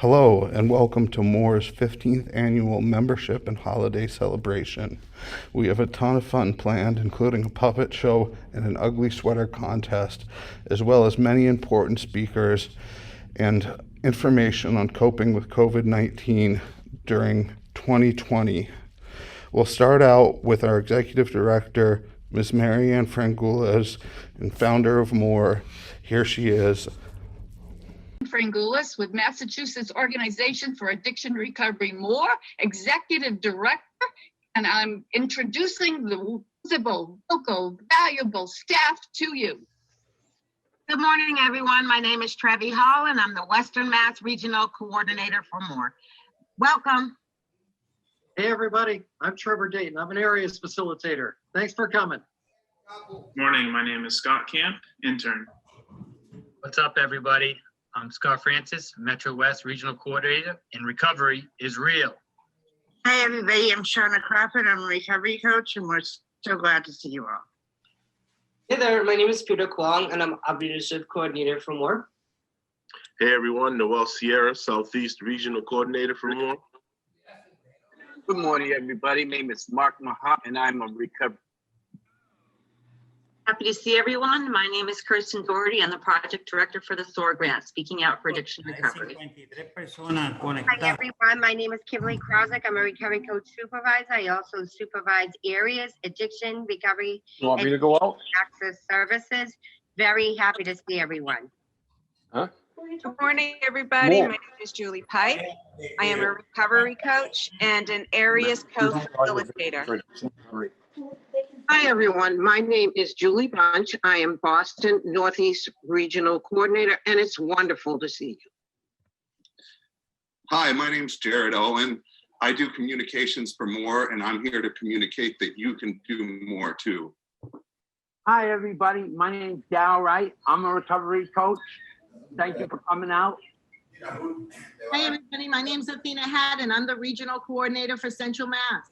Hello and welcome to MOAR's 15th annual membership and holiday celebration. We have a ton of fun planned, including a puppet show and an ugly sweater contest, as well as many important speakers and information on coping with COVID-19 during 2020. We'll start out with our executive director, Ms. Marianne Frangulas, and founder of MOAR. Here she is. Frangulas with Massachusetts Organization for Addiction Recovery, MOAR, Executive Director, and I'm introducing the visible, local, valuable staff to you. Good morning, everyone. My name is Trevi Hall, and I'm the Western Mass Regional Coordinator for MOAR. Welcome. Hey, everybody. I'm Trevor Dayton. I'm an areas facilitator. Thanks for coming. Morning. My name is Scott Camp, intern. What's up, everybody? I'm Scott Francis, Metro West Regional Coordinator, and recovery is real. Hi, everybody. I'm Shauna Crawford. I'm a recovery coach, and we're so glad to see you all. Hey there, my name is Peter Kwong, and I'm a leadership coordinator for MOAR. Hey everyone, Noel Sierra, Southeast Regional Coordinator for MOAR. Good morning, everybody. My name is Mark Mahat, and I'm a recovery. Happy to see everyone. My name is Kirsten Doherty. I'm the project director for the SOAR grant, Speaking Out for Addiction Recovery. Hi, everyone. My name is Kimberly Krausick. I'm a recovery coach supervisor. I also supervise areas, addiction, recovery, You want me to go out? access services. Very happy to see everyone. Huh? Good morning, everybody. More. My name is Julie Pike. I am a recovery coach and an areas co-facilitator. Hi, everyone. My name is Julie Bunch. I am Boston Northeast Regional Coordinator, and it's wonderful to see you. Hi, my name's Jared Owen. I do communications for MOAR, and I'm here to communicate that you can do more too. Hi, everybody. My name's Darryl Wright. I'm a recovery coach. Thank you for coming out. Hi, everybody. My name's Athena Hatt, and I'm the regional coordinator for Central Mass.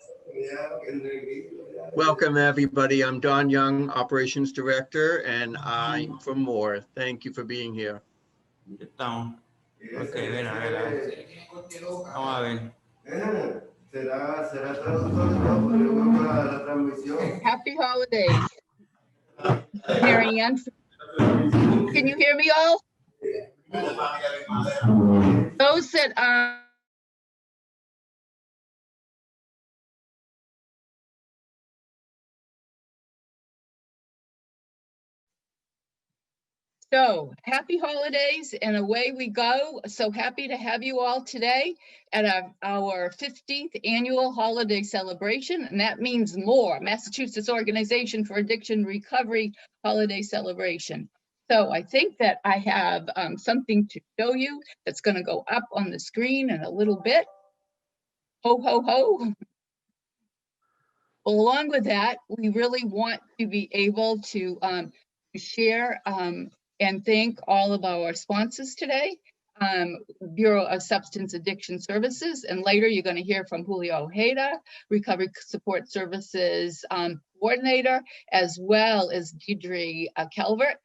Welcome, everybody. I'm Don Young, Operations Director, and I'm from MOAR. Thank you for being here. Vamos a ver. Happy holidays. Marianne, can you hear me all? Those that are So happy holidays and away we go. So happy to have you all today at our 15th annual holiday celebration. And that means MOAR, Massachusetts Organization for Addiction Recovery holiday celebration. So I think that I have something to show you that's going to go up on the screen in a little bit. Ho, ho, ho. Well, along with that, we really want to be able to share and thank all of our sponsors today, Bureau of Substance Addiction Services, and later you're going to hear from Julio Ojeda, Recovery Support Services Coordinator, as well as Deidre Calvert,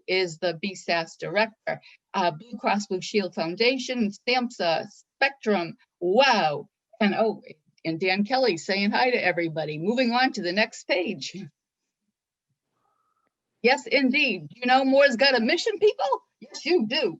is the BSAS Director, Blue Cross Blue Shield Foundation, SAMHSA, Spectrum, wow, and Dan Kelly saying hi to everybody. Moving on to the next page. Yes, indeed. You know, MOAR's got a mission, people? Yes, you do.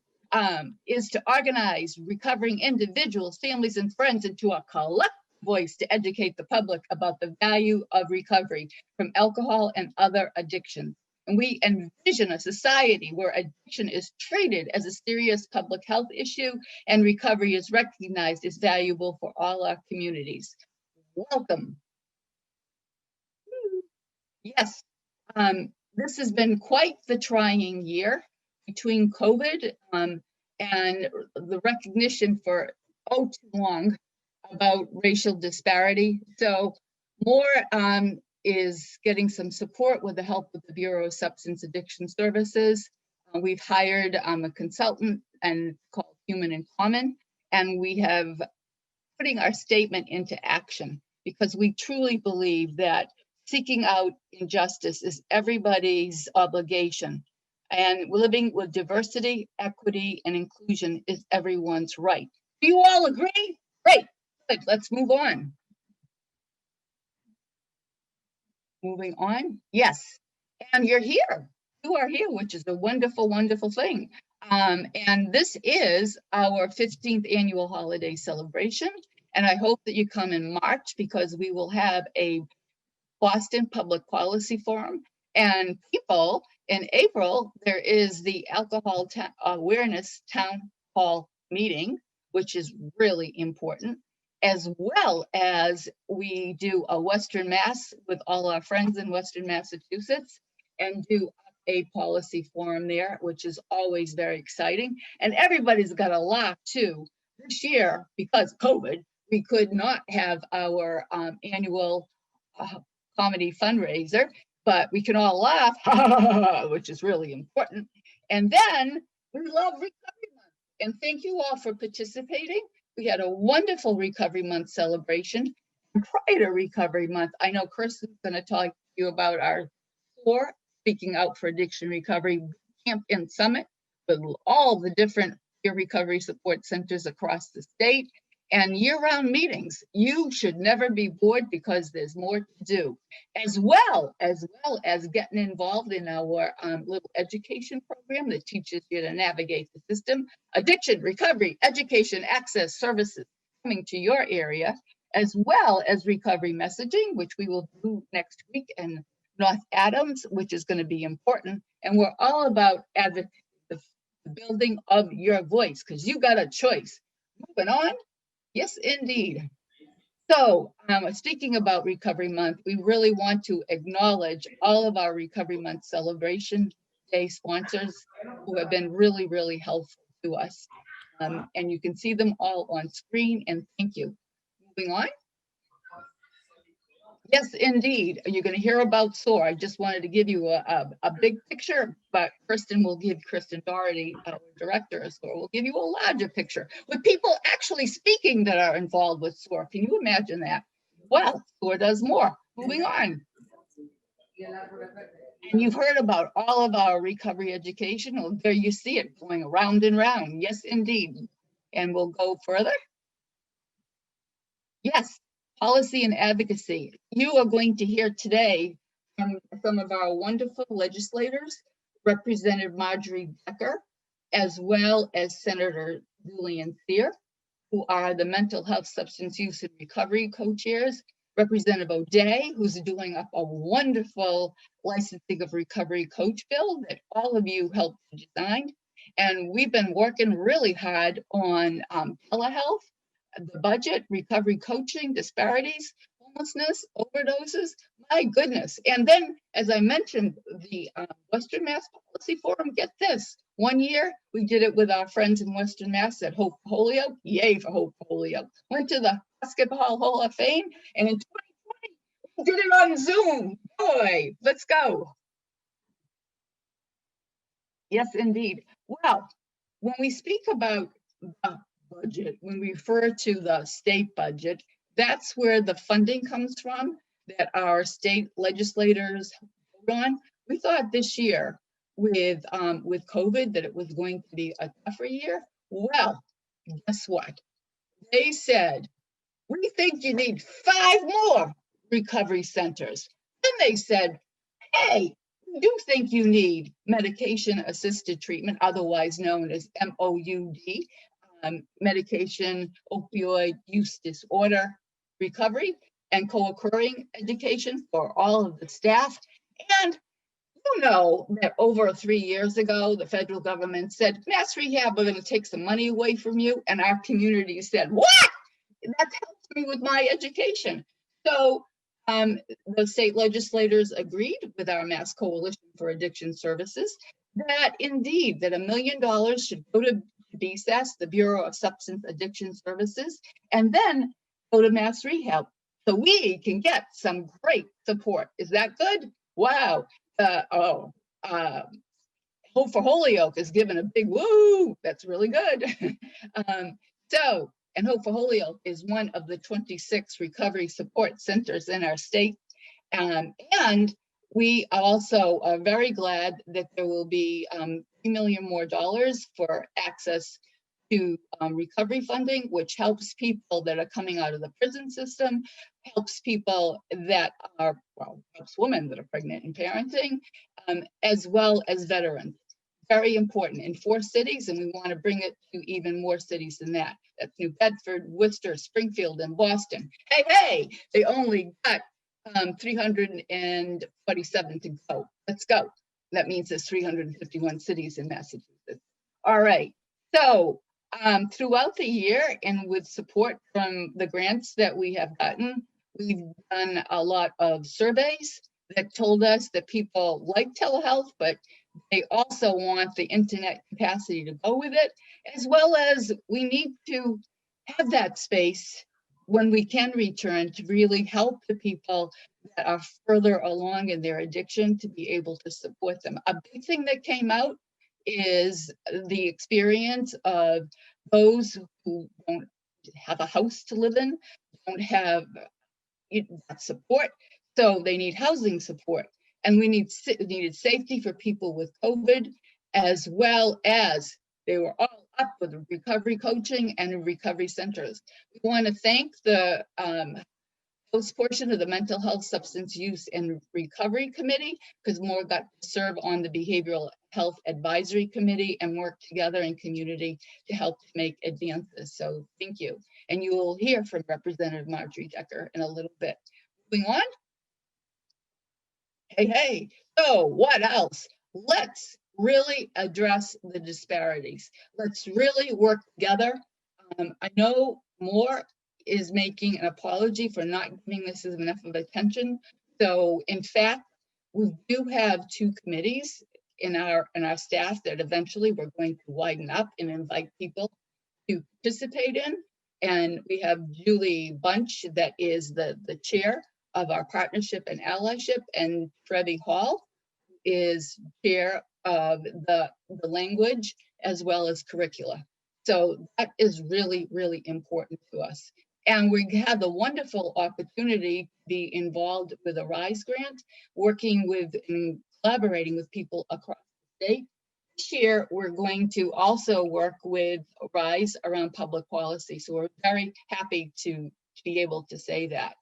Is to organize recovering individuals, families, and friends into a collective voice to educate the public about the value of recovery from alcohol and other addictions. And we envision a society where addiction is treated as a serious public health issue and recovery is recognized as valuable for all our communities. Welcome. Yes. This has been quite the trying year between COVID and the recognition for too long about racial disparity. So MOAR is getting some support with the help of the Bureau of Substance Addiction Services. We've hired a consultant and called Human in Common, and we have putting our statement into action because we truly believe that seeking out injustice is everybody's obligation. And living with diversity, equity, and inclusion is everyone's right. Do you all agree? Great, good, let's move on. Moving on, yes, and you're here. You are here, which is a wonderful, wonderful thing. And this is our 15th annual holiday celebration. And I hope that you come in March because we will have a Boston Public Policy Forum. And people, in April, there is the Alcohol Awareness Town Hall meeting, which is really important, as well as we do a Western Mass with all our friends in Western Massachusetts and do a policy forum there, which is always very exciting. And everybody's got a laugh too. This year, because of COVID, we could not have our annual comedy fundraiser, but we can all laugh, which is really important. And then we love Recovery Month. And thank you all for participating. We had a wonderful Recovery Month celebration. And prior to Recovery Month, I know Kristen's going to talk to you about our SOAR, Speaking Out for Addiction Recovery Camp and Summit with all the different peer recovery support centers across the state and year-round meetings. You should never be bored because there's more to do, as well as getting involved in our little education program that teaches you to navigate the system. Addiction, recovery, education, access, services coming to your area, as well as recovery messaging, which we will do next week in North Adams, which is going to be important. And we're all about advocacy, the building of your voice, because you got a choice. Moving on. Yes, indeed. So speaking about Recovery Month, we really want to acknowledge all of our Recovery Month Celebration Day sponsors who have been really, really helpful to us. And you can see them all on screen, and thank you. Moving on. Yes, indeed. You're going to hear about SOAR. I just wanted to give you a big picture, but Kristen Doherty, our director of SOAR, will give you a larger picture with people actually speaking that are involved with SOAR. Can you imagine that? Well, SOAR does more. Moving on. And you've heard about all of our recovery education. Well, there you see it going around and round. Yes, indeed. And we'll go further. Yes. Policy and advocacy. You are going to hear today from some of our wonderful legislators, Representative Marjorie Becker, as well as Senator Julian Sear, who are the mental health, substance use, and recovery co-chairs, Representative O'Day, who's doing up a wonderful licensing of recovery coach bill that all of you helped design. And we've been working really hard on telehealth, the budget, recovery coaching, disparities, homelessness, overdoses, my goodness. And then, as I mentioned, the Western Mass Policy Forum, get this, 1 year, we did it with our friends in Western Mass at Hope Holyoke, yay for Hope Holyoke. Went to the Basketball Hall of Fame, and in 2020, we did it on Zoom. Boy, let's go. Yes, indeed. Well, when we speak about budget, when we refer to the state budget, that's where the funding comes from that our state legislators vote on. We thought this year with COVID that it was going to be a tougher year. Well, guess what? They said, we think you need 5 more recovery centers. Then they said, hey, we do think you need medication assisted treatment, otherwise known as MOUD, medication opioid use disorder recovery, and co-occurring education for all of the staff. And you know that over 3 years ago, the federal government said, mass rehab, we're going to take some money away from you. And our community said, what? That helps me with my education. So the state legislators agreed with our Mass Coalition for Addiction Services that indeed that $1 million should go to BSAS, the Bureau of Substance Addiction Services, and then go to Mass Rehab so we can get some great support. Is that good? Wow. Hope for Holyoke is given a big woo. That's really good. And Hope for Holyoke is one of the 26 recovery support centers in our state. And we also are very glad that there will be $3 million more for access to recovery funding, which helps people that are coming out of the prison system, helps people that are, well, helps women that are pregnant and parenting, as well as veterans. Very important in 4 cities, and we want to bring it to even more cities than that. That's New Bedford, Worcester, Springfield, and Boston. Hey, hey, they only got 347 to go. Let's go. That means there's 351 cities in Massachusetts. All right. So throughout the year, and with support from the grants that we have gotten, we've done a lot of surveys that told us that people like telehealth, but they also want the internet capacity to go with it, as well as we need to have that space when we can return to really help the people that are further along in their addiction to be able to support them. A big thing that came out is the experience of those who don't have a house to live in, don't have that support, so they need housing support. And we needed safety for people with COVID, as well as they were all up with recovery coaching and recovery centers. We want to thank the host portion of the Mental Health, Substance Use, and Recovery Committee, because MOAR got to serve on the Behavioral Health Advisory Committee and work together in community to help make advances. So thank you. And you will hear from Representative Marjorie Decker in a little bit. Moving on. Hey, hey. So what else? Let's really address the disparities. Let's really work together. I know MOAR is making an apology for not giving this enough of attention. So in fact, we do have 2 committees in our staff that eventually we're going to widen up and invite people to participate in. And we have Julie Bunch, that is the chair of our partnership and allyship, and Trevi Hall is chair of the language as well as curricula. So that is really, really important to us. And we had the wonderful opportunity to be involved with a RISE grant, working with and collaborating with people across the state. This year, we're going to also work with RISE around public policy. So we're very happy to be able to say that.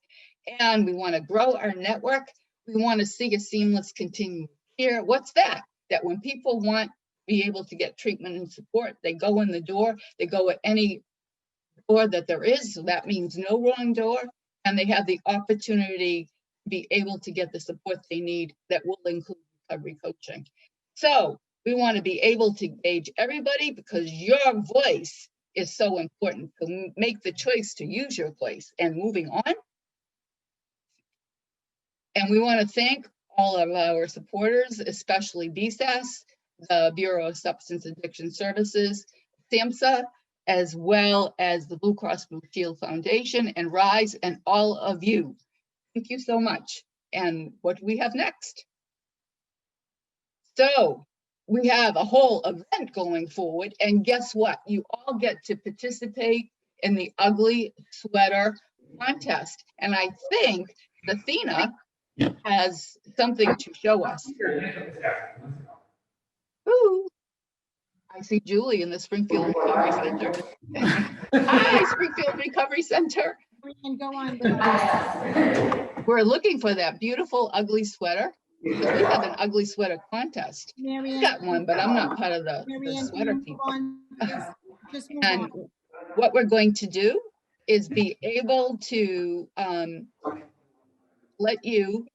And we want to grow our network. We want to see a seamless continuum here. What's that? That when people want to be able to get treatment and support, they go in the door, they go at any door that there is. So that means no wrong door. And they have the opportunity to be able to get the support they need that will include recovery coaching. So we want to be able to engage everybody because your voice is so important. So make the choice to use your voice. And moving on. And we want to thank all of our supporters, especially BSAS, the Bureau of Substance Addiction Services, SAMHSA, as well as the Blue Cross Blue Shield Foundation and RISE, and all of you. Thank you so much. And what do we have next? So we have a whole event going forward, and guess what? You all get to participate in the ugly sweater contest. And I think Athena has something to show us. Ooh. I see Julie in the Springfield Recovery Center. Hi, Springfield Recovery Center. Go on. We're looking for that beautiful ugly sweater because we have an ugly sweater contest. I got one, but I'm not part of the sweater people. And what we're going to do is be able to let you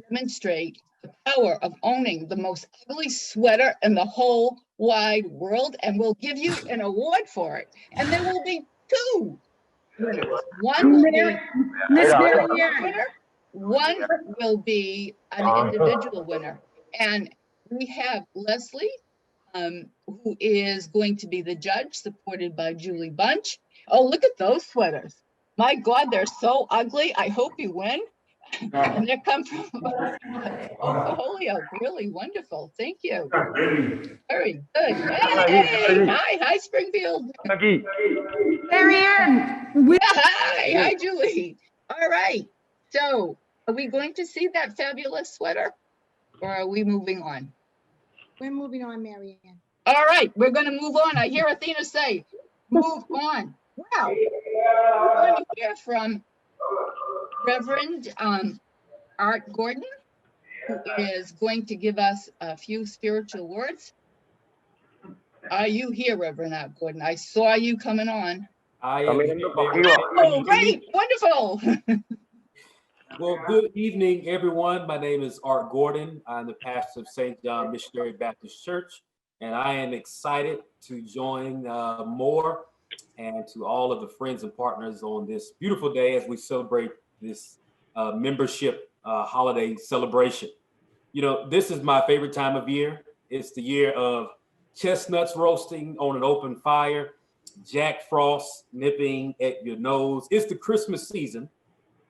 demonstrate the power of owning the most ugly sweater in the whole wide world, and we'll give you an award for it. And there will be 2 winners. One will be winner, one will be an individual winner. And we have Leslie, who is going to be the judge, supported by Julie Bunch. Oh, look at those sweaters. My God, they're so ugly. I hope you win. And they come from Holyoke. Really wonderful. Thank you. Very good. Hey, hi, Springfield. Marianne. Yeah, hi, Julie. All right. So, are we going to see that fabulous sweater, or are we moving on? We're moving on, Marianne. All right, we're going to move on. I hear Athena say, move on. Well, we're going to hear from Reverend Art Gordon, who is going to give us a few spiritual words. Are you here, Reverend Art Gordon? I saw you coming on. I am here. Oh, great, wonderful. Well, good evening, everyone. My name is Art Gordon. I'm the pastor of St. John Missionary Baptist Church, and I am excited to join MOAR and to all of the friends and partners on this beautiful day as we celebrate this membership holiday celebration. You know, this is my favorite time of year. It's the year of chestnuts roasting on an open fire, Jack Frost nipping at your nose. It's the Christmas season,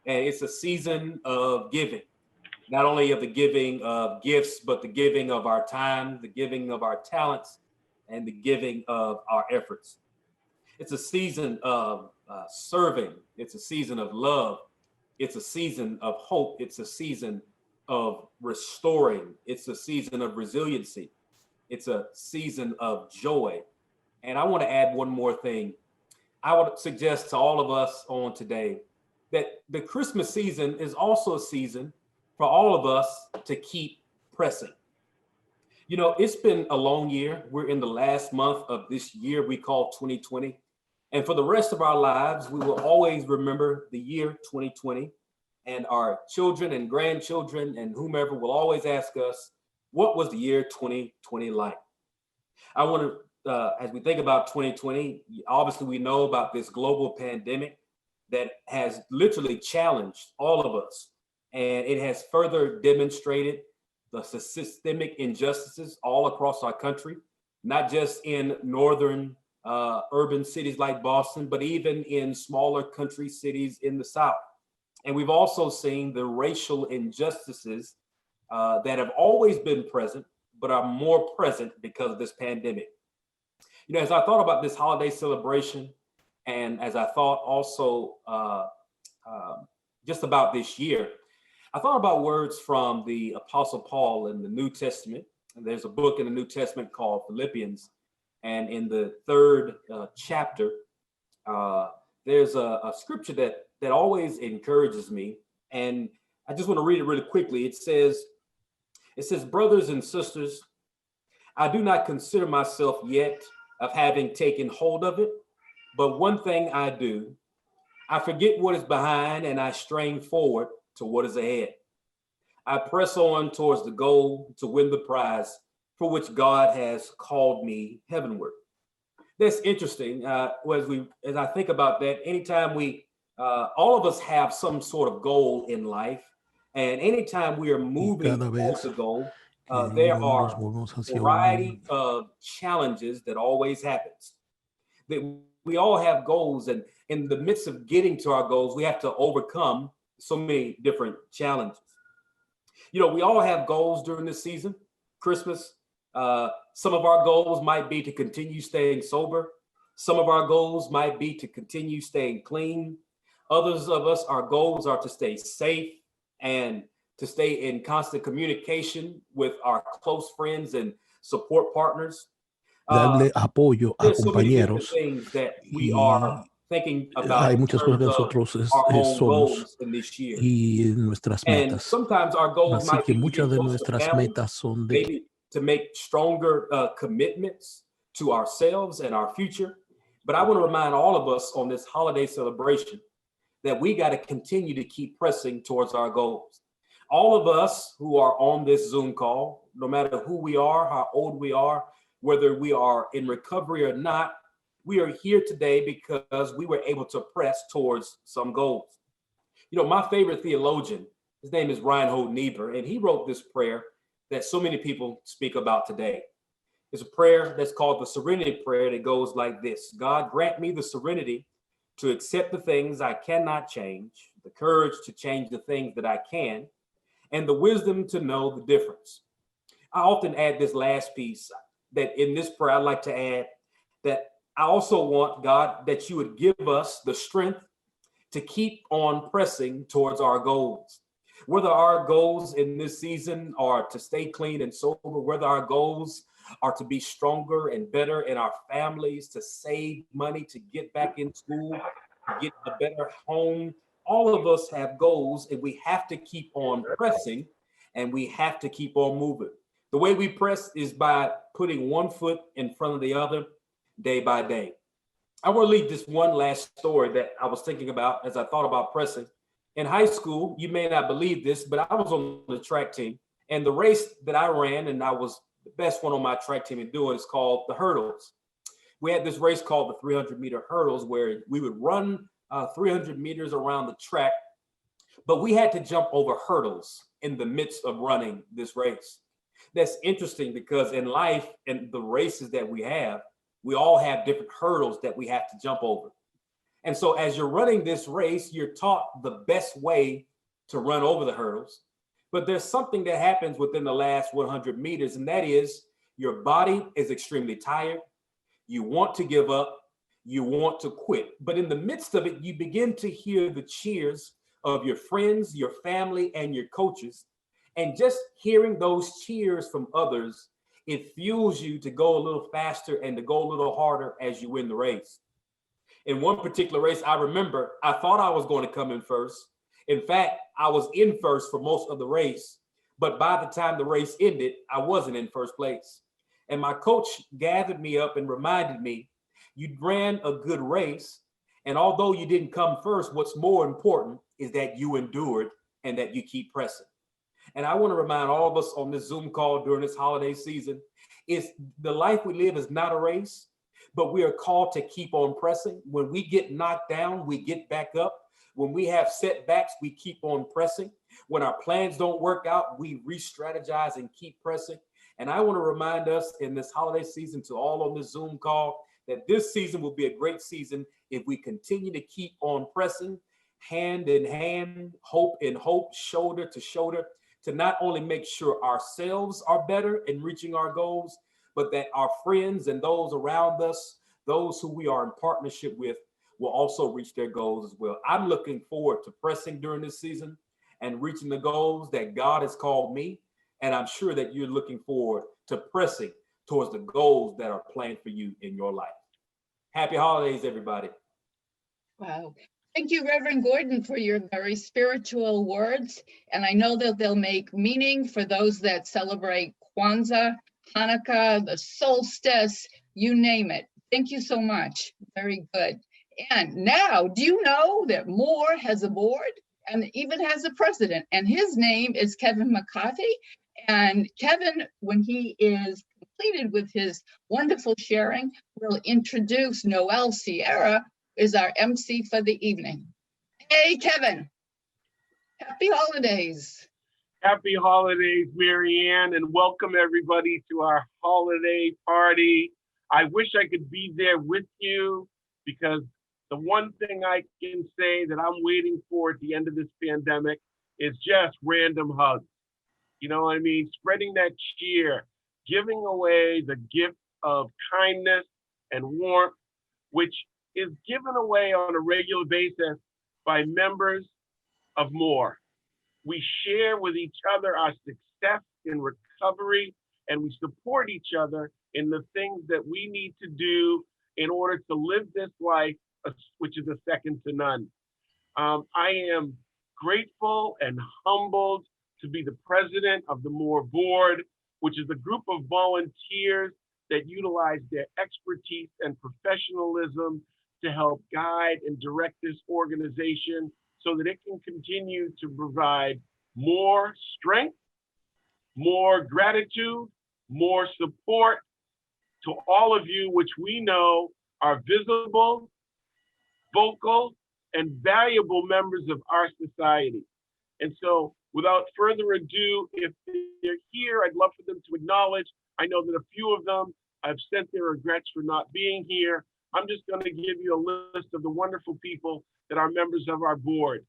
and it's a season of giving, not only of the giving of gifts, but the giving of our time, the giving of our talents, and the giving of our efforts. It's a season of serving. It's a season of love. It's a season of hope. It's a season of restoring. It's a season of resiliency. It's a season of joy. And I want to add one more thing. I would suggest to all of us on today that the Christmas season is also a season for all of us to keep pressing. You know, it's been a long year. We're in the last month of this year we call 2020. And for the rest of our lives, we will always remember the year 2020. And our children and grandchildren and whomever will always ask us, what was the year 2020 like? I want to, as we think about 2020, obviously we know about this global pandemic that has literally challenged all of us. And it has further demonstrated the systemic injustices all across our country, not just in northern urban cities like Boston, but even in smaller country cities in the South. And we've also seen the racial injustices that have always been present, but are more present because of this pandemic. You know, as I thought about this holiday celebration, and as I thought also just about this year, I thought about words from the Apostle Paul in the New Testament. And there's a book in the New Testament called Philippians. And in the third chapter, there's a scripture that always encourages me. And I just want to read it really quickly. It says, brothers and sisters, I do not consider myself yet of having taken hold of it, but one thing I do, I forget what is behind and I strain forward to what is ahead. I press on towards the goal to win the prize for which God has called me heavenward. That's interesting. As I think about that, anytime all of us have some sort of goal in life, and anytime we are moving towards a goal, there are a variety of challenges that always happens. That we all have goals, and in the midst of getting to our goals, we have to overcome so many different challenges. You know, we all have goals during this season, Christmas. Some of our goals might be to continue staying sober. Some of our goals might be to continue staying clean. Others of us, our goals are to stay safe and to stay in constant communication with our close friends and support partners. Darle apoyo a There's so many different compañeros. things that we are thinking about Hay in muchas cosas terms que of nosotros our own somos goals in this year. y nuestras And metas. sometimes our goals Así might que be to muchas get de closer to nuestras family, metas son de maybe to make stronger commitments to ourselves and our future. But I want to remind all of us on this holiday celebration that we got to continue to keep pressing towards our goals. All of us who are on this Zoom call, no matter who we are, how old we are, whether we are in recovery or not, we are here today because we were able to press towards some goals. You know, my favorite theologian, his name is Reinhold Niebuhr, and he wrote this prayer that so many people speak about today. It's a prayer that's called the Serenity Prayer that goes like this: God, grant me the serenity to accept the things I cannot change, the courage to change the things that I can, and the wisdom to know the difference. I often add this last piece, that in this prayer, I'd like to add that I also want, God, that you would give us the strength to keep on pressing towards our goals. Whether our goals in this season are to stay clean and sober, whether our goals are to be stronger and better in our families, to save money, to get back in school, to get a better home. All of us have goals, and we have to keep on pressing, and we have to keep on moving. The way we press is by putting one foot in front of the other day by day. I want to leave this one last story that I was thinking about as I thought about pressing. In high school, you may not believe this, but I was on the track team, and the race that I ran, and I was the best one on my track team in doing, is called the hurdles. We had this race called the 300-meter hurdles, where we would run 300 meters around the track, but we had to jump over hurdles in the midst of running this race. That's interesting because in life and the races that we all have different hurdles that we have to jump over. And so as you're running this race, you're taught the best way to run over the hurdles. But there's something that happens within the last 100 meters, and that is your body is extremely tired. You want to give up. You want to quit. But in the midst of it, you begin to hear the cheers of your friends, your family, and your coaches. And just hearing those cheers from others, it fuels you to go a little faster and to go a little harder as you win the race. In one particular race, I remember I thought I was going to come in first. In fact, I was in first for most of the race, but by the time the race ended, I wasn't in first place. And my coach gathered me up and reminded me, you ran a good race, and although you didn't come first, what's more important is that you endured and that you keep pressing. And I want to remind all of us on this Zoom call during this holiday season, is the life we live is not a race, but we are called to keep on pressing. When we get knocked down, we get back up. When we have setbacks, we keep on pressing. When our plans don't work out, we re-strategize and keep pressing. And I want to remind us in this holiday season, to all on this Zoom call, that this season will be a great season if we continue to keep on pressing, hand in hand, hope in hope, shoulder to shoulder, to not only make sure ourselves are better in reaching our goals, but that our friends and those around us, those who we are in partnership with, will also reach their goals as well. I'm looking forward to pressing during this season and reaching the goals that God has called me. And I'm sure that you're looking forward to pressing towards the goals that are planned for you in your life. Happy holidays, everybody. Wow. Thank you, Reverend Gordon, for your very spiritual words. And I know that they'll make meaning for those that celebrate Kwanzaa, Hanukkah, the solstice, you name it. Thank you so much. Very good. And now, do you know that MOAR has a board and even has a president? And his name is Kevin McCarthy. And Kevin, when he is completed with his wonderful sharing, will introduce Noel Sierra, is our MC for the evening. Hey, Kevin, happy holidays. Happy holidays, Marianne, and welcome everybody to our holiday party. I wish I could be there with you, because the one thing I can say that I'm waiting for at the end of this pandemic is just random hugs. You know what I mean? Spreading that cheer, giving away the gift of kindness and warmth, which is given away on a regular basis by members of MOAR. We share with each other our success in recovery, and we support each other in the things that we need to do in order to live this life, which is a second to none. I am grateful and humbled to be the president of the MOAR board, which is a group of volunteers that utilize their expertise and professionalism to help guide and direct this organization so that it can continue to provide more strength, more gratitude, more support to all of you, which we know are visible, vocal, and valuable members of our society. And so without further ado, if they're here, I'd love for them to acknowledge. I know that a few of them have sent their regrets for not being here. I'm just going to give you a list of the wonderful people that are members of our board.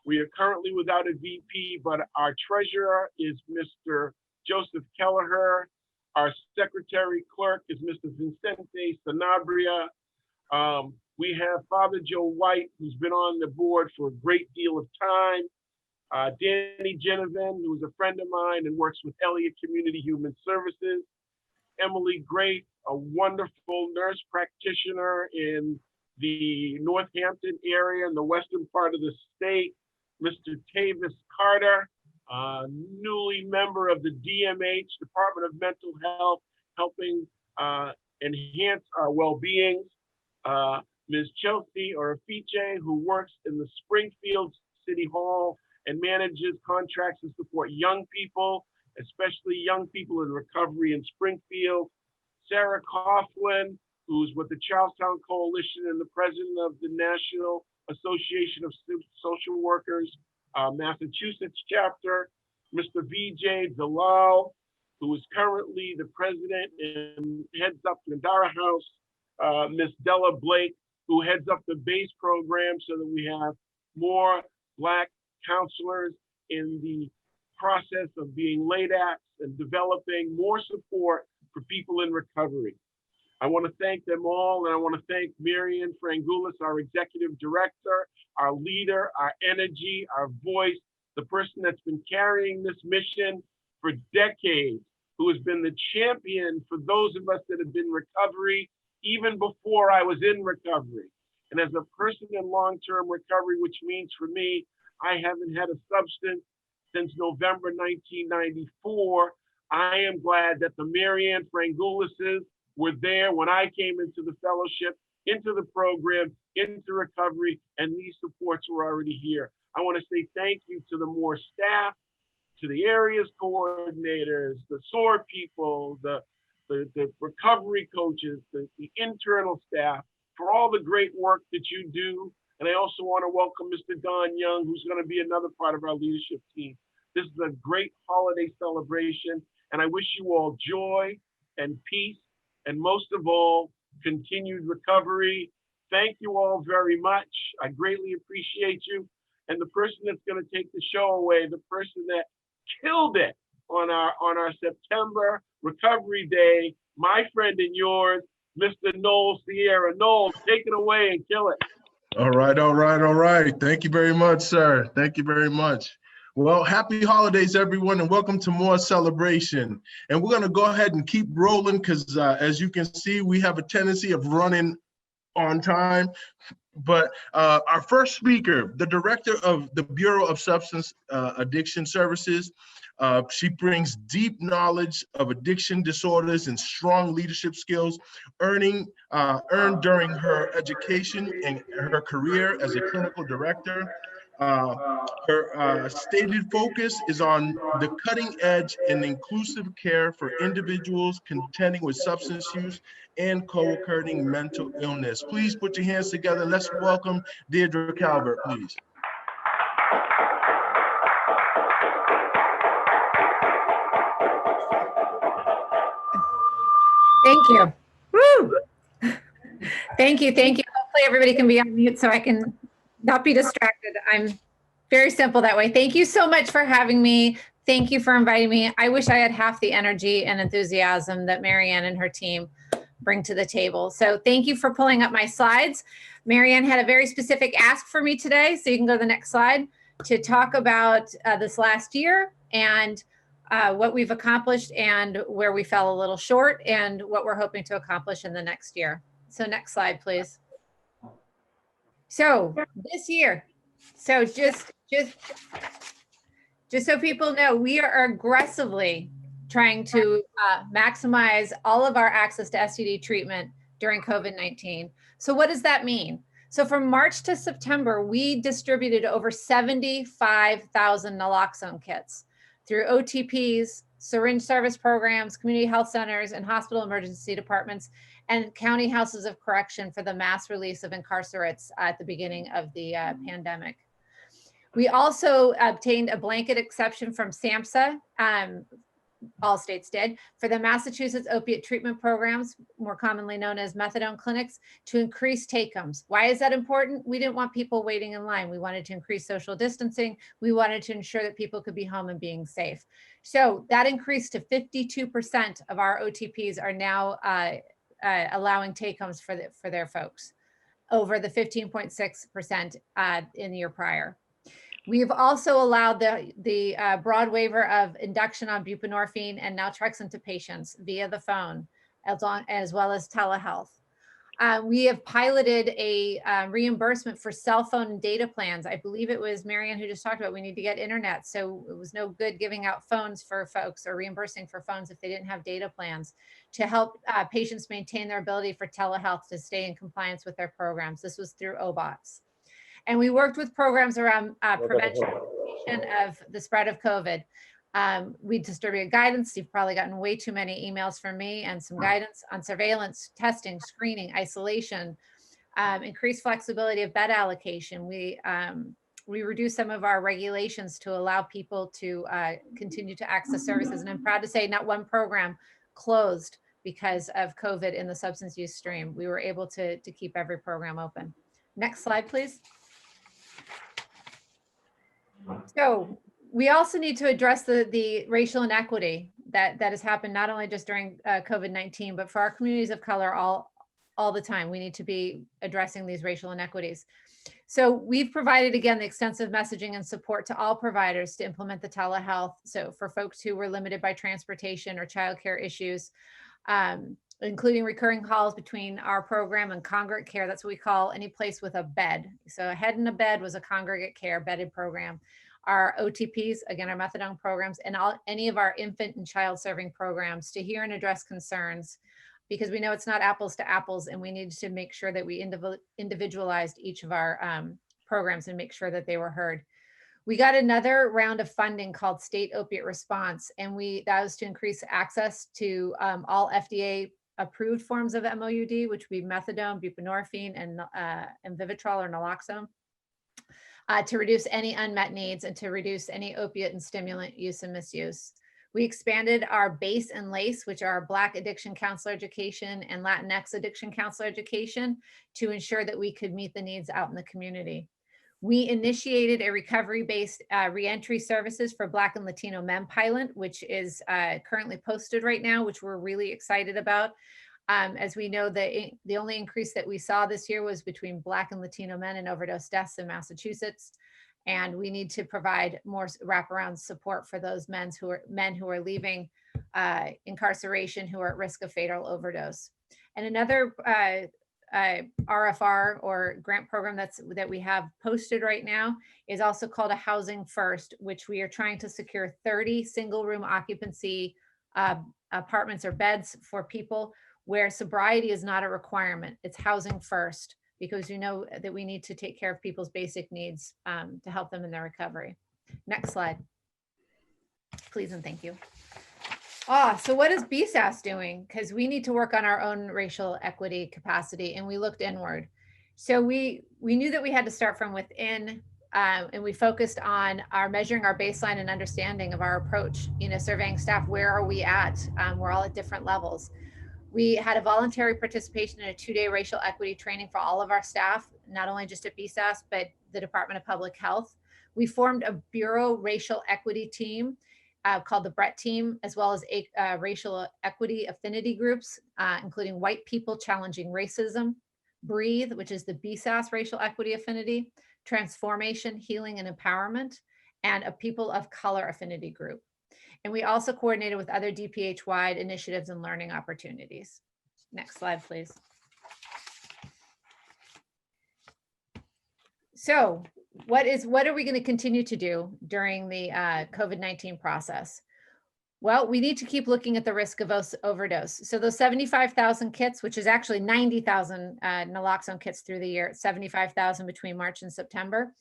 We are currently without a VP, but our treasurer is Mr. Joseph Kelleher. Our secretary clerk is Mr. Vincente Sanabria. We have Father Joe White, who's been on the board for a great deal of time. Danny Genevin, who is a friend of mine and works with Elliott Community Human Services. Emily Grace, a wonderful nurse practitioner in the Northampton area in the western part of the state. Mr. Tavis Carter, newly member of the DMH, Department of Mental Health, helping enhance our well-being. Ms. Chelsea Orafiche, who works in the Springfield City Hall and manages contracts to support young people, especially young people in recovery in Springfield. Sarah Coughlin, who's with the Charlestown Coalition and the president of the National Association of Social Workers, Massachusetts chapter. Mr. Vijay Dalal, who is currently the president and heads up the Gandara House. Ms. Della Blake, who heads up the BASE program so that we have more Black counselors in the process of being LADACs and developing more support for people in recovery. I want to thank them all, and I want to thank Marianne Frangoulis, our executive director, our leader, our energy, our voice, the person that's been carrying this mission for decades, who has been the champion for those of us that have been in recovery even before I was in recovery. And as a person in long-term recovery, which means for me, I haven't had a substance since November 1994, I am glad that the Marianne Frangoulises were there when I came into the fellowship, into the program, into recovery, and these supports were already here. I want to say thank you to the MOAR staff, to the areas coordinators, the SOAR people, the recovery coaches, the internal staff, for all the great work that you do. And I also want to welcome Mr. Don Young, who's going to be another part of our leadership team. This is a great holiday celebration, and I wish you all joy and peace, and most of all, continued recovery. Thank you all very much. I greatly appreciate you. And the person that's going to take the show away, the person that killed it on our September Recovery Day, my friend and yours, Mr. Noel Sierra. Noel, take it away and kill it. All right, all right, all right. Thank you very much, sir. Thank you very much. Well, happy holidays, everyone, and welcome to MOAR Celebration. And we're going to go ahead and keep rolling because, as you can see, we have a tendency of running on time. But our first speaker, the director of the Bureau of Substance Addiction Services, she brings deep knowledge of addiction disorders and strong leadership skills earned during her education and her career as a clinical director. Her stated focus is on the cutting edge and inclusive care for individuals contending with substance use and co-occurring mental illness. Please put your hands together. Let's welcome Deirdre Calvert, please. Thank you. Woo! Thank you. Thank you. Hopefully everybody can be on mute so I can not be distracted. I'm very simple that way. Thank you so much for having me. Thank you for inviting me. I wish I had half the energy and enthusiasm that Marianne and her team bring to the table. So thank you for pulling up my slides. Marianne had a very specific ask for me today, so you can go to the next slide, to talk about this last year and what we've accomplished and where we fell a little short and what we're hoping to accomplish in the next year. So next slide, please. So this year, so just so people know, we are aggressively trying to maximize all of our access to STD treatment during COVID-19. So what does that mean? So from March to September, we distributed over 75,000 naloxone kits through OTPs, syringe service programs, community health centers, and hospital emergency departments, and county houses of correction for the mass release of incarcerates at the beginning of the pandemic. We also obtained a blanket exception from SAMHSA, all states did, for the Massachusetts opiate treatment programs, more commonly known as methadone clinics, to increase take-homes. Why is that important? We didn't want people waiting in line. We wanted to increase social distancing. We wanted to ensure that people could be home and being safe. So that increased to 52% of our OTPs are now allowing take-homes for their folks, over the 15.6% in the year prior. We have also allowed the broad waiver of induction on buprenorphine and naltrexone to patients via the phone, as well as telehealth. We have piloted a reimbursement for cell phone and data plans. I believe it was Marianne who just talked about we need to get internet. So it was no good giving out phones for folks or reimbursing for phones if they didn't have data plans, to help patients maintain their ability for telehealth to stay in compliance with their programs. This was through OBOTs. And we worked with programs around prevention of the spread of COVID. We distributed guidance. You've probably gotten way too many emails from me, and some guidance on surveillance, testing, screening, isolation, increased flexibility of bed allocation. We reduced some of our regulations to allow people to continue to access services. And I'm proud to say not one program closed because of COVID in the substance use stream. We were able to keep every program open. Next slide, please. So we also need to address the racial inequity that has happened not only just during COVID-19, but for our communities of color all the time. We need to be addressing these racial inequities. So we've provided, again, the extensive messaging and support to all providers to implement the telehealth. So for folks who were limited by transportation or childcare issues, including recurring calls between our program and congregate care. That's what we call any place with a bed. So a head in a bed was a congregate care bedded program. Our OTPs, again, our methadone programs, and any of our infant and child serving programs to hear and address concerns, because we know it's not apples to apples, and we needed to make sure that we individualized each of our programs and make sure that they were heard. We got another round of funding called State Opiate Response, and that was to increase access to all FDA approved forms of MOUD, which would be methadone, buprenorphine, and Vivitrol or naloxone, to reduce any unmet needs and to reduce any opiate and stimulant use and misuse. We expanded our BASE and LACE, which are Black addiction counselor education and Latinx addiction counselor education, to ensure that we could meet the needs out in the community. We initiated a recovery-based reentry services for Black and Latino men pilot, which is currently posted right now, which we're really excited about. As we know, the only increase that we saw this year was between Black and Latino men in overdose deaths in Massachusetts. And we need to provide more wraparound support for those men who are leaving incarceration, who are at risk of fatal overdose. And another RFR or grant program that we have posted right now is also called a Housing First, which we are trying to secure 30 single room occupancy apartments or beds for people where sobriety is not a requirement. It's housing first, because you know that we need to take care of people's basic needs to help them in their recovery. Next slide, please and thank you. So what is BSAS doing? Because we need to work on our own racial equity capacity, and we looked inward. So we knew that we had to start from within, and we focused on measuring our baseline and understanding of our approach, surveying staff, where are we at? We're all at different levels. We had a voluntary participation in a 2-day racial equity training for all of our staff, not only just at BSAS, but the Department of Public Health. We formed a Bureau racial equity team called the Brett team, as well as racial equity affinity groups, including White People Challenging Racism, Breathe, which is the BSAS racial equity affinity, Transformation, Healing and Empowerment, and a People of Color affinity group. And we also coordinated with other DPH-wide initiatives and learning opportunities. Next slide, please. So what are we going to continue to do during the COVID-19 process? Well, we need to keep looking at the risk of overdose. So those 75,000 kits, which is actually 90,000 naloxone kits through the year, 75,000 between March and September,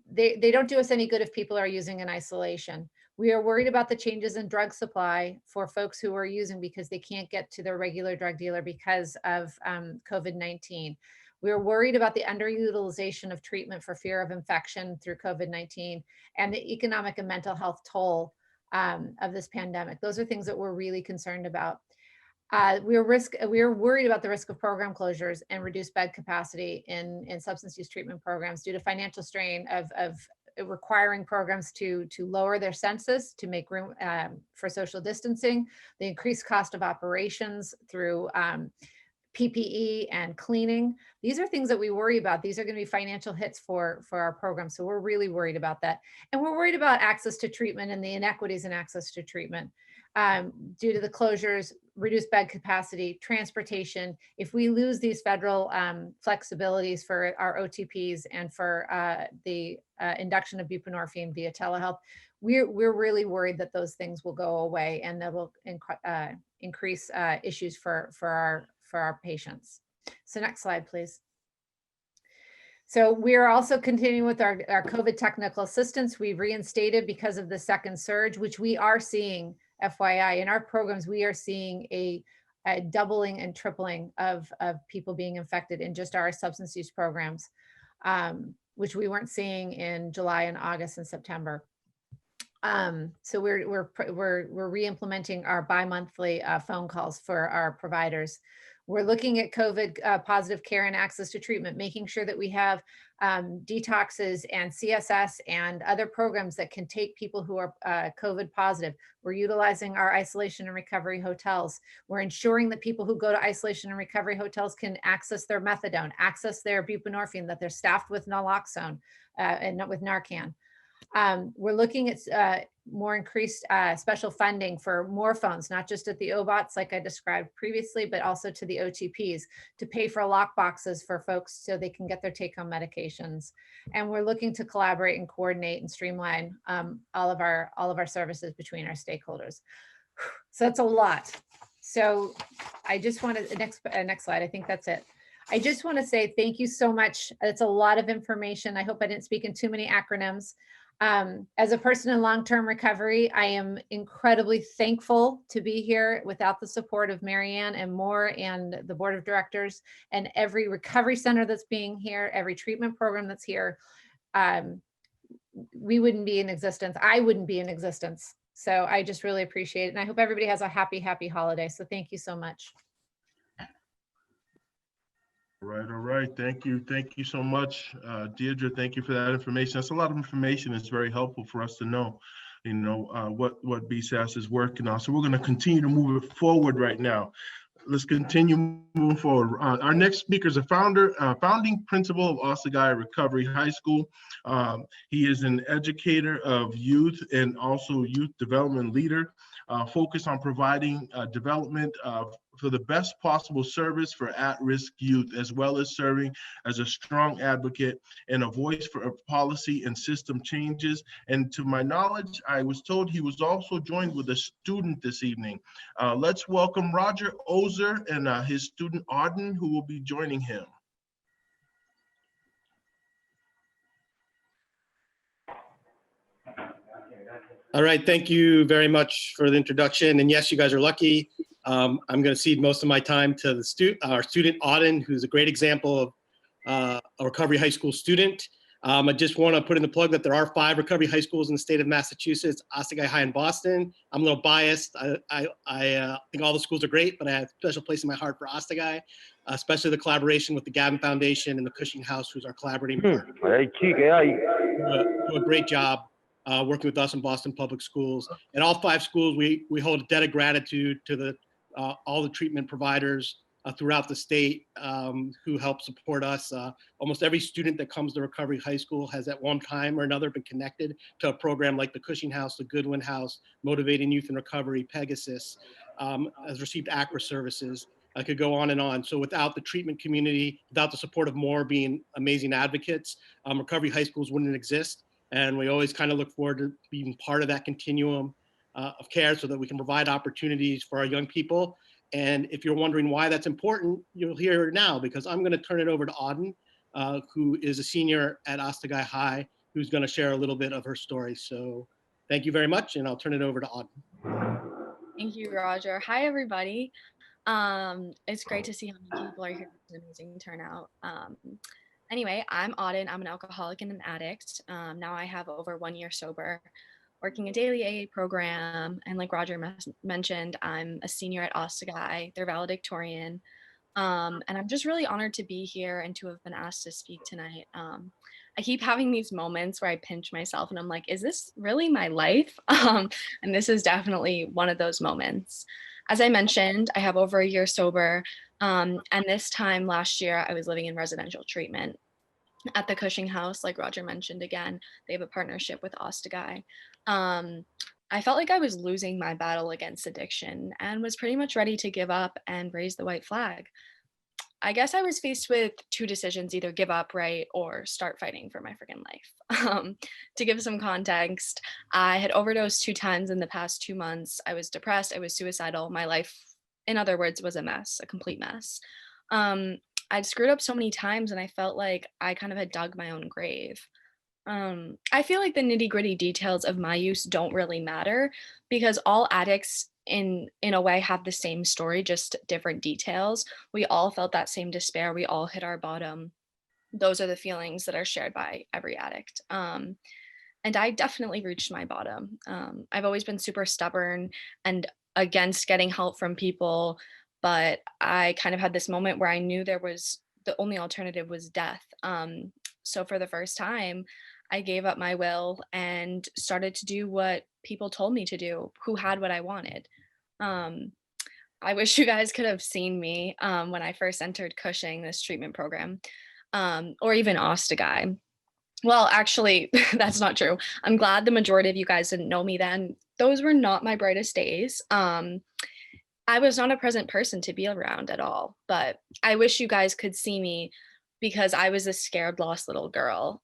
they don't do us any good if people are using in isolation. We are worried about the changes in drug supply for folks who are using because they can't get to their regular drug dealer because of COVID-19. We are worried about the underutilization of treatment for fear of infection through COVID-19 and the economic and mental health toll of this pandemic. Those are things that we're really concerned about. We are worried about the risk of program closures and reduced bed capacity in substance use treatment programs due to financial strain of requiring programs to lower their census to make room for social distancing, the increased cost of operations through PPE and cleaning. These are things that we worry about. These are going to be financial hits for our program. So we're really worried about that. And we're worried about access to treatment and the inequities in access to treatment due to the closures, reduced bed capacity, transportation. If we lose these federal flexibilities for our OTPs and for the induction of buprenorphine via telehealth, we're really worried that those things will go away and that will increase issues for our patients. So next slide, please. So we are also continuing with our COVID technical assistance. We've reinstated because of the second surge, which we are seeing, FYI, in our programs, we are seeing a doubling and tripling of people being infected in just our substance use programs, which we weren't seeing in July and August and September. So we're re-implementing our bi-monthly phone calls for our providers. We're looking at COVID positive care and access to treatment, making sure that we have detoxes and CSS and other programs that can take people who are COVID positive. We're utilizing our isolation and recovery hotels. We're ensuring that people who go to isolation and recovery hotels can access their methadone, access their buprenorphine, that they're staffed with naloxone and not with Narcan. We're looking at more increased special funding for more phones, not just at the OBOTs like I described previously, but also to the OTPs to pay for lock boxes for folks so they can get their take-home medications. And we're looking to collaborate and coordinate and streamline all of our services between our stakeholders. So that's a lot. So I just want to, next slide, I think that's it. I just want to say thank you so much. It's a lot of information. I hope I didn't speak in too many acronyms. As a person in long-term recovery, I am incredibly thankful to be here. Without the support of Marianne and MOAR and the board of directors and every recovery center that's being here, every treatment program that's here, we wouldn't be in existence. I wouldn't be in existence. So I just really appreciate it. And I hope everybody has a happy, happy holiday. So thank you so much. All right. Thank you so much, Deirdre. Thank you for that information. That's a lot of information. It's very helpful for us to know, what BSAS is working on. So we're going to continue to move it forward right now. Let's continue moving forward. Our next speaker is a founding principal of Osagai Recovery High School. He is an educator of youth and also youth development leader, focused on providing development for the best possible service for at-risk youth, as well as serving as a strong advocate and a voice for policy and system changes. And to my knowledge, I was told he was also joined with a student this evening. Let's welcome Roger Ozer and his student Auden, who will be joining him. All right, thank you very much for the introduction. And yes, you guys are lucky. I'm going to cede most of my time to our student Auden, who's a great example of a recovery high school student. I just want to put in the plug that there are 5 recovery high schools in the state of Massachusetts, Osagai High in Boston. I'm a little biased. I think all the schools are great, but I have a special place in my heart for Osagai, especially the collaboration with the Gavin Foundation and the Cushing House, who's our collaborating partner. Do a great job working with us in Boston Public Schools. At all 5 schools, we hold a debt of gratitude to all the treatment providers throughout the state who help support us. Almost every student that comes to Recovery High School has at one time or another been connected to a program like the Cushing House, the Goodwin House, Motivating Youth in Recovery, Pegasus, has received ACRA services. I could go on and on. So without the treatment community, without the support of MOAR being amazing advocates, Recovery High Schools wouldn't exist. And we always kind of look forward to being part of that continuum of care so that we can provide opportunities for our young people. And if you're wondering why that's important, you'll hear it now, because I'm going to turn it over to Auden, who is a senior at Osagai High, who's going to share a little bit of her story. So thank you very much, and I'll turn it over to Auden. Thank you, Roger. Hi, everybody. It's great to see how many people are here. It's an amazing turnout. Anyway, I'm Auden. I'm an alcoholic and an addict. Now I have over 1 year sober, working a daily AA program. And like Roger mentioned, I'm a senior at Osagai, their valedictorian. And I'm just really honored to be here and to have been asked to speak tonight. I keep having these moments where I pinch myself and I'm like, is this really my life? And this is definitely one of those moments. As I mentioned, I have over 1 year sober. And this time last year, I was living in residential treatment at the Cushing House, like Roger mentioned again. They have a partnership with Ostagai. I felt like I was losing my battle against addiction and was pretty much ready to give up and raise the white flag. I guess I was faced with two decisions, either give up, right, or start fighting for my freaking life. To give some context, I had overdosed 2 times in the past 2 months. I was depressed, I was suicidal. My life, in other words, was a mess, a complete mess. I'd screwed up so many times and I felt like I kind of had dug my own grave. I feel like the nitty-gritty details of my use don't really matter because all addicts in a way have the same story, just different details. We all felt that same despair. We all hit our bottom. Those are the feelings that are shared by every addict. And I definitely reached my bottom. I've always been super stubborn and against getting help from people, but I kind of had this moment where I knew there was the only alternative was death. So for the first time, I gave up my will and started to do what people told me to do, who had what I wanted. I wish you guys could have seen me when I first entered Cushing, this treatment program, or even Ostagai. Well, actually, that's not true. I'm glad the majority of you guys didn't know me then. Those were not my brightest days. I was not a present person to be around at all, but I wish you guys could see me because I was a scared, lost little girl.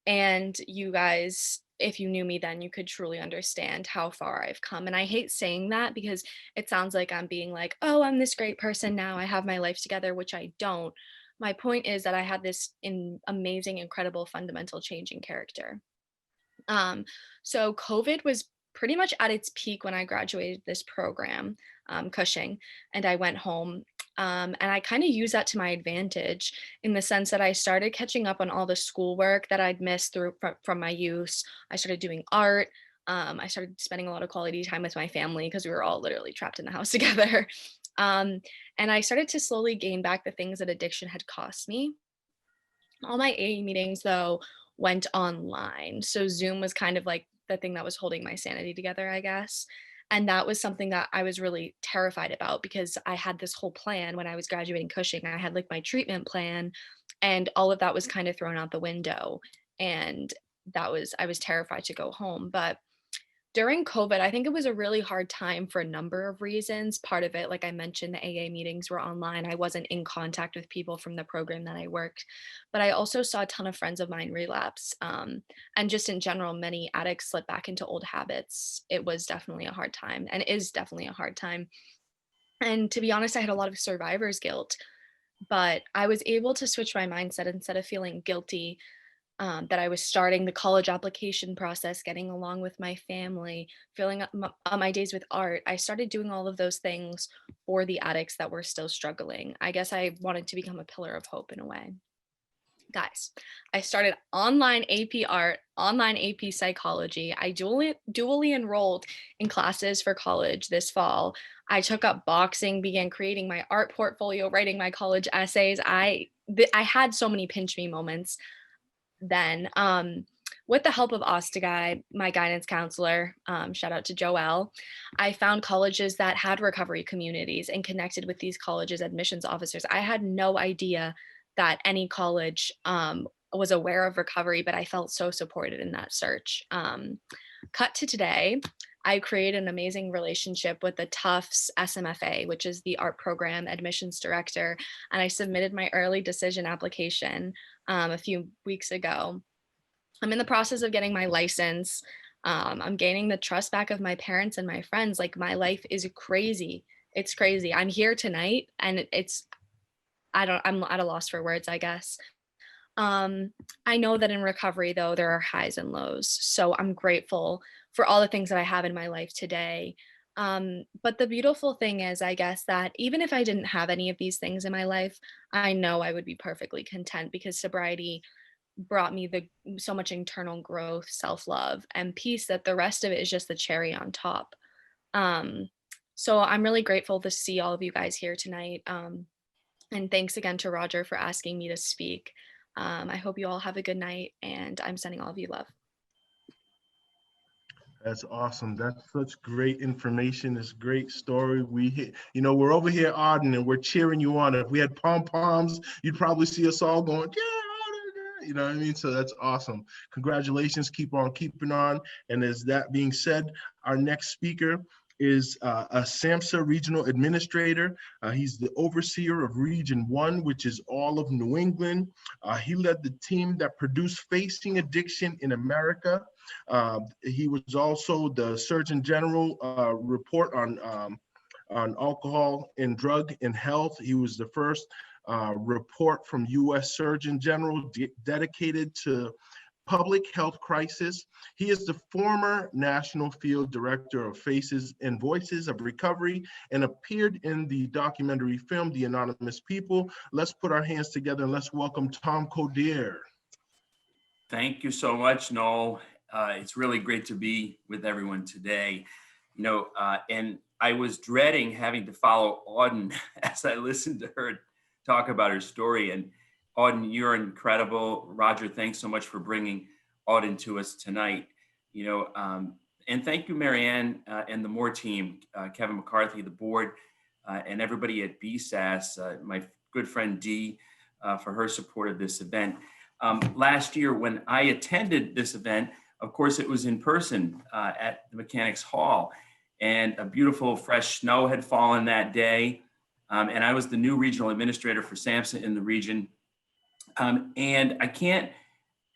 And you guys, if you knew me then, you could truly understand how far I've come. And I hate saying that because it sounds like I'm being like, oh, I'm this great person now. I have my life together, which I don't. My point is that I had this amazing, incredible, fundamental change in character. So COVID was pretty much at its peak when I graduated this program, Cushing, and I went home. And I kind of used that to my advantage in the sense that I started catching up on all the schoolwork that I'd missed from my use. I started doing art. I started spending a lot of quality time with my family because we were all literally trapped in the house together. And I started to slowly gain back the things that addiction had cost me. All my AA meetings, though, went online. So Zoom was kind of like the thing that was holding my sanity together, I guess. And that was something that I was really terrified about because I had this whole plan when I was graduating Cushing. I had like my treatment plan, and all of that was kind of thrown out the window. And I was terrified to go home. But during COVID, I think it was a really hard time for a number of reasons. Part of it, like I mentioned, the AA meetings were online. I wasn't in contact with people from the program that I worked, but I also saw a ton of friends of mine relapse. And just in general, many addicts slip back into old habits. It was definitely a hard time and is definitely a hard time. And to be honest, I had a lot of survivor's guilt, but I was able to switch my mindset instead of feeling guilty that I was starting the college application process, getting along with my family, filling up my days with art. I started doing all of those things for the addicts that were still struggling. I guess I wanted to become a pillar of hope in a way. Guys, I started online AP art, online AP psychology. I dually enrolled in classes for college this fall. I took up boxing, began creating my art portfolio, writing my college essays. I had so many pinch me moments then. With the help of Ostagai, my guidance counselor, shout out to Joelle, I found colleges that had recovery communities and connected with these colleges' admissions officers. I had no idea that any college was aware of recovery, but I felt so supported in that search. Cut to today, I created an amazing relationship with the Tufts SMFA, which is the art program admissions director, and I submitted my early decision application a few weeks ago. I'm in the process of getting my license. I'm gaining the trust back of my parents and my friends. Like, my life is crazy. It's crazy. I'm here tonight and I'm at a loss for words, I guess. I know that in recovery, though, there are highs and lows. So I'm grateful for all the things that I have in my life today. But the beautiful thing is, I guess, that even if I didn't have any of these things in my life, I know I would be perfectly content because sobriety brought me so much internal growth, self-love, and peace that the rest of it is just the cherry on top. So I'm really grateful to see all of you guys here tonight. And thanks again to Roger for asking me to speak. I hope you all have a good night, and I'm sending all of you love. That's awesome. That's such great information. It's a great story. We're over here, Arden, and we're cheering you on. If we had pom-poms, you'd probably see us all going, yeah, you know what I mean? So that's awesome. Congratulations. Keep on keeping on. And as that being said, our next speaker is a SAMHSA regional administrator. He's the overseer of Region 1, which is all of New England. He led the team that produced Facing Addiction in America. He was also the Surgeon General report on alcohol and drug and health. He was the first report from U.S. Surgeon General dedicated to public health crisis. He is the former National Field Director of Faces and Voices of Recovery and appeared in the documentary film, The Anonymous People. Let's put our hands together and let's welcome Tom Codier. Thank you so much, Noel. It's really great to be with everyone today. And I was dreading having to follow Auden as I listened to her talk about her story. And Auden, you're incredible. Roger, thanks so much for bringing Auden to us tonight. And thank you, Marianne, and the MOAR team, Kevin McCarthy, the board, and everybody at BSAS, my good friend Dee, for her support of this event. Last year, when I attended this event, of course, it was in person at the Mechanics Hall, and a beautiful fresh snow had fallen that day. And I was the new regional administrator for SAMHSA in the region. And I can't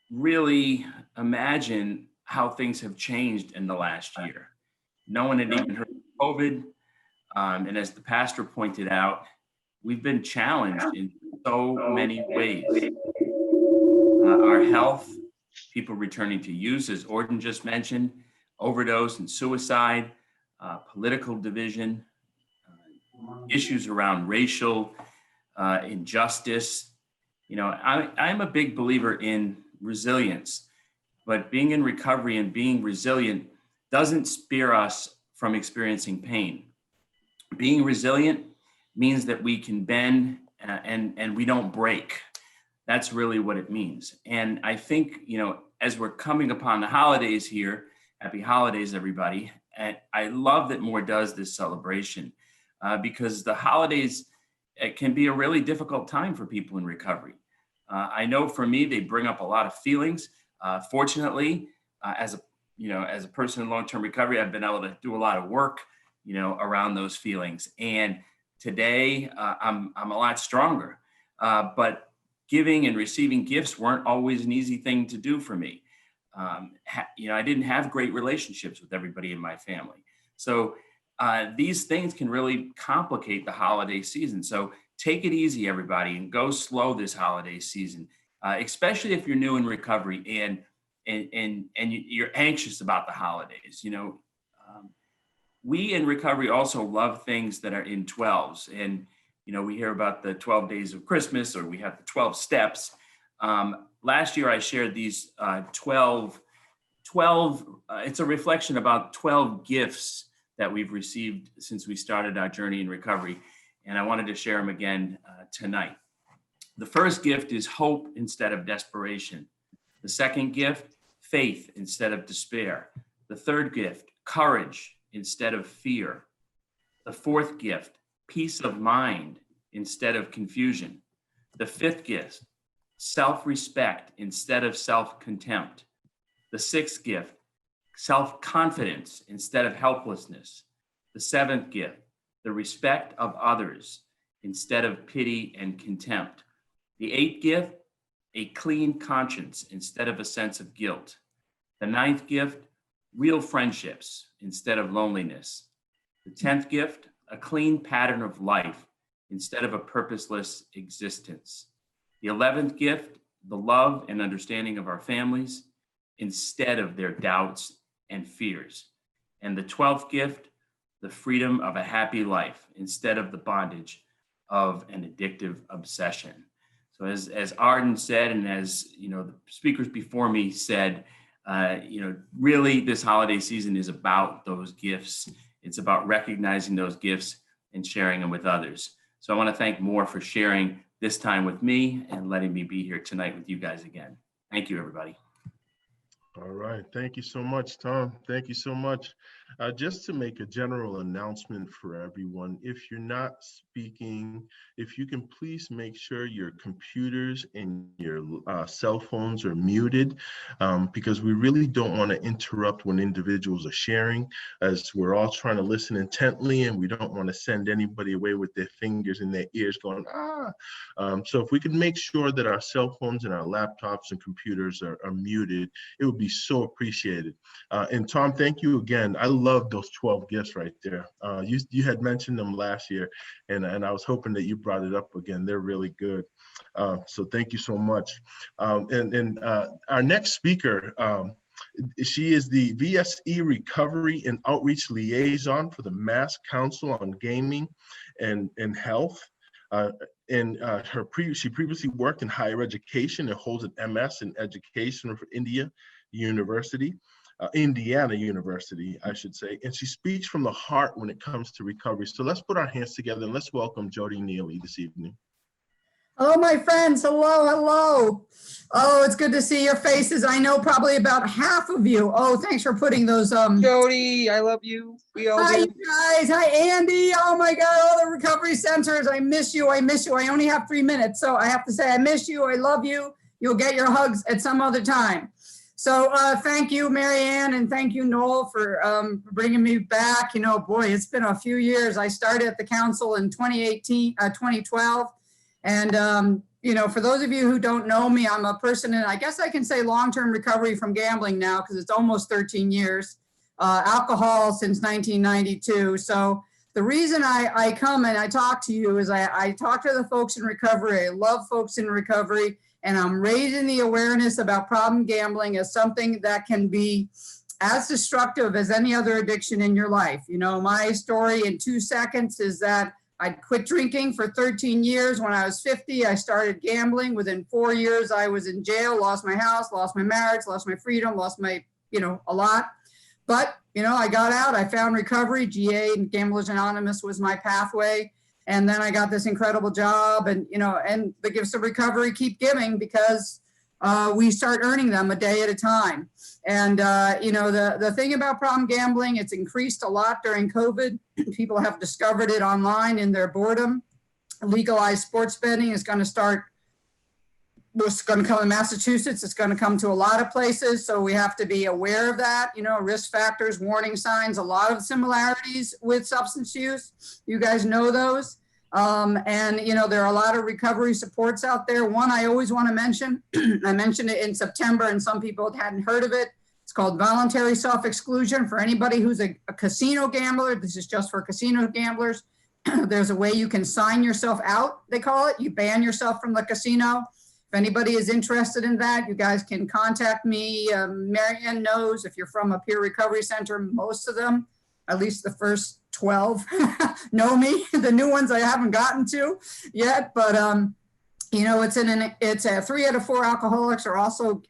really imagine how things have changed in the last year. No one had even heard of COVID. And as the pastor pointed out, we've been challenged in so many ways. Our health, people returning to use, as Auden just mentioned, overdose and suicide, political division, issues around racial injustice. I'm a big believer in resilience, but being in recovery and being resilient doesn't spare us from experiencing pain. Being resilient means that we can bend and we don't break. That's really what it means. And I think, as we're coming upon the holidays here, happy holidays, everybody. And I love that MOAR does this celebration because the holidays can be a really difficult time for people in recovery. I know for me, they bring up a lot of feelings. Fortunately, as a person in long-term recovery, I've been able to do a lot of work, around those feelings. And today, I'm a lot stronger. But giving and receiving gifts weren't always an easy thing to do for me. I didn't have great relationships with everybody in my family. So these things can really complicate the holiday season. So take it easy, everybody, and go slow this holiday season, especially if you're new in recovery and you're anxious about the holidays. We in recovery also love things that are in 12s. And, we hear about the 12 days of Christmas, or we have the 12 steps. Last year, I shared these 12, it's a reflection about 12 gifts that we've received since we started our journey in recovery. And I wanted to share them again tonight. The first gift is hope instead of desperation. The second gift, faith instead of despair. The third gift, courage instead of fear. The fourth gift, peace of mind instead of confusion. The fifth gift, self-respect instead of self-contempt. The sixth gift, self-confidence instead of helplessness. The seventh gift, the respect of others instead of pity and contempt. The eighth gift, a clean conscience instead of a sense of guilt. The ninth gift, real friendships instead of loneliness. The 10th gift, a clean pattern of life instead of a purposeless existence. The 11th gift, the love and understanding of our families instead of their doubts and fears. And the 12th gift, the freedom of a happy life instead of the bondage of an addictive obsession. So as Arden said, and as the speakers before me said, really this holiday season is about those gifts. It's about recognizing those gifts and sharing them with others. So I want to thank MOAR for sharing this time with me and letting me be here tonight with you guys again. Thank you, everybody. All right. Thank you so much, Tom. Thank you so much. Just to make a general announcement for everyone, if you're not speaking, if you can please make sure your computers and your cell phones are muted, because we really don't want to interrupt when individuals are sharing, as we're all trying to listen intently, and we don't want to send anybody away with their fingers in their ears going, ah. So if we could make sure that our cell phones and our laptops and computers are muted, it would be so appreciated. And Tom, thank you again. I love those 12 gifts right there. You had mentioned them last year, and I was hoping that you brought it up again. They're really good. So thank you so much. And our next speaker, she is the VSE Recovery and Outreach Liaison for the Mass Council on Gaming and Health. She previously worked in higher education and holds an MS in education for Indiana University, I should say. And she speaks from the heart when it comes to recovery. So let's put our hands together and let's welcome Jody Neely this evening. Hello, my friends. Hello, hello. Oh, it's good to see your faces. I know probably about half of you. Oh, thanks for putting those. Jody, I love you. We all Hi, do. you guys. Hi, Andy. Oh my God, all the recovery centers. I miss you. I miss you. I only have 3 minutes, so I have to say I miss you. I love you. You'll get your hugs at some other time. So thank you, Marianne, and thank you, Noel, for bringing me back. You know, boy, it's been a few years. I started at the council in 2012. And, you know, for those of you who don't know me, I'm a person in, I guess I can say long-term recovery from gambling now because it's almost 13 years, alcohol since 1992. So the reason I come and I talk to you is I talk to the folks in recovery. I love folks in recovery, and I'm raising the awareness about problem gambling as something that can be as destructive as any other addiction in your life. You know, my story in 2 seconds is that I quit drinking for 13 years. When I was 50, I started gambling. Within 4 years, I was in jail, lost my house, lost my marriage, lost my freedom, lost my, you know, a lot. But, you know, I got out, I found recovery. GA and Gamblers Anonymous was my pathway. And then I got this incredible job, and, you know, and the gifts of recovery keep giving because we start earning them a day at a time. And, you know, the thing about problem gambling, it's increased a lot during COVID. People have discovered it online in their boredom. Legalized sports betting is going to start, it's going to come to Massachusetts. It's going to come to a lot of places. So we have to be aware of that, you know, risk factors, warning signs, a lot of similarities with substance use. You guys know those. And, you know, there are a lot of recovery supports out there. One I always want to mention, I mentioned it in September and some people hadn't heard of it. It's called voluntary self-exclusion for anybody who's a casino gambler. This is just for casino gamblers. There's a way you can sign yourself out, they call it. You ban yourself from the casino. If anybody is interested in that, you guys can contact me. Marianne knows if you're from a peer recovery center, most of them, at least the first 12 know me. The new ones I haven't gotten to yet, but you know, it's 3 out of 4 alcoholics are also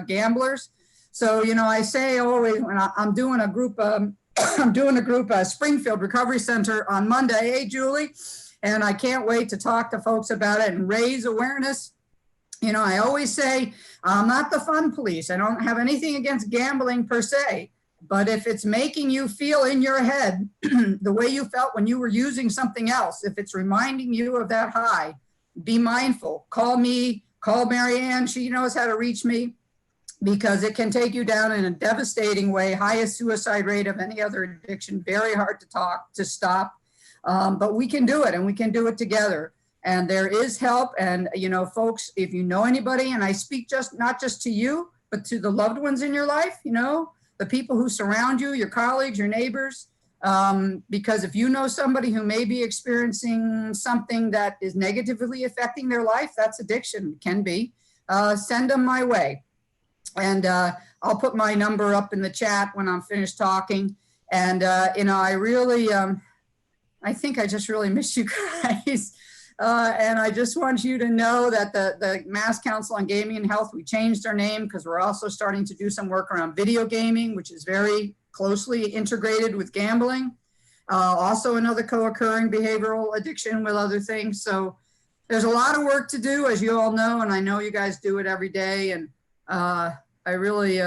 gamblers. So, you know, I say always when I'm doing a group, Springfield Recovery Center on Monday. Hey, Julie, and I can't wait to talk to folks about it and raise awareness. You know, I always say I'm not the fun police. I don't have anything against gambling per se. But if it's making you feel in your head the way you felt when you were using something else, if it's reminding you of that high, be mindful. Call me, call Marianne. She knows how to reach me because it can take you down in a devastating way. Highest suicide rate of any other addiction. Very hard to stop. But we can do it, and we can do it together. And there is help. And, you know, folks, if you know anybody, and I speak not just to you, but to the loved ones in your life, you know, the people who surround you, your colleagues, your neighbors, because if you know somebody who may be experiencing something that is negatively affecting their life, that's addiction, can be, send them my way. And I'll put my number up in the chat when I'm finished talking. And, you know, I really, I think I just really miss you guys. And I just want you to know that the Mass Council on Gaming and Health, we changed our name because we're also starting to do some work around video gaming, which is very closely integrated with gambling. Also another co-occurring behavioral addiction with other things. So there's a lot of work to do, as you all know, and I know you guys do it every day. And I really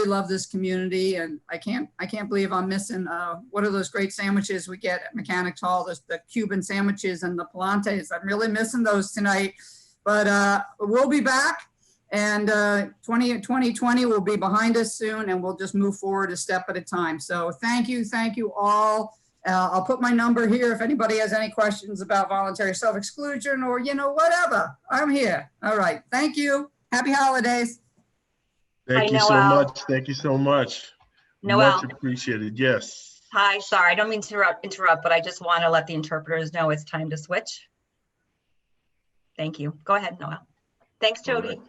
love this community, and I can't believe I'm missing what are those great sandwiches we get at Mechanics Hall, the Cuban sandwiches and the Pilates. I'm really missing those tonight, but we'll be back, and 2020 will be behind us soon, and we'll just move forward a step at a time. So thank you all. I'll put my number here if anybody has any questions about voluntary self-exclusion or, whatever. I'm here. All right. Thank you. Happy holidays. Thank Hi, you so Noel. much. Thank you so much. Noel. Much appreciated. Yes. Hi, sorry, I don't mean to interrupt, but I just want to let the interpreters know it's time to switch. Thank you. Go ahead, Noel. Thanks, All Jody. right.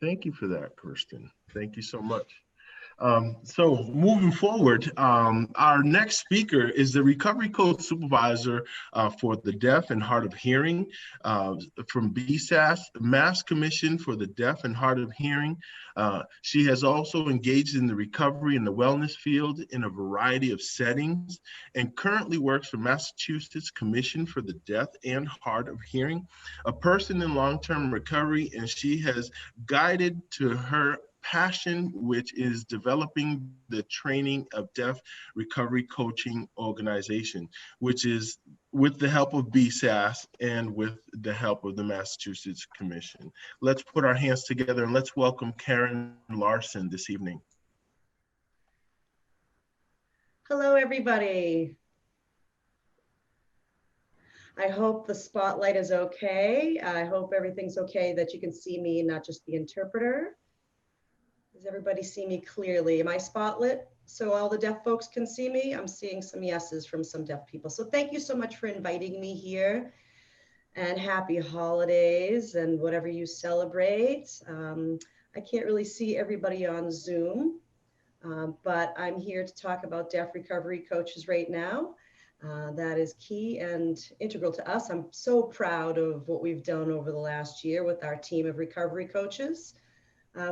Thank you for that, Kirsten. Thank you so much. So moving forward, our next speaker is the Recovery Coach Supervisor for the Deaf and Hard of Hearing from BSAS, Mass Commission for the Deaf and Hard of Hearing. She has also engaged in the recovery and the wellness field in a variety of settings and currently works for Massachusetts Commission for the Deaf and Hard of Hearing, a person in long-term recovery, and she has guided to her passion, which is developing the training of deaf recovery coaching organization, which is with the help of BSAS and with the help of the Massachusetts Commission. Let's put our hands together and let's welcome Karen Larson this evening. Hello, everybody. I hope the spotlight is okay. I hope everything's okay, that you can see me, not just the interpreter. Does everybody see me clearly? Am I spotlit so all the deaf folks can see me? I'm seeing some yeses from some deaf people. So thank you so much for inviting me here, and happy holidays and whatever you celebrate. I can't really see everybody on Zoom, but I'm here to talk about deaf recovery coaches right now. That is key and integral to us. I'm so proud of what we've done over the last year with our team of recovery coaches.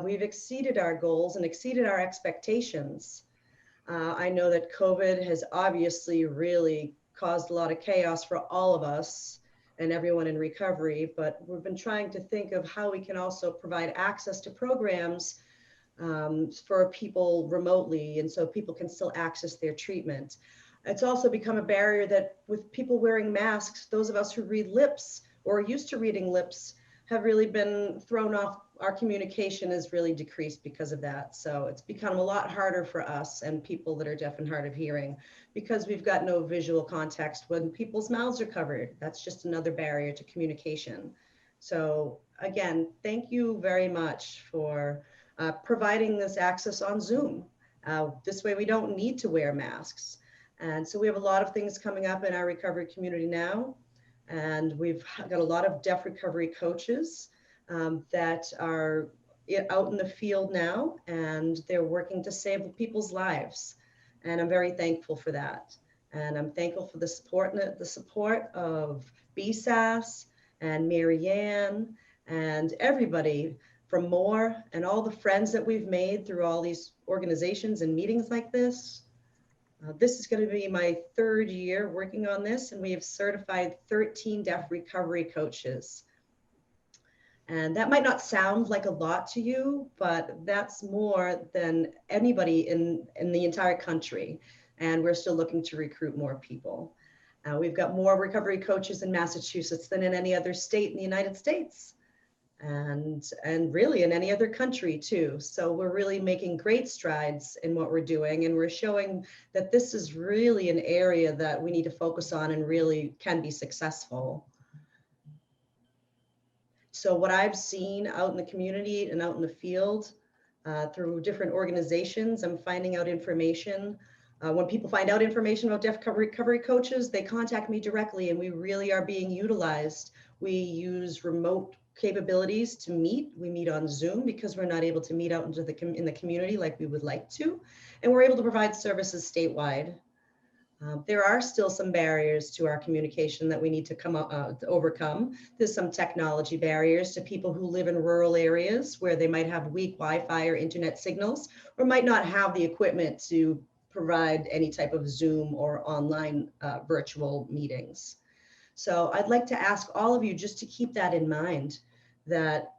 We've exceeded our goals and exceeded our expectations. I know that COVID has obviously really caused a lot of chaos for all of us and everyone in recovery, but we've been trying to think of how we can also provide access to programs for people remotely, and so people can still access their treatment. It's also become a barrier that with people wearing masks, those of us who read lips or are used to reading lips have really been thrown off. Our communication has really decreased because of that. So it's become a lot harder for us and people that are deaf and hard of hearing because we've got no visual context when people's mouths are covered. That's just another barrier to communication. So again, thank you very much for providing this access on Zoom. This way we don't need to wear masks. And so we have a lot of things coming up in our recovery community now. And we've got a lot of deaf recovery coaches that are out in the field now, and they're working to save people's lives. And I'm very thankful for that. And I'm thankful for the support of BSAS and Marianne and everybody from MOAR and all the friends that we've made through all these organizations and meetings like this. This is going to be my third year working on this, and we have certified 13 deaf recovery coaches. And that might not sound like a lot to you, but that's more than anybody in the entire country. And we're still looking to recruit more people. We've got more recovery coaches in Massachusetts than in any other state in the United States. And really in any other country too. So we're really making great strides in what we're doing, and we're showing that this is really an area that we need to focus on and really can be successful. So what I've seen out in the community and out in the field through different organizations, I'm finding out information. When people find out information about deaf recovery coaches, they contact me directly, and we really are being utilized. We use remote capabilities to meet. We meet on Zoom because we're not able to meet out in the community like we would like to, and we're able to provide services statewide. There are still some barriers to our communication that we need to to overcome. There's some technology barriers to people who live in rural areas where they might have weak Wi-Fi or internet signals, or might not have the equipment to provide any type of Zoom or online virtual meetings. So I'd like to ask all of you just to keep that in mind, that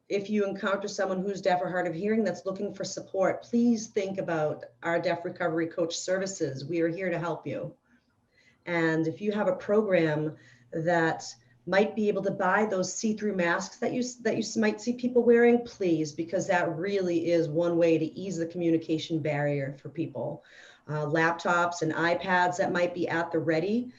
if you encounter someone who's deaf or hard of hearing that's looking for support, please think about our Deaf Recovery Coach services. We are here to help you. And if you have a program that might be able to buy those see-through masks that you might see people wearing, please, because that really is one way to ease the communication barrier for people. Laptops and iPads that might be at the ready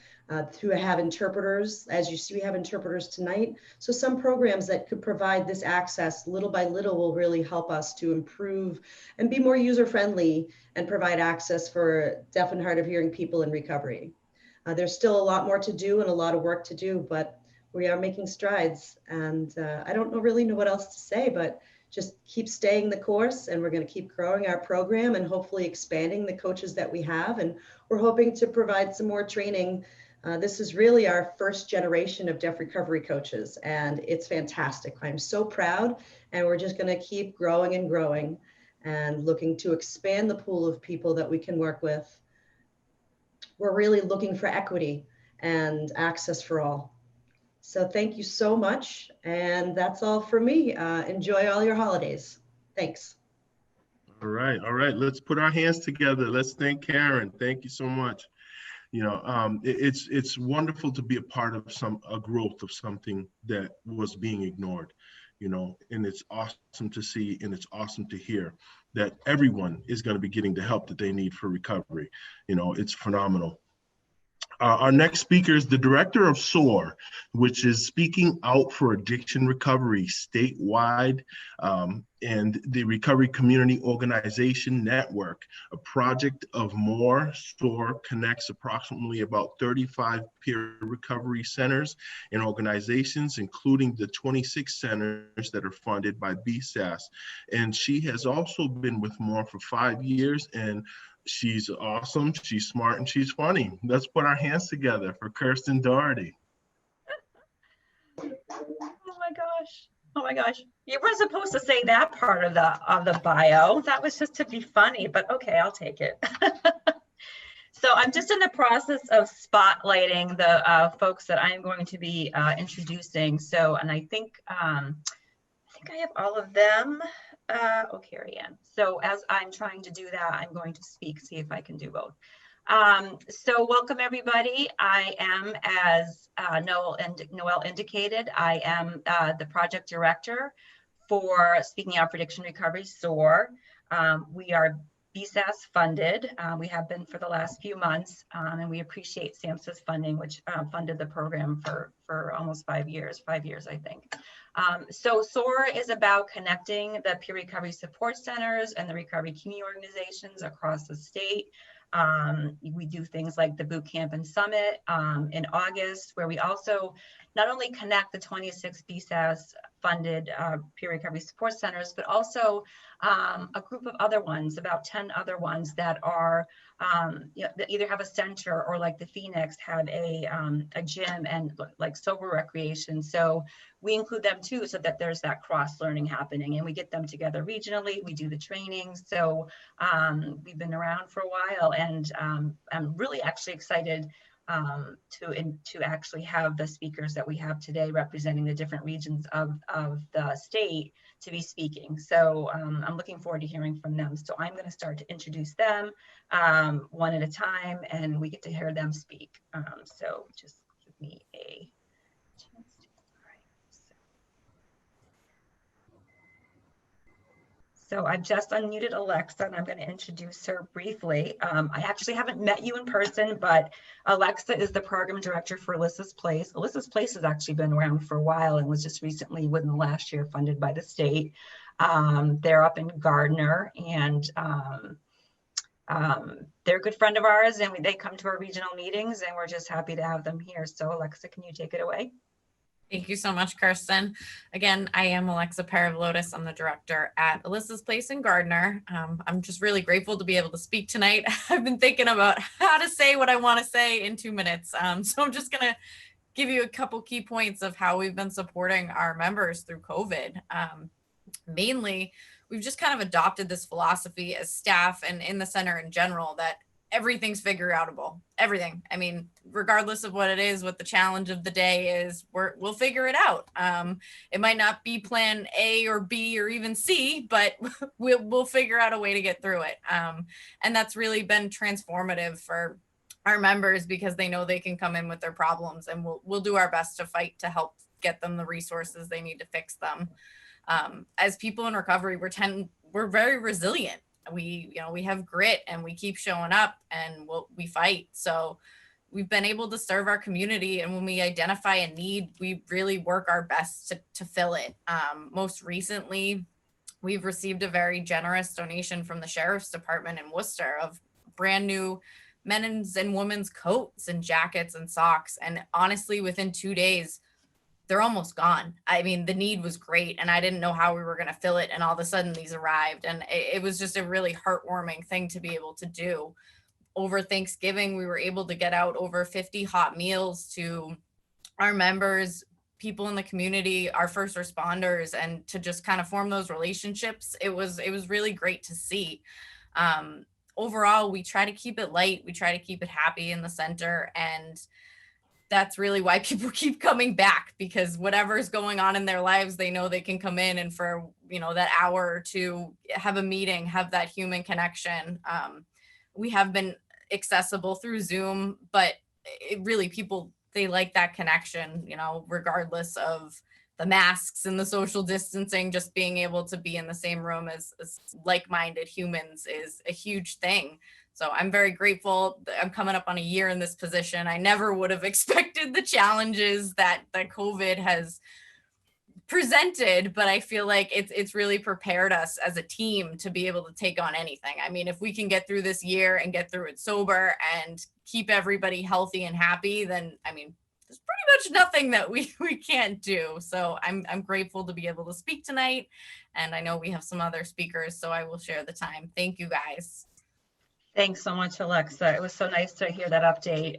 to have interpreters. As you see, we have interpreters tonight. So some programs that could provide this access little by little will really help us to improve and be more user-friendly and provide access for deaf and hard of hearing people in recovery. There's still a lot more to do and a lot of work to do, but we are making strides. And I don't really know what else to say, but just keep staying the course, and we're going to keep growing our program and hopefully expanding the coaches that we have. And we're hoping to provide some more training. This is really our first generation of deaf recovery coaches, and it's fantastic. I'm so proud, and we're just going to keep growing and growing and looking to expand the pool of people that we can work with. We're really looking for equity and access for all. So thank you so much. And that's all for me. Enjoy all your holidays. Thanks. All right. All right. Let's put our hands together. Let's thank Karen. Thank you so much. You know, it's wonderful to be a part of a growth of something that was being ignored, you know, and it's awesome to see, and it's awesome to hear that everyone is going to be getting the help that they need for recovery. You know, it's phenomenal. Our next speaker is the director of SOAR, which is Speaking Out for Addiction Recovery statewide, and the Recovery Community Organization Network, a project of MOAR. SOAR connects approximately about 35 peer recovery centers and organizations, including the 26 centers that are funded by BSAS. And she has also been with MOAR for 5 years, and she's awesome, she's smart, and she's funny. Let's put our hands together for Kirsten Doherty. Oh my gosh. Oh my gosh. You weren't supposed to say that part of the bio. That was just to be funny, but okay, I'll take it. So I'm just in the process of spotlighting the folks that I'm going to be introducing. So, and I think I have all of them. Oh, Carrie Ann. So as I'm trying to do that, I'm going to see if I can do both. So welcome everybody. I am, as Noelle indicated, I am the project director for Speaking Out for Addiction Recovery, SOAR. We are BSAS funded. We have been for the last few months, and we appreciate SAMHSA's funding, which funded the program for almost 5 years, I think. So SOAR is about connecting the peer recovery support centers and the recovery community organizations across the state. We do things like the boot camp and summit in August, where we also not only connect the 26 BSAS funded peer recovery support centers, but also a group of other ones, about 10 other ones that are that either have a center or, like the Phoenix, have a gym and like sober recreation. So we include them too, so that there's that cross learning happening, and we get them together regionally. We do the training. So we've been around for a while, and I'm really actually excited to actually have the speakers that we have today representing the different regions of the state to be speaking. So I'm looking forward to hearing from them. So I'm going to start to introduce them one at a time, and we get to hear them speak. So just give me a chance. So I've just unmuted Alexa, and I'm going to introduce her briefly. I actually haven't met you in person, but Alexa is the program director for Alyssa's Place. Alyssa's Place has actually been around for a while and was just recently, within the last year, funded by the state. They're up in Gardner, and they're a good friend of ours, and they come to our regional meetings, and we're just happy to have them here. So Alexa, can you take it away? Thank you so much, Kirsten. Again, I am Alexa Paravlotis. I'm the director at Alyssa's Place in Gardner. I'm just really grateful to be able to speak tonight. I've been thinking about how to say what I want to say in 2 minutes. So I'm just going to give you a couple key points of how we've been supporting our members through COVID. Mainly, we've just kind of adopted this philosophy as staff and in the center in general that everything's figure outable, everything. I mean, regardless of what it is, what the challenge of the day is, we'll figure it out. It might not be plan A or B or even C, but we'll figure out a way to get through it. And that's really been transformative for our members because they know they can come in with their problems, and we'll do our best to fight to help get them the resources they need to fix them. As people in recovery, we're very resilient. We have grit, and we keep showing up, and we fight. So we've been able to serve our community, and when we identify a need, we really work our best to fill it. Most recently, we've received a very generous donation from the Sheriff's Department in Worcester of brand new men's and women's coats and jackets and socks. And honestly, within 2 days, they're almost gone. I mean, the need was great, and I didn't know how we were going to fill it. And all of a sudden these arrived, and it was just a really heartwarming thing to be able to do. Over Thanksgiving, we were able to get out over 50 hot meals to our members, people in the community, our first responders, and to just kind of form those relationships. It was really great to see. Overall, we try to keep it light. We try to keep it happy in the center, and that's really why people keep coming back, because whatever's going on in their lives, they know they can come in and for, that hour or two, have a meeting, have that human connection. We have been accessible through Zoom, but people, they like that connection, regardless of the masks and the social distancing. Just being able to be in the same room as like-minded humans is a huge thing. So I'm very grateful. I'm coming up on a year in this position. I never would have expected the challenges that COVID has presented, but I feel like it's really prepared us as a team to be able to take on anything. I mean, if we can get through this year and get through it sober and keep everybody healthy and happy, then I mean, there's pretty much nothing that we can't do. So I'm grateful to be able to speak tonight, and I know we have some other speakers, so I will share the time. Thank you guys. Thanks so much, Alexa. It was so nice to hear that update.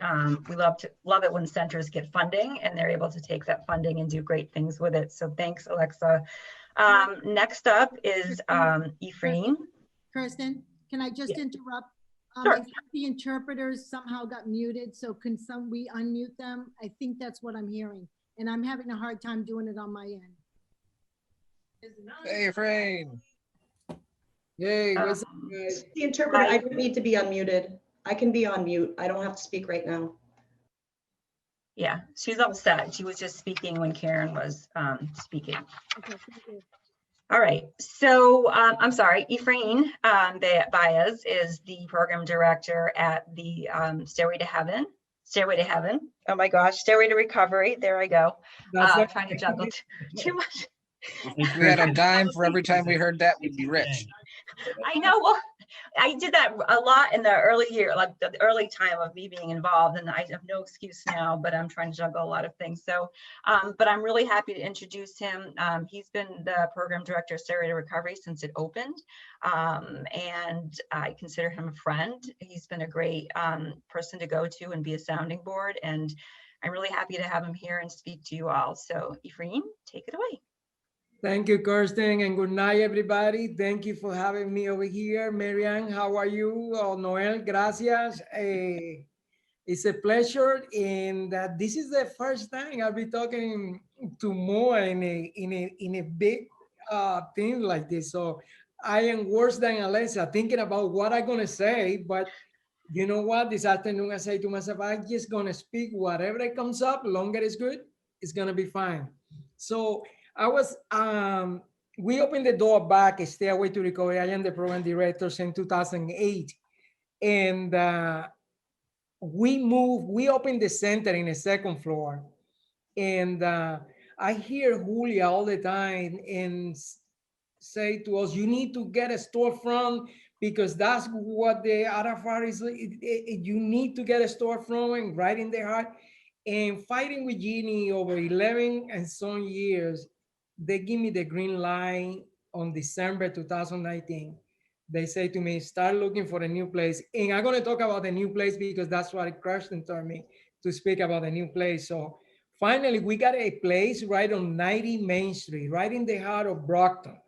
We love it when centers get funding and they're able to take that funding and do great things with it. So thanks, Alexa. Next up is Ephraim. Kirsten, can I just interrupt? Sure. I think the interpreters somehow got muted, so can we unmute them? I think that's what I'm hearing, and I'm having a hard time doing it on my end. Hey, Ephraim. Yay, what's up, guys? The interpreter, I don't need to be unmuted. I can be on mute. I don't have to speak right now. Yeah, she's upset. She was just speaking when Karen was speaking. Okay, thank you. All right, so I'm sorry, Ephraim Baez is the program director at the Stairway to Heaven. Oh my gosh, Stairway to Recovery. There I go. I'm trying to juggle too much. If we had a dime for every time we heard that, we'd be rich. I know. Well, I did that a lot in the early year, like the early time of me being involved, and I have no excuse now, but I'm trying to juggle a lot of things. So, but I'm really happy to introduce him. He's been the program director of Stairway to Recovery since it opened, and I consider him a friend. He's been a great person to go to and be a sounding board, and I'm really happy to have him here and speak to you all. So, Ephraim, take it away. Thank you, Kirsten, and good night, everybody. Thank you for having me over here. Marianne, how are you? Oh, Noel, gracias. It's a pleasure, and this is the first time I'll be talking to MOAR in a big thing like this. So I am worse than Alexa, thinking about what I'm gonna say, but you know what? This afternoon I say to myself, I'm just gonna speak whatever comes up, longer is good, it's gonna be fine. So I was, we opened the door back at Stairway to Recovery. I am the program director since 2008. And we opened the center in the second floor. And I hear Julia all the time and say to us, you need to get a storefront because that's what the RFR is. You need to get a storefront and right in the heart. And fighting with Jeannie over 11 and some years, they give me the green light on December 2019. They say to me, start looking for a new place. And I'm going to talk about the new place because that's what Kirsten told me to speak about the new place. So finally, we got a place right on 90 Main Street, right in the heart of Brockton,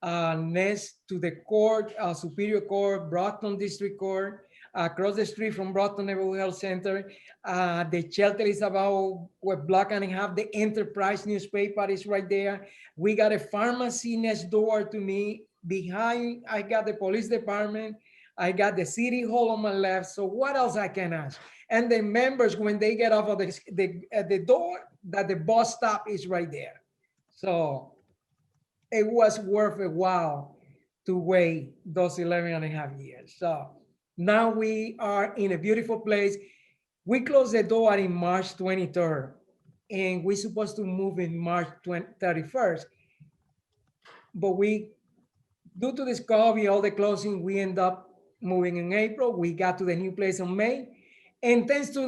next to the court, Superior Court, Brockton District Court. across the street from Brockton Neighborhood Health Center. The shelter is about a block and a half. The Enterprise newspaper is right there. We got a pharmacy next door to me. Behind, I got the police department. I got the city hall on my left. So what else I can ask? And the members, when they get off of at the door, that the bus stop is right there. So it was worth a while to wait those 11 and a half years. So now we are in a beautiful place. We closed the door in March 23rd, and we're supposed to move in March 31st. But due to this COVID, all the closing, we end up moving in April. We got to the new place in May. And thanks to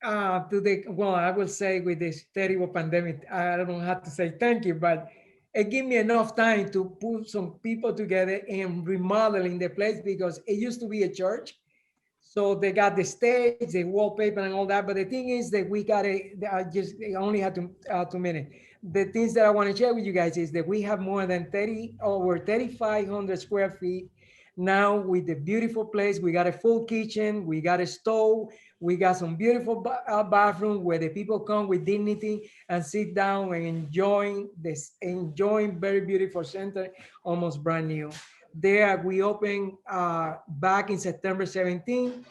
well, I will say with this terrible pandemic, I don't have to say thank you, but it gave me enough time to put some people together and remodeling the place, because it used to be a church. So they got the stage, the wallpaper and all that. But the thing is that we got I only had 2 minutes. The things that I want to share with you guys is that we have more than over 3,500 square feet now with the beautiful place. We got a full kitchen, we got a stove, we got some beautiful bathroom where the people come with dignity and sit down and enjoying very beautiful center, almost brand new. There we opened back in September 17,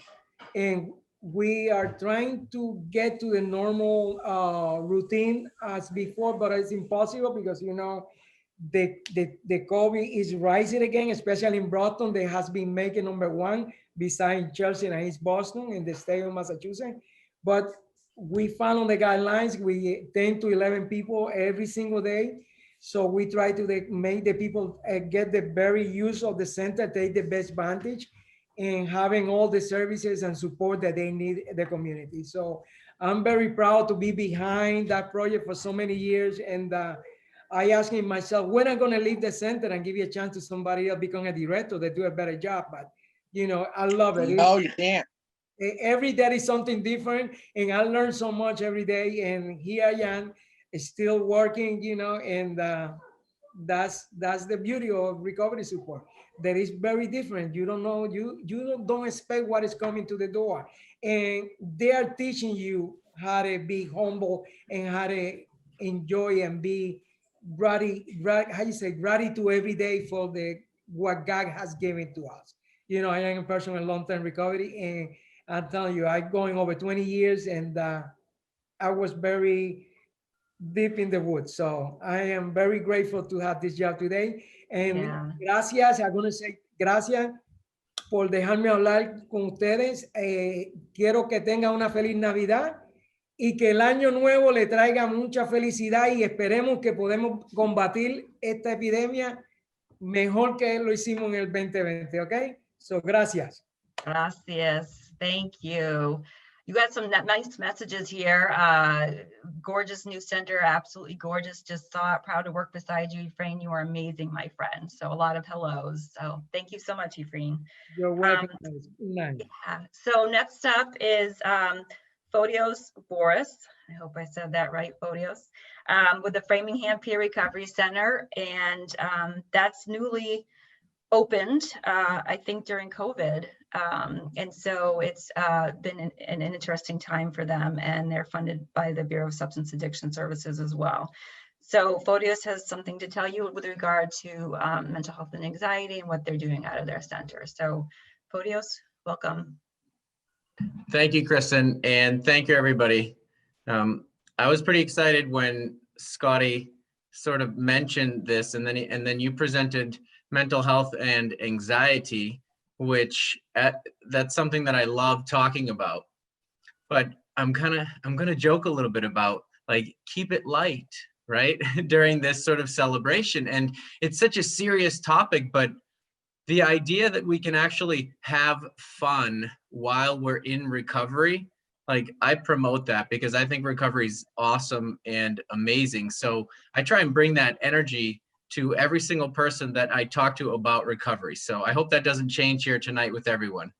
and we are trying to get to the normal routine as before, but it's impossible because, you know, the COVID is rising again, especially in Brockton. They has been making #1 beside Chelsea and East Boston in the state of Massachusetts. But we follow the guidelines. We 10 to 11 people every single day. So we try to make the people get the very use of the center, take the best advantage, and having all the services and support that they need in the community. So I'm very proud to be behind that project for so many years. And I asking myself, when I'm gonna leave the center and give you a chance to somebody else become a director that do a better job. But you know, I love it. No, you can't. Every day is something different, and I learn so much every day. And here I am, still working, you know, and that's the beauty of recovery support. That is very different. You don't know, you don't expect what is coming to the door, and they are teaching you how to be humble and how to enjoy and be ready to every day for what God has given to us. You know, I am a person in long-term recovery, and I'm telling you, I'm going over 20 years, and I was very deep in the woods. So I am very grateful to have this job today. And gracias, I'm going to say gracias por dejarme hablar con ustedes. Quiero que tengan una feliz Navidad y que el año nuevo le traiga mucha felicidad, y esperemos que podemos combatir esta epidemia mejor que lo hicimos en el 2020, ¿ok? So, gracias. Gracias. Thank you. You got some nice messages here. Gorgeous new center, absolutely gorgeous. Just saw it. Proud to work beside you, Efrain. You are amazing, my friend. So a lot of hellos. So thank you so much, Efrain. You're welcome. Yeah. So next up is Fotios Boris. I hope I said that right, Fotios, with the Framingham Peer Recovery Center. And that's newly opened, I think, during COVID. And so it's been an interesting time for them, and they're funded by the Bureau of Substance Addiction Services as well. So Fotios has something to tell you with regard to mental health and anxiety and what they're doing out of their center. So Fotios, welcome. Thank you, Kristen, and thank you, everybody. I was pretty excited when Scotty sort of mentioned this, and then you presented mental health and anxiety, which that's something that I love talking about. But I'm gonna joke a little bit about, like, keep it light, right? During this sort of celebration. And it's such a serious topic, but the idea that we can actually have fun while we're in recovery, like, I promote that because I think recovery is awesome and amazing. So I try and bring that energy to every single person that I talk to about recovery. So I hope that doesn't change here tonight with everyone.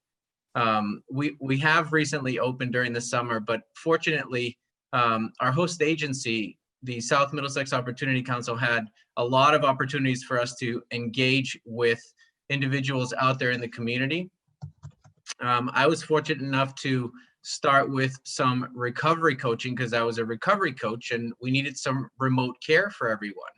We have recently opened during the summer, but fortunately, our host agency, the South Middlesex Opportunity Council, had a lot of opportunities for us to engage with individuals out there in the community. I was fortunate enough to start with some recovery coaching because I was a recovery coach and we needed some remote care for everyone.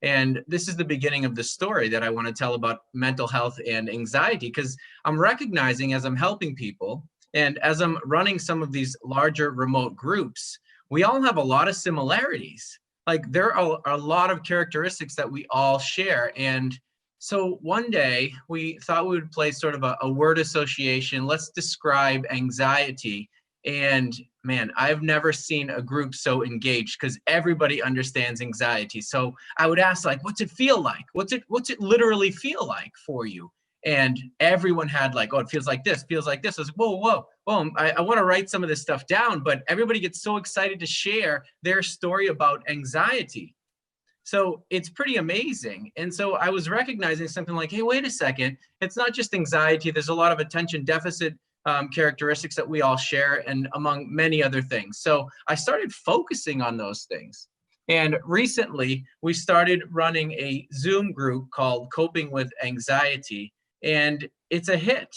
And this is the beginning of the story that I want to tell about mental health and anxiety, because I'm recognizing as I'm helping people and as I'm running some of these larger remote groups, we all have a lot of similarities. Like there are a lot of characteristics that we all share. And so one day we thought we would play sort of a word association. Let's describe anxiety. And man, I've never seen a group so engaged because everybody understands anxiety. So I would ask, like, what's it feel like? What's it literally feel like for you? And everyone had like, oh, it feels like this, feels like this. I was like, whoa. I want to write some of this stuff down, but everybody gets so excited to share their story about anxiety. So it's pretty amazing. And so I was recognizing something like, hey, wait a second. It's not just anxiety. There's a lot of attention deficit characteristics that we all share, and among many other things. So I started focusing on those things. And recently we started running a Zoom group called Coping with Anxiety, and it's a hit.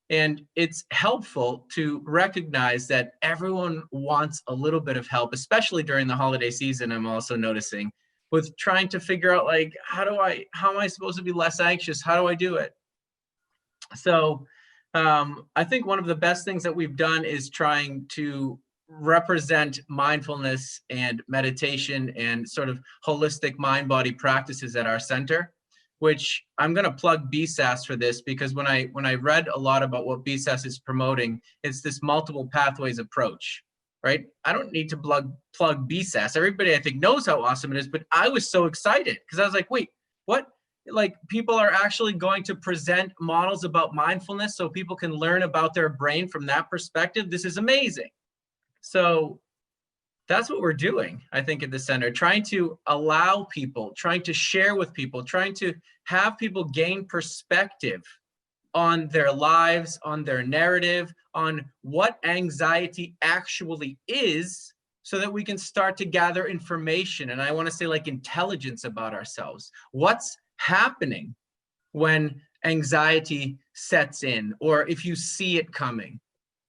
And it's helpful to recognize that everyone wants a little bit of help, especially during the holiday season. I'm also noticing with trying to figure out, like, how am I supposed to be less anxious? How do I do it? So I think one of the best things that we've done is trying to represent mindfulness and meditation and sort of holistic mind-body practices at our center, which I'm going to plug BSAS for this, because when I read a lot about what BSAS is promoting, it's this multiple pathways approach, right? I don't need to plug BSAS. Everybody I think knows how awesome it is, but I was so excited because I was like, wait, what? Like, people are actually going to present models about mindfulness so people can learn about their brain from that perspective. This is amazing. So that's what we're doing, I think, at the center, trying to allow people, trying to share with people, trying to have people gain perspective on their lives, on their narrative, on what anxiety actually is, so that we can start to gather information. And I want to say, like, intelligence about ourselves. What's happening when anxiety sets in, or if you see it coming?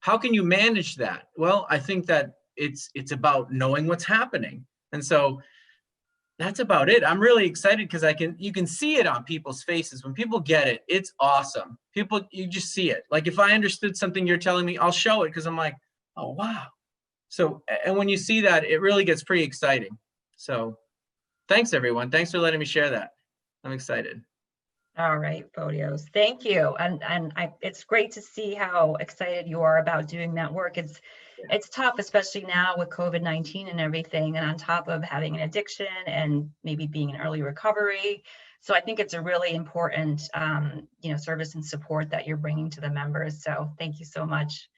How can you manage that? Well, I think that it's about knowing what's happening. And so that's about it. I'm really excited because you can see it on people's faces. When people get it, it's awesome. You just see it. Like, if I understood something you're telling me, I'll show it because I'm like, oh, wow. So, and when you see that, it really gets pretty exciting. So thanks, everyone. Thanks for letting me share that. I'm excited. All right, Photios, thank you. And it's great to see how excited you are about doing that work. It's tough, especially now with COVID-19 and everything, and on top of having an addiction and maybe being in early recovery. So I think it's a really important, service and support that you're bringing to the members. So thank you so much.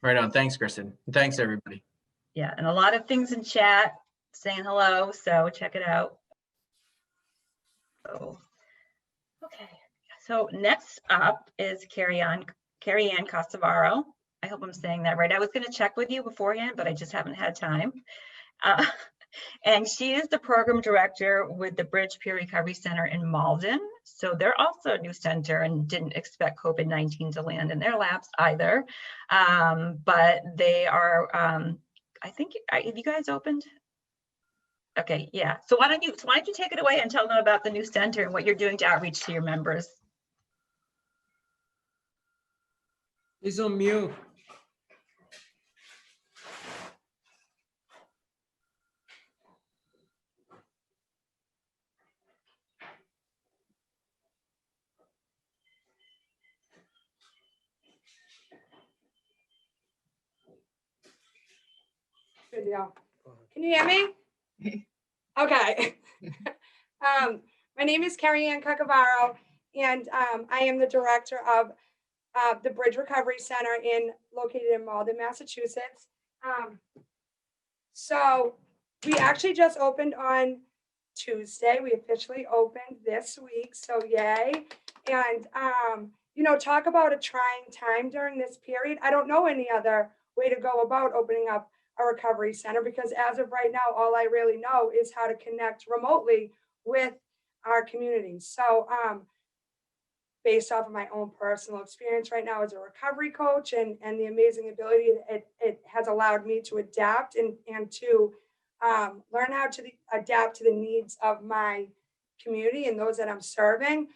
Right on. Thanks, Kristen. Thanks, everybody. Yeah, and a lot of things in chat saying hello, so check it out. Oh. Okay, so next up is Carrie Ann Cosavaro. I hope I'm saying that right. I was going to check with you beforehand, but I just haven't had time. And she is the program director with the Bridge Peer Recovery Center in Malden. So they're also a new center and didn't expect COVID-19 to land in their laps either. But they are, I think, have you guys opened? Okay, yeah. So why don't you take it away and tell them about the new center and what you're doing to outreach to your members? He's on mute. Good deal. Can you hear me? Okay. My name is Carrie Ann Cacavaro, and I am the director of the Bridge Recovery Center located in Malden, Massachusetts. So we actually just opened on Tuesday. We officially opened this week, so yay. And, talk about a trying time during this period. I don't know any other way to go about opening up a recovery center, because as of right now, all I really know is how to connect remotely with our community. So based off of my own personal experience right now as a recovery coach and the amazing ability it has allowed me to adapt and to learn how to adapt to the needs of my community and those that I'm serving.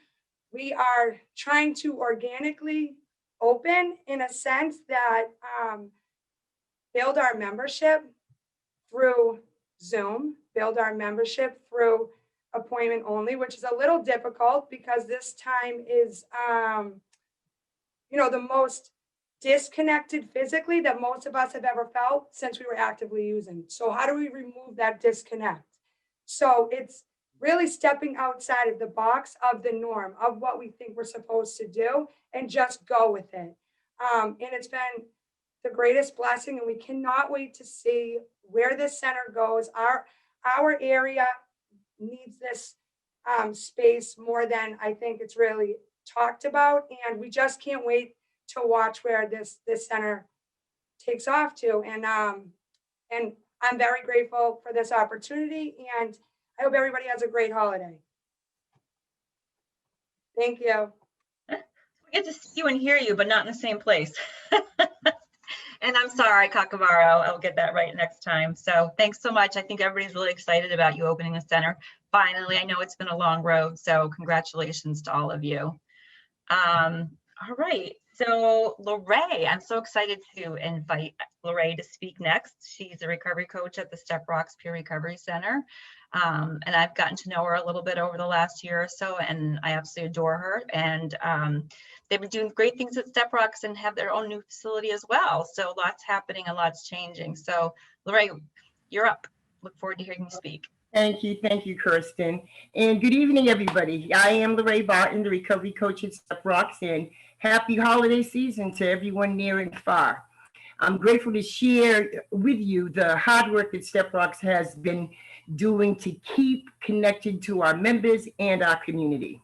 We are trying to organically open in a sense that build our membership through Zoom, build our membership through appointment only, which is a little difficult because this time is, the most disconnected physically that most of us have ever felt since we were actively using. So how do we remove that disconnect? So it's really stepping outside of the box of the norm of what we think we're supposed to do and just go with it. And it's been the greatest blessing, and we cannot wait to see where this center goes. Our area needs this space more than I think it's really talked about, and we just can't wait to watch where this center takes off to. And I'm very grateful for this opportunity, and I hope everybody has a great holiday. Thank you. We get to see you and hear you, but not in the same place. And I'm sorry, Kakavaro, I'll get that right next time. So thanks so much. I think everybody's really excited about you opening a center. Finally, I know it's been a long road, so congratulations to all of you. All right, so Lorraine, I'm so excited to invite Lorraine to speak next. She's a recovery coach at the Step Rocks Peer Recovery Center. And I've gotten to know her a little bit over the last year or so, and I absolutely adore her. And they've been doing great things at Step Rocks and have their own new facility as well. So lots happening and lots changing. So Lorraine, you're up. Look forward to hearing you speak. Thank you, Kirsten. And good evening, everybody. I am Lorraine Barton, the recovery coach at Step Rocks, and happy holiday season to everyone near and far. I'm grateful to share with you the hard work that Step Rocks has been doing to keep connected to our members and our community.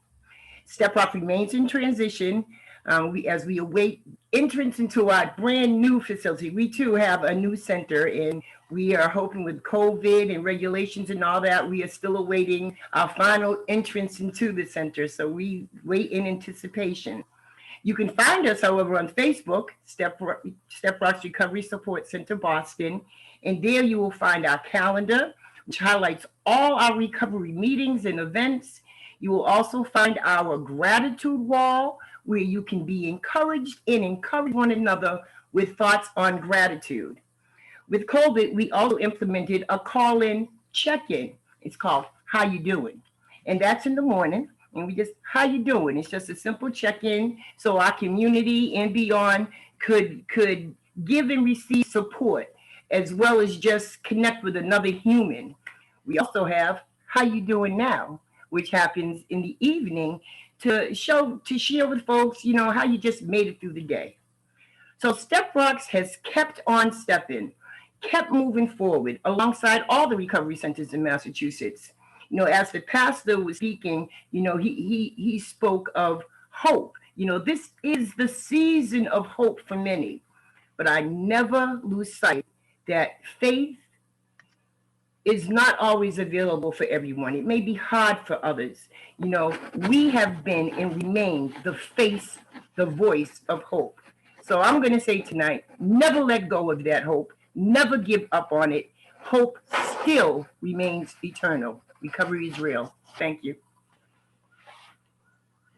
Step Rock remains in transition as we await entrance into our brand new facility. We too have a new center, and we are hoping with COVID and regulations and all that, we are still awaiting our final entrance into the center. So we wait in anticipation. You can find us, however, on Facebook, Step Rocks Recovery Support Center, Boston. And there you will find our calendar, which highlights all our recovery meetings and events. You will also find our gratitude wall, where you can be encouraged and encourage one another with thoughts on gratitude. With COVID, we also implemented a call-in check-in. It's called How You Doing? And that's in the morning. And we just, how you doing? It's just a simple check-in so our community and beyond could give and receive support, as well as just connect with another human. We also have How You Doing Now, which happens in the evening to share with folks, how you just made it through the day. So Step Rocks has kept on stepping, kept moving forward alongside all the recovery centers in Massachusetts. As the pastor was speaking, he spoke of hope. This is the season of hope for many, but I never lose sight that faith is not always available for everyone. It may be hard for others. We have been and remain the face, the voice of hope. So I'm going to say tonight, never let go of that hope. Never give up on it. Hope still remains eternal. Recovery is real. Thank you.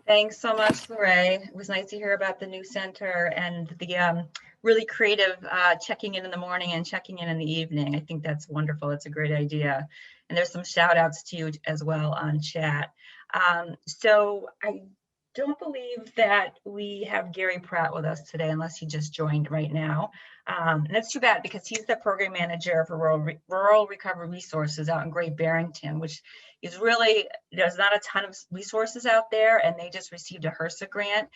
Thanks so much, Lorraine. It was nice to hear about the new center and the really creative checking in the morning and checking in the evening. I think that's wonderful. It's a great idea. And there's some shout outs to you as well on chat. So I don't believe that we have Gary Pratt with us today, unless he just joined right now. And that's too bad, because he's the program manager for Rural Recovery Resources out in Great Barrington, which is really, there's not a ton of resources out there, and they just received a HRSA grant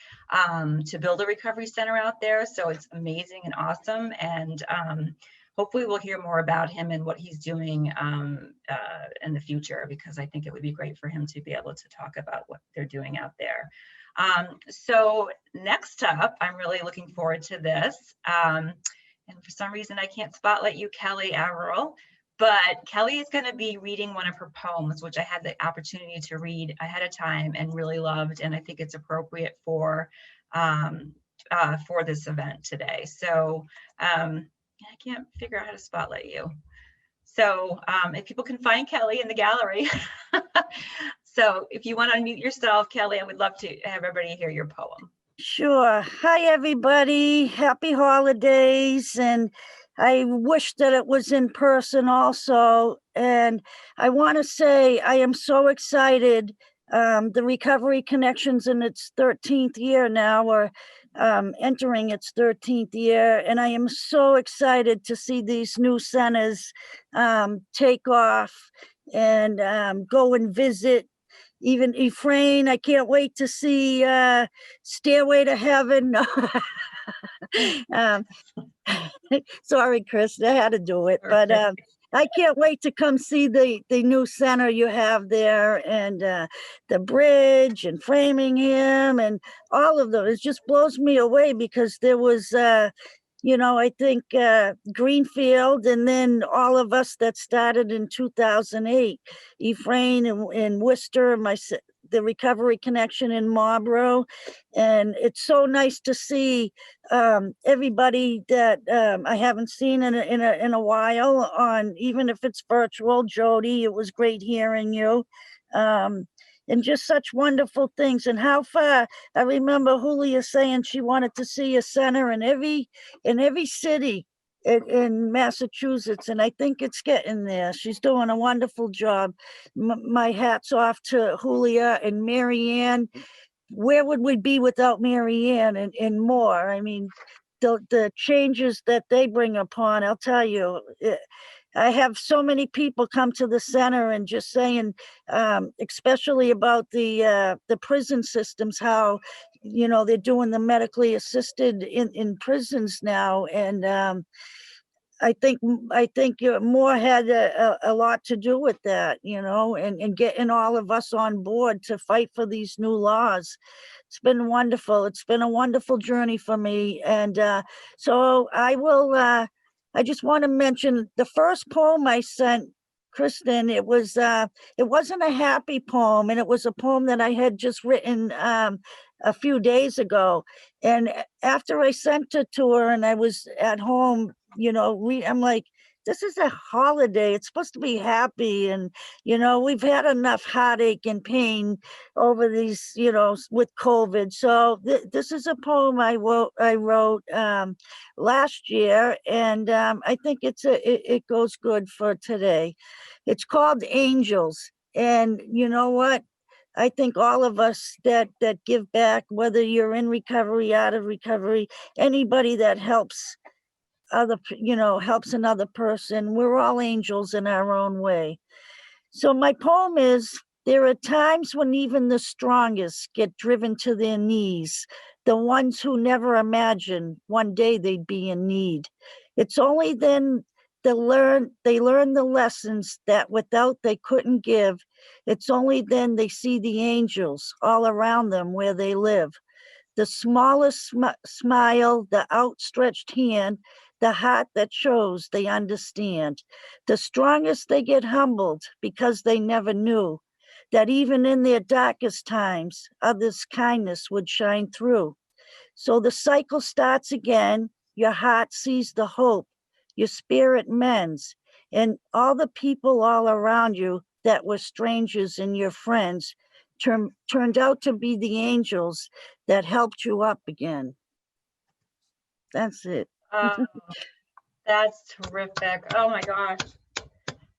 to build a recovery center out there. So it's amazing and awesome. And hopefully we'll hear more about him and what he's doing in the future, because I think it would be great for him to be able to talk about what they're doing out there. So next up, I'm really looking forward to this. And for some reason, I can't spotlight you, Kelly Averill, But Kelly is going to be reading one of her poems, which I had the opportunity to read ahead of time and really loved, and I think it's appropriate for this event today. So I can't figure out how to spotlight you. So if people can find Kelly in the gallery. So if you want to unmute yourself, Kelly, I would love to have everybody hear your poem. Sure. Hi, everybody. Happy holidays. And I wish that it was in person also. And I want to say I am so excited. The Recovery Connections in its 13th year now, or entering its 13th year. And I am so excited to see these new centers take off and go and visit. Even Ephraim, I can't wait to see Stairway to Heaven. Sorry, Chris, I had to do it. But I can't wait to come see the new center you have there, and the bridge and Framingham and all of those. It just blows me away because there was, I think Greenfield, and then all of us that started in 2008, Ephraim and Worcester, the Recovery Connection in Marlborough. And it's so nice to see everybody that I haven't seen in a while, on, even if it's virtual. Jody, it was great hearing you. And just such wonderful things. And how far, I remember Julia saying she wanted to see a center in every city in Massachusetts, and I think it's getting there. She's doing a wonderful job. My hat's off to Julia and Marianne. Where would we be without Marianne and MOAR? I mean, the changes that they bring upon, I'll tell you, I have so many people come to the center and just saying, especially about the prison systems, how, they're doing the medically assisted in prisons now. And I think MOAR had a lot to do with that, and getting all of us on board to fight for these new laws. It's been wonderful. It's been a wonderful journey for me. And so I just want to mention the first poem I sent Kristen. It wasn't a happy poem, and it was a poem that I had just written a few days ago. And after I sent it to her and I was at home, I'm like, this is a holiday. It's supposed to be happy. And, we've had enough heartache and pain over these, with COVID. So this is a poem I wrote last year. And I think it goes good for today. It's called Angels. And you know what? I think all of us that give back, whether you're in recovery, out of recovery, anybody that helps another person, we're all angels in our own way. So my poem is, there are times when even the strongest get driven to their knees, the ones who never imagined one day they'd be in need. It's only then they learn the lessons that without they couldn't give. It's only then they see the angels all around them where they live. The smallest smile, the outstretched hand, the heart that shows they understand. The strongest they get humbled because they never knew that even in their darkest times, others' kindness would shine through. So the cycle starts again. Your heart sees the hope, your spirit mends, and all the people all around you that were strangers and your friends turned out to be the angels that helped you up again. That's it. That's terrific. Oh my gosh.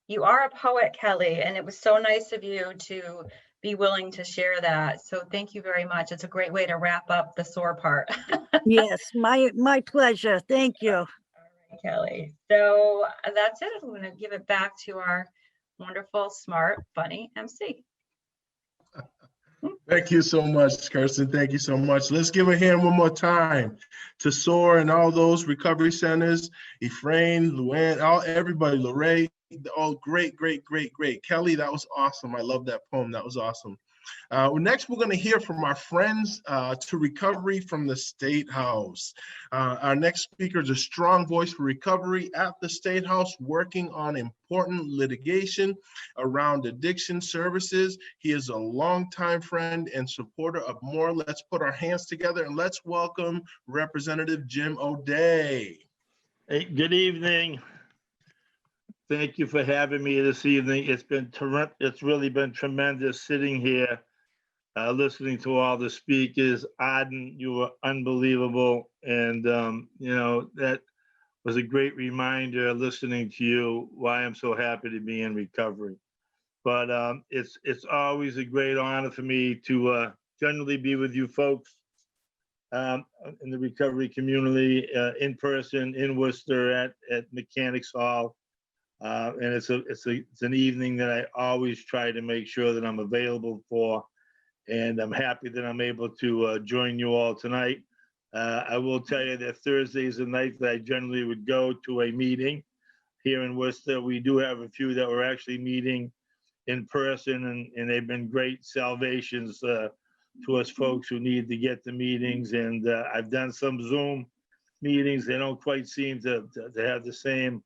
You are a poet, Kelly, and it was so nice of you to be willing to share that. So thank you very much. It's a great way to wrap up the SOAR part. Yes, my pleasure. Thank you. All right, Kelly. So that's it. I'm going to give it back to our wonderful, smart, funny MC. Thank you so much, Kirsten. Thank you so much. Let's give a hand one more time to SOAR and all those recovery centers, Ephraim, Luann, everybody, Lorraine. Oh, great. Kelly, that was awesome. I love that poem. That was awesome. Next, we're going to hear from our friends to recovery from the State House. Our next speaker is a strong voice for recovery at the State House, working on important litigation around addiction services. He is a longtime friend and supporter of MOAR. Let's put our hands together and let's welcome Representative Jim O'Day. Hey, good evening. Thank you for having me this evening. It's really been tremendous sitting here, listening to all the speakers. Auden, you were unbelievable, and that was a great reminder listening to you why I'm so happy to be in recovery. But it's always a great honor for me to generally be with you folks in the recovery community, in person in Worcester at Mechanics Hall. And it's an evening that I always try to make sure that I'm available for, and I'm happy that I'm able to join you all tonight. I will tell you that Thursday is the night that I generally would go to a meeting here in Worcester. We do have a few that we're actually meeting in person, and they've been great salvations to us folks who need to get to meetings. And I've done some Zoom meetings. They don't quite seem to have the same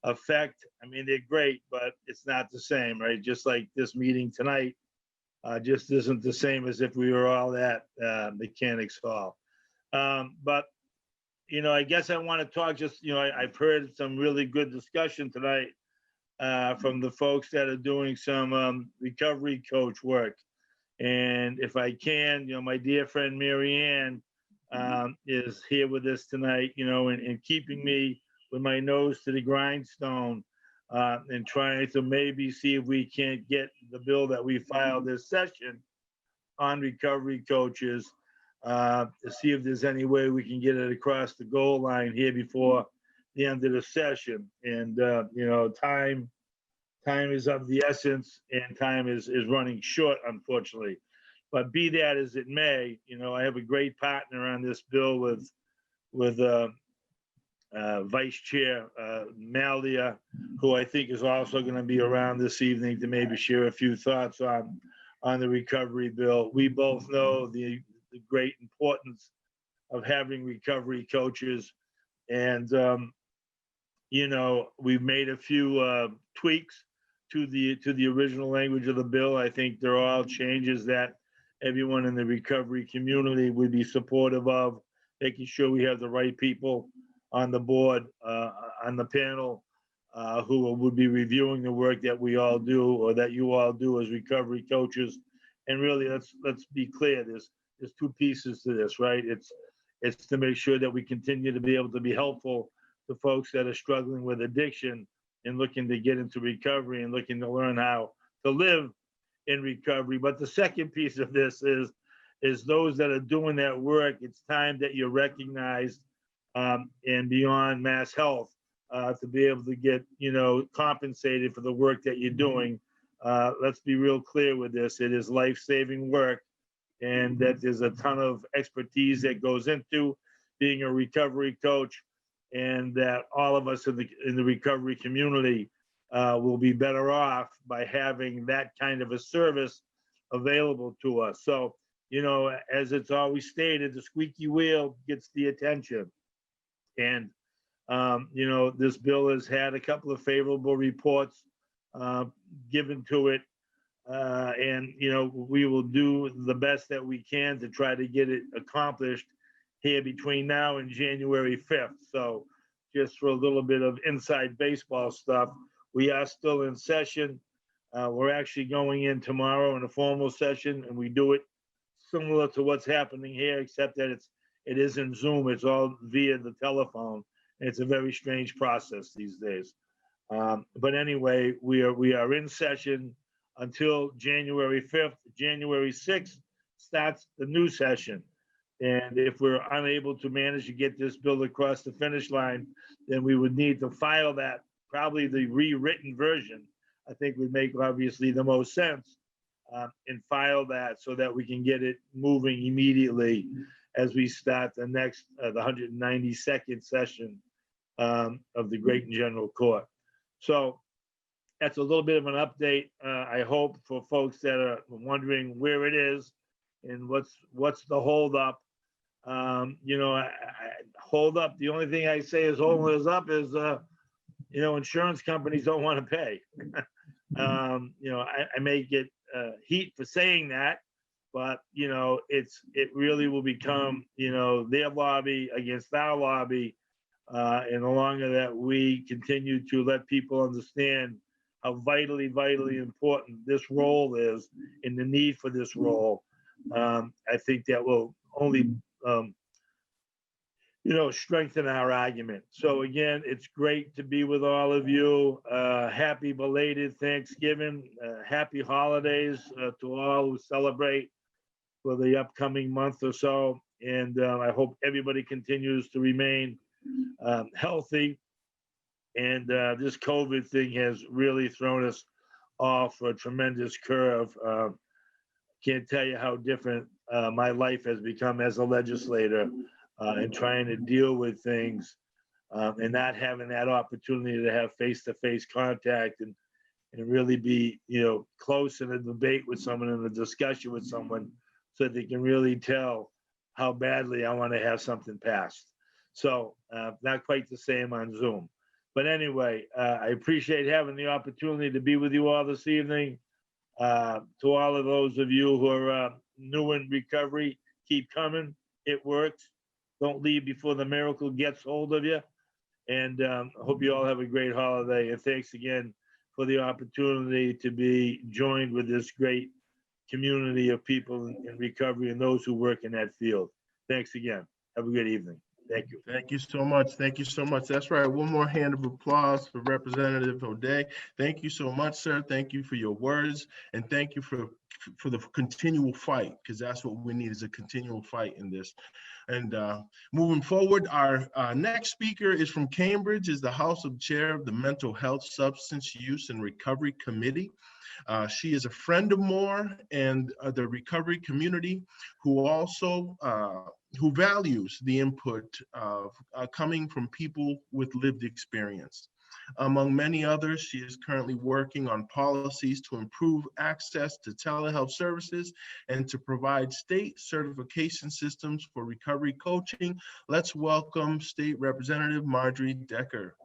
effect. I mean, they're great, but it's not the same, right? Just like this meeting tonight just isn't the same as if we were all at Mechanics Hall. But, I guess I want to talk just, I've heard some really good discussion tonight from the folks that are doing some recovery coach work. And if I can, my dear friend Mary Ann is here with us tonight, and keeping me with my nose to the grindstone and trying to maybe see if we can't get the bill that we filed this session on recovery coaches to see if there's any way we can get it across the goal line here before the end of the session. And, time is of the essence, and time is running short, unfortunately. But be that as it may, I have a great partner on this bill with Vice Chair Malia, who I think is also going to be around this evening to maybe share a few thoughts on the recovery bill. We both know the great importance of having recovery coaches, and we've made a few tweaks to the original language of the bill. I think they're all changes that everyone in the recovery community would be supportive of, making sure we have the right people on the board, on the panel, who would be reviewing the work that we all do, or that you all do as recovery coaches. And really, let's be clear, there's two pieces to this, right? It's to make sure that we continue to be able to be helpful to folks that are struggling with addiction and looking to get into recovery and looking to learn how to live in recovery. But the second piece of this is those that are doing that work, it's time that you're recognized and beyond Mass Health to be able to get, compensated for the work that you're doing. Let's be real clear with this. It is life-saving work, and that there's a ton of expertise that goes into being a recovery coach, and that all of us in the recovery community will be better off by having that kind of a service available to us. So, as it's always stated, the squeaky wheel gets the attention. And, this bill has had a couple of favorable reports given to it. And, we will do the best that we can to try to get it accomplished here between now and January 5th. So just for a little bit of inside baseball stuff, we are still in session. We're actually going in tomorrow in a formal session, and we do it similar to what's happening here, except that it is in Zoom. It's all via the telephone. And it's a very strange process these days. But anyway, we are in session until January 5th. January 6th starts the new session. And if we're unable to manage to get this bill across the finish line, then we would need to file that, probably the rewritten version, I think would make obviously the most sense, and file that so that we can get it moving immediately as we start the next, the 192nd session of the Great and General Court. So that's a little bit of an update. I hope for folks that are wondering where it is and what's the holdup. You know, hold up. The only thing I say is holding us up is, you know, insurance companies don't want to pay. You know, I may get heat for saying that, but you know, it really will become, you know, their lobby against our lobby. And the longer that we continue to let people understand how vitally important this role is and the need for this role, I think that will only, you know, strengthen our argument. So again, it's great to be with all of you. Happy belated Thanksgiving, happy holidays to all who celebrate for the upcoming month or so. And I hope everybody continues to remain healthy. And this COVID thing has really thrown us off a tremendous curve. Can't tell you how different my life has become as a legislator and trying to deal with things and not having that opportunity to have face-to-face contact and really be, you know, close in a debate with someone, in a discussion with someone, so that they can really tell how badly I want to have something passed. So not quite the same on Zoom. But anyway, I appreciate having the opportunity to be with you all this evening. To all of those of you who are new in recovery, keep coming. It works. Don't leave before the miracle gets hold of you. And I hope you all have a great holiday. And thanks again for the opportunity to be joined with this great community of people in recovery and those who work in that field. Thanks again. Have a good evening. Thank you. Thank you so much. Thank you so much. That's right. One more hand of applause for Representative O'Day. Thank you so much, sir. Thank you for your words, and thank you for the continual fight, because that's what we need, is a continual fight in this. And moving forward, our next speaker is from Cambridge, is the House of Chair of the Mental Health, Substance Use and Recovery Committee. She is a friend of MOAR and the recovery community, who also who values the input of coming from people with lived experience. Among many others, she is currently working on policies to improve access to telehealth services and to provide state certification systems for recovery coaching. Let's welcome State Representative Marjorie Decker.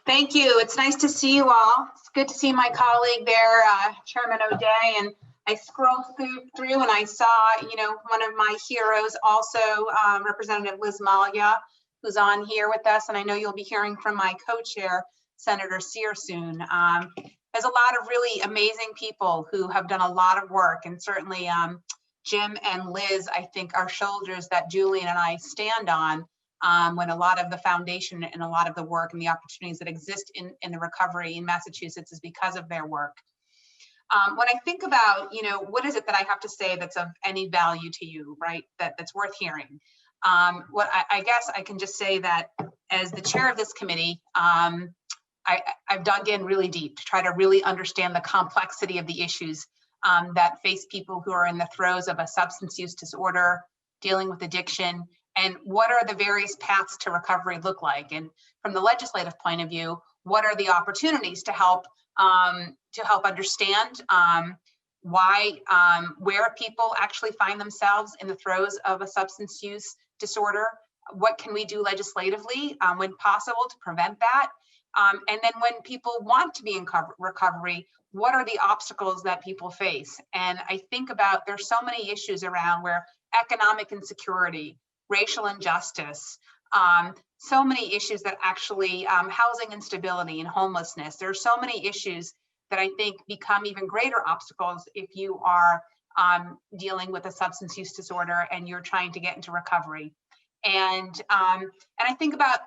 Thank you. It's nice to see you all. It's good to see my colleague there, Chairman O'Day. And I scrolled through and I saw, you know, one of my heroes also, Representative Liz Malia, who's on here with us. And I know you'll be hearing from my co-chair, Senator Sear, soon. There's a lot of really amazing people who have done a lot of work, and certainly Jim and Liz, I think, are shoulders that Julian and I stand on. When a lot of the foundation and a lot of the work and the opportunities that exist in the recovery in Massachusetts is because of their work. When I think about, you know, what is it that I have to say that's of any value to you, right, that's worth hearing? What I guess I can just say that as the chair of this committee, I've dug in really deep to try to really understand the complexity of the issues that face people who are in the throes of a substance use disorder, dealing with addiction, and what are the various paths to recovery look like? And from the legislative point of view, what are the opportunities to help understand where people actually find themselves in the throes of a substance use disorder? What can we do legislatively when possible to prevent that? And then when people want to be in recovery, what are the obstacles that people face? And I think about, there's so many issues around where economic insecurity, racial injustice, so many issues that actually, housing instability and homelessness. There are so many issues that I think become even greater obstacles if you are dealing with a substance use disorder and you're trying to get into recovery. And I think about,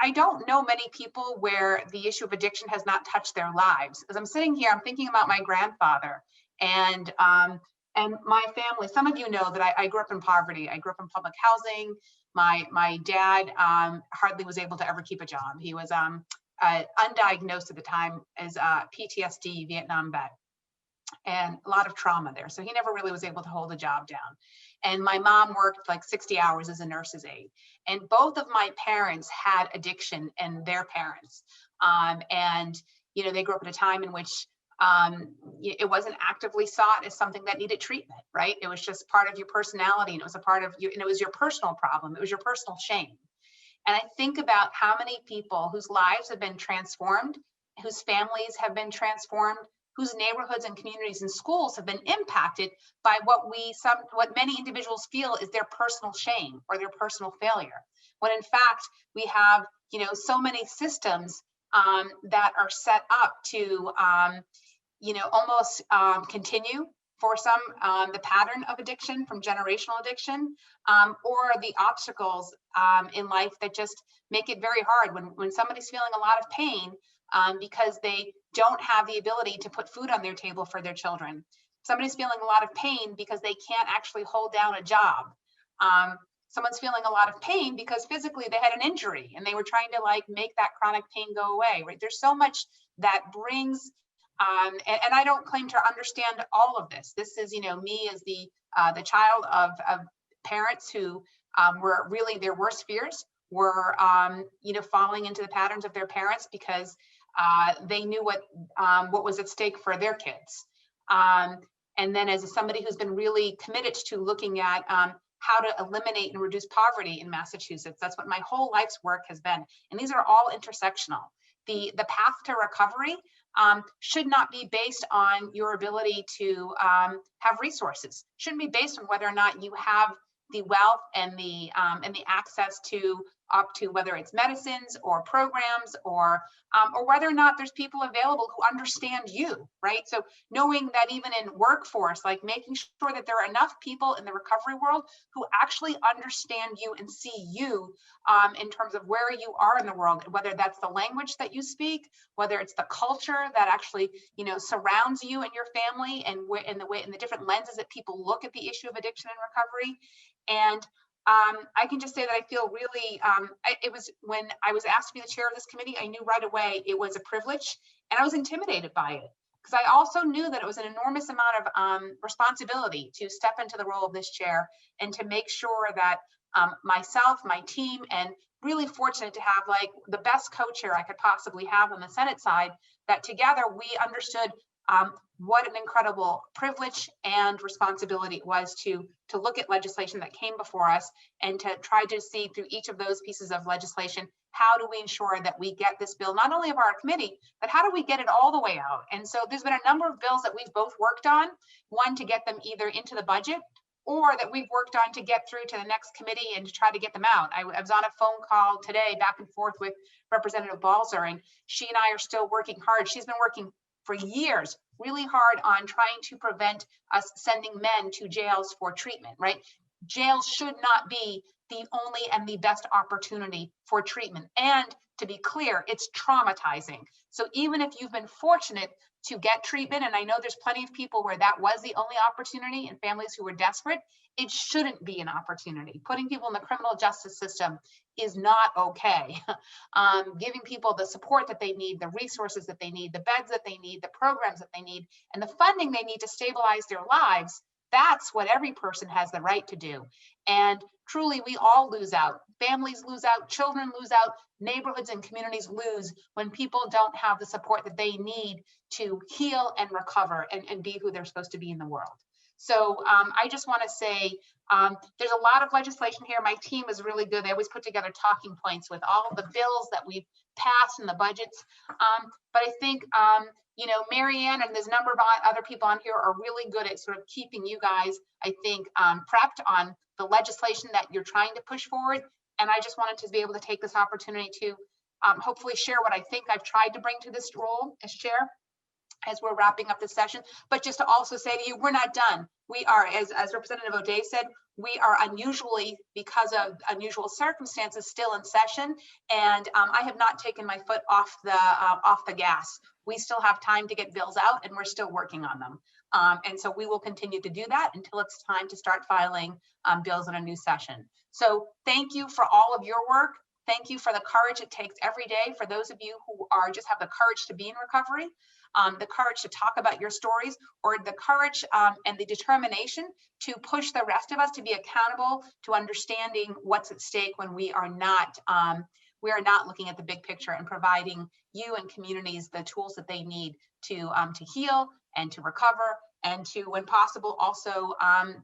I don't know many people where the issue of addiction has not touched their lives. As I'm sitting here, I'm thinking about my grandfather and my family. Some of you know that I grew up in poverty. I grew up in public housing. My dad hardly was able to ever keep a job. He was undiagnosed at the time as PTSD, Vietnam vet, and a lot of trauma there. So he never really was able to hold a job down. And my mom worked like 60 hours as a nurse's aide. And both of my parents had addiction, and their parents. And they grew up in a time in which it wasn't actively sought as something that needed treatment, right? It was just part of your personality, and it was a part of you, and it was your personal problem. It was your personal shame. And I think about how many people whose lives have been transformed, whose families have been transformed, whose neighborhoods and communities and schools have been impacted by what many individuals feel is their personal shame or their personal failure. When in fact, we have, so many systems that are set up to, almost continue for some the pattern of addiction from generational addiction, or the obstacles in life that just make it very hard when somebody's feeling a lot of pain because they don't have the ability to put food on their table for their children. Somebody's feeling a lot of pain because they can't actually hold down a job. Someone's feeling a lot of pain because physically they had an injury and they were trying to make that chronic pain go away, right? There's so much that brings, and I don't claim to understand all of this. This is, me as the child of parents who were really, their worst fears were, falling into the patterns of their parents because they knew what was at stake for their kids. And then as somebody who's been really committed to looking at how to eliminate and reduce poverty in Massachusetts, that's what my whole life's work has been. And these are all intersectional. The path to recovery should not be based on your ability to have resources. Shouldn't be based on whether or not you have the wealth and the access to up to whether it's medicines or programs or whether or not there's people available who understand you, right? So knowing that even in workforce, making sure that there are enough people in the recovery world who actually understand you and see you in terms of where you are in the world, whether that's the language that you speak, whether it's the culture that actually, surrounds you and your family, and in the different lenses that people look at the issue of addiction and recovery. And I can just say that I feel really, it was when I was asked to be the chair of this committee, I knew right away it was a privilege, and I was intimidated by it because I also knew that it was an enormous amount of responsibility to step into the role of this chair and to make sure that myself, my team, and really fortunate to have the best co-chair I could possibly have on the Senate side, that together we understood what an incredible privilege and responsibility it was to look at legislation that came before us and to try to see through each of those pieces of legislation, how do we ensure that we get this bill, not only of our committee, but how do we get it all the way out? And so there's been a number of bills that we've both worked on, one to get them either into the budget or that we've worked on to get through to the next committee and to try to get them out. I was on a phone call today back and forth with Representative Balzer, and she and I are still working hard. She's been working for years, really hard on trying to prevent us sending men to jails for treatment, right? Jail should not be the only and the best opportunity for treatment. And to be clear, it's traumatizing. So even if you've been fortunate to get treatment, and I know there's plenty of people where that was the only opportunity and families who were desperate, it shouldn't be an opportunity. Putting people in the criminal justice system is not okay. Giving people the support that they need, the resources that they need, the beds that they need, the programs that they need, and the funding they need to stabilize their lives, that's what every person has the right to do. And truly, we all lose out. Families lose out, children lose out, neighborhoods and communities lose when people don't have the support that they need to heal and recover and be who they're supposed to be in the world. So I just want to say there's a lot of legislation here. My team is really good. They always put together talking points with all of the bills that we've passed and the budgets. But I think, Marianne and there's a number of other people on here are really good at sort of keeping you guys, I think, prepped on the legislation that you're trying to push forward. And I just wanted to be able to take this opportunity to hopefully share what I think I've tried to bring to this role as chair as we're wrapping up this session, but just to also say to you, we're not done. We are, as Representative O'Day said, we are unusually, because of unusual circumstances, still in session, and I have not taken my foot off the gas. We still have time to get bills out, and we're still working on them. And so we will continue to do that until it's time to start filing bills in a new session. So thank you for all of your work. Thank you for the courage it takes every day for those of you who are just have the courage to be in recovery, the courage to talk about your stories, or the courage and the determination to push the rest of us to be accountable to understanding what's at stake when we are not we are not looking at the big picture and providing you and communities the tools that they need to heal and to recover, and to, when possible, also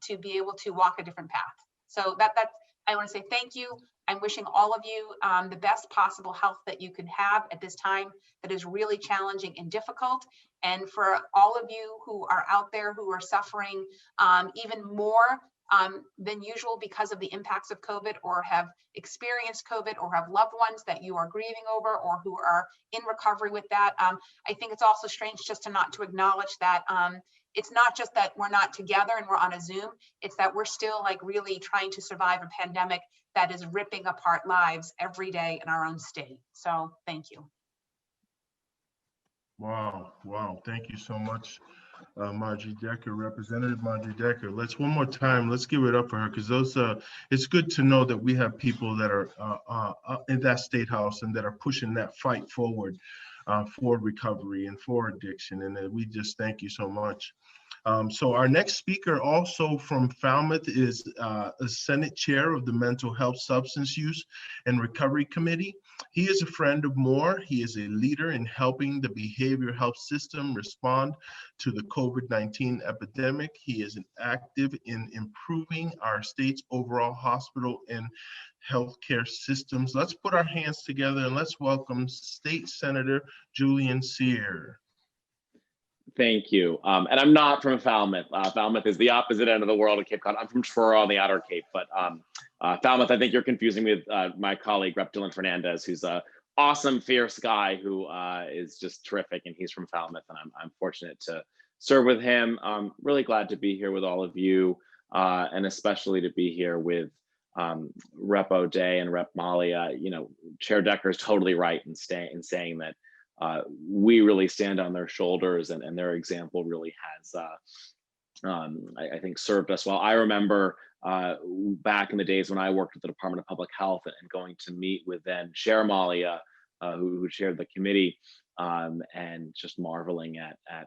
to be able to walk a different path. So that's, I want to say thank you. I'm wishing all of you the best possible health that you could have at this time that is really challenging and difficult. And for all of you who are out there who are suffering even more than usual because of the impacts of COVID, or have experienced COVID, or have loved ones that you are grieving over, or who are in recovery with that, I think it's also strange just to not to acknowledge that it's not just that we're not together and we're on a Zoom, it's that we're still like really trying to survive a pandemic that is ripping apart lives every day in our own state. So thank you. Wow, wow. Thank you so much, Marjorie Decker, Representative Marjorie Decker. Let's one more time, let's give it up for her, because those, it's good to know that we have people that are in that state house and that are pushing that fight forward for recovery and for addiction. And we just thank you so much. So our next speaker, also from Falmouth, is a Senate Chair of the Mental Health, Substance Use, and Recovery Committee. He is a friend of MOAR. He is a leader in helping the behavioral health system respond to the COVID-19 epidemic. He is active in improving our state's overall hospital and healthcare systems. Let's put our hands together and let's welcome State Senator Julian Cyr. Thank you. And I'm not from Falmouth. Falmouth is the opposite end of the world of Cape Cod. I'm from Truro on the Outer Cape, but Falmouth, I think you're confusing me with my colleague, Rep. Dylan Fernandez, who's a awesome, fierce guy who is just terrific, and he's from Falmouth, and I'm fortunate to serve with him. I'm really glad to be here with all of you, and especially to be here with Rep. O'Day and Rep. Molly. You know, Chair Decker is totally right in saying that we really stand on their shoulders, and their example really has, I think, served us well. I remember back in the days when I worked at the Department of Public Health and going to meet with then Chair Molly, who chaired the committee, and just marveling at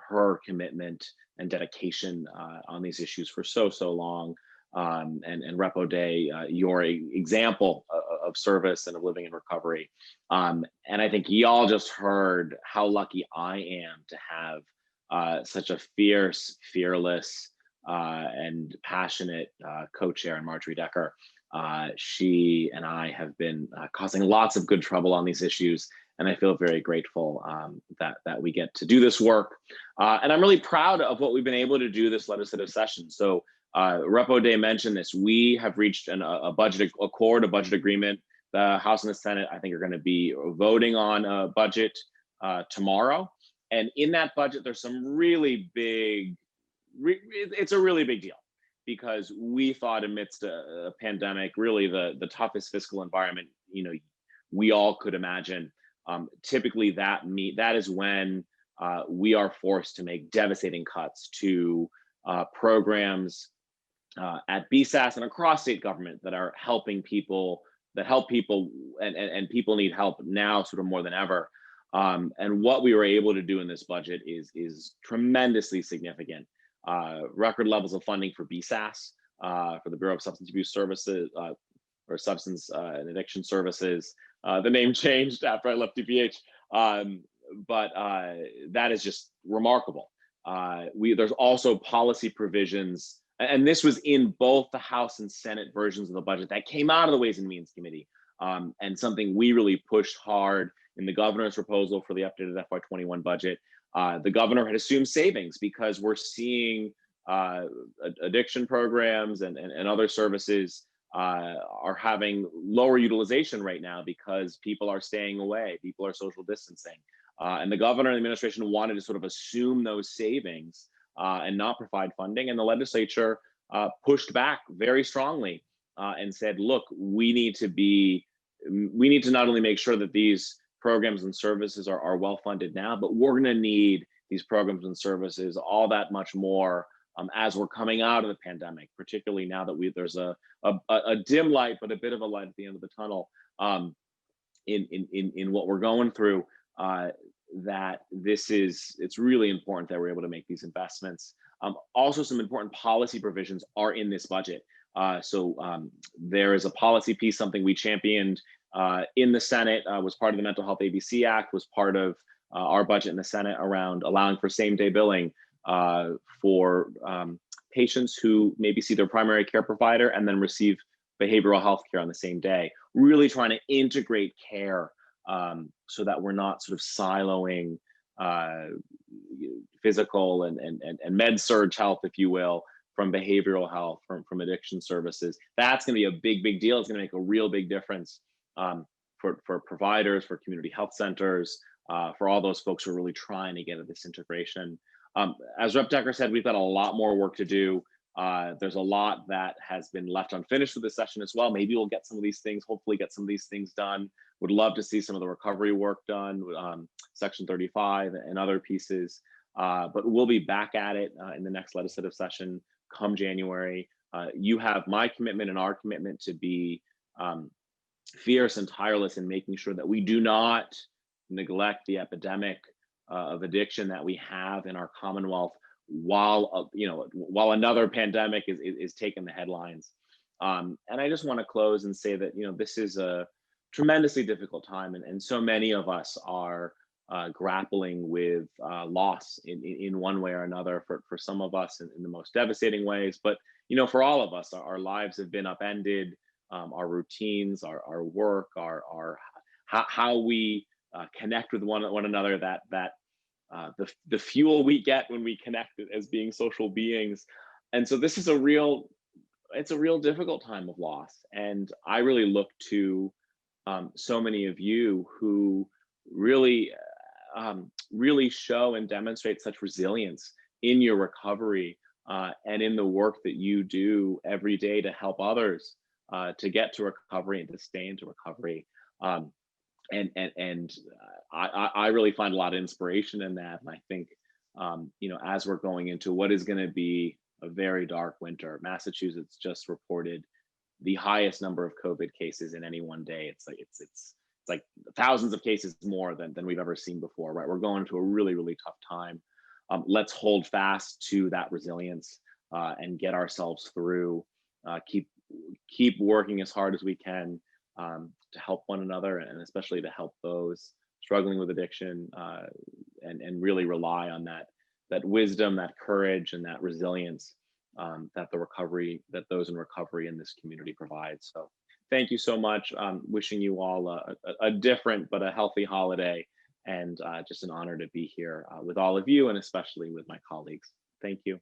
her commitment and dedication on these issues for so long. And Rep. O'Day, your example of service and of living in recovery. And I think y'all just heard how lucky I am to have such a fierce, fearless, and passionate co-chair in Marjorie Decker. She and I have been causing lots of good trouble on these issues, and I feel very grateful that we get to do this work. And I'm really proud of what we've been able to do this legislative session. So Rep. O'Day mentioned this. We have reached a budget accord, a budget agreement. The House and the Senate, I think, are going to be voting on a budget tomorrow. And in that budget, there's some really big, it's a really big deal, because we thought amidst a pandemic, really the toughest fiscal environment, you know, we all could imagine. Typically that is when we are forced to make devastating cuts to programs at BSAS and across state government that are helping people, that help people, and people need help now sort of more than ever. And what we were able to do in this budget is tremendously significant. Record levels of funding for BSAS, for the Bureau of Substance Abuse Services, or Substance and Addiction Services. The name changed after I left DPH, but that is just remarkable. There's also policy provisions, and this was in both the House and Senate versions of the budget that came out of the Ways and Means Committee, and something we really pushed hard in the governor's proposal for the updated FY21 budget. The governor had assumed savings because we're seeing addiction programs and other services are having lower utilization right now because people are staying away, people are social distancing. And the governor and the administration wanted to sort of assume those savings and not provide funding. And the legislature pushed back very strongly and said, look, we need to not only make sure that these programs and services are well funded now, but we're going to need these programs and services all that much more as we're coming out of the pandemic, particularly now that there's a dim light, but a bit of a light at the end of the tunnel in what we're going through. That it's really important that we're able to make these investments. Also, some important policy provisions are in this budget. So there is a policy piece, something we championed in the Senate, was part of the Mental Health ABC Act, was part of our budget in the Senate around allowing for same-day billing for patients who maybe see their primary care provider and then receive behavioral health care on the same day. Really trying to integrate care so that we're not sort of siloing physical and med surge health, if you will, from behavioral health, from addiction services. That's going to be a big deal. It's going to make a real big difference for providers, for community health centers, for all those folks who are really trying to get at this integration. As Rep. Decker said, we've got a lot more work to do. There's a lot that has been left unfinished with this session as well. Maybe we'll get some of these things, hopefully get some of these things done. Would love to see some of the recovery work done, Section 35 and other pieces. But we'll be back at it in the next legislative session come January. You have my commitment and our commitment to be fierce and tireless in making sure that we do not neglect the epidemic of addiction that we have in our Commonwealth while another pandemic is taking the headlines. And I just want to close and say that this is a tremendously difficult time, and so many of us are grappling with loss in one way or another. For some of us in the most devastating ways, but for all of us, our lives have been upended. Our routines, our work, our how we connect with one another, that the fuel we get when we connect as being social beings. And so this is it's a real difficult time of loss. And I really look to so many of you who really show and demonstrate such resilience in your recovery and in the work that you do every day to help others to get to recovery and to stay into recovery. And I really find a lot of inspiration in that. And I think, as we're going into what is going to be a very dark winter, Massachusetts just reported the highest number of COVID cases in any one day. It's like thousands of cases more than we've ever seen before, right? We're going into a really tough time. Let's hold fast to that resilience and get ourselves through, keep working as hard as we can to help one another, and especially to help those struggling with addiction, and really rely on that wisdom, that courage, and that resilience that those in recovery in this community provide. So thank you so much. Wishing you all a different but a healthy holiday, and just an honor to be here with all of you, and especially with my colleagues. Thank you.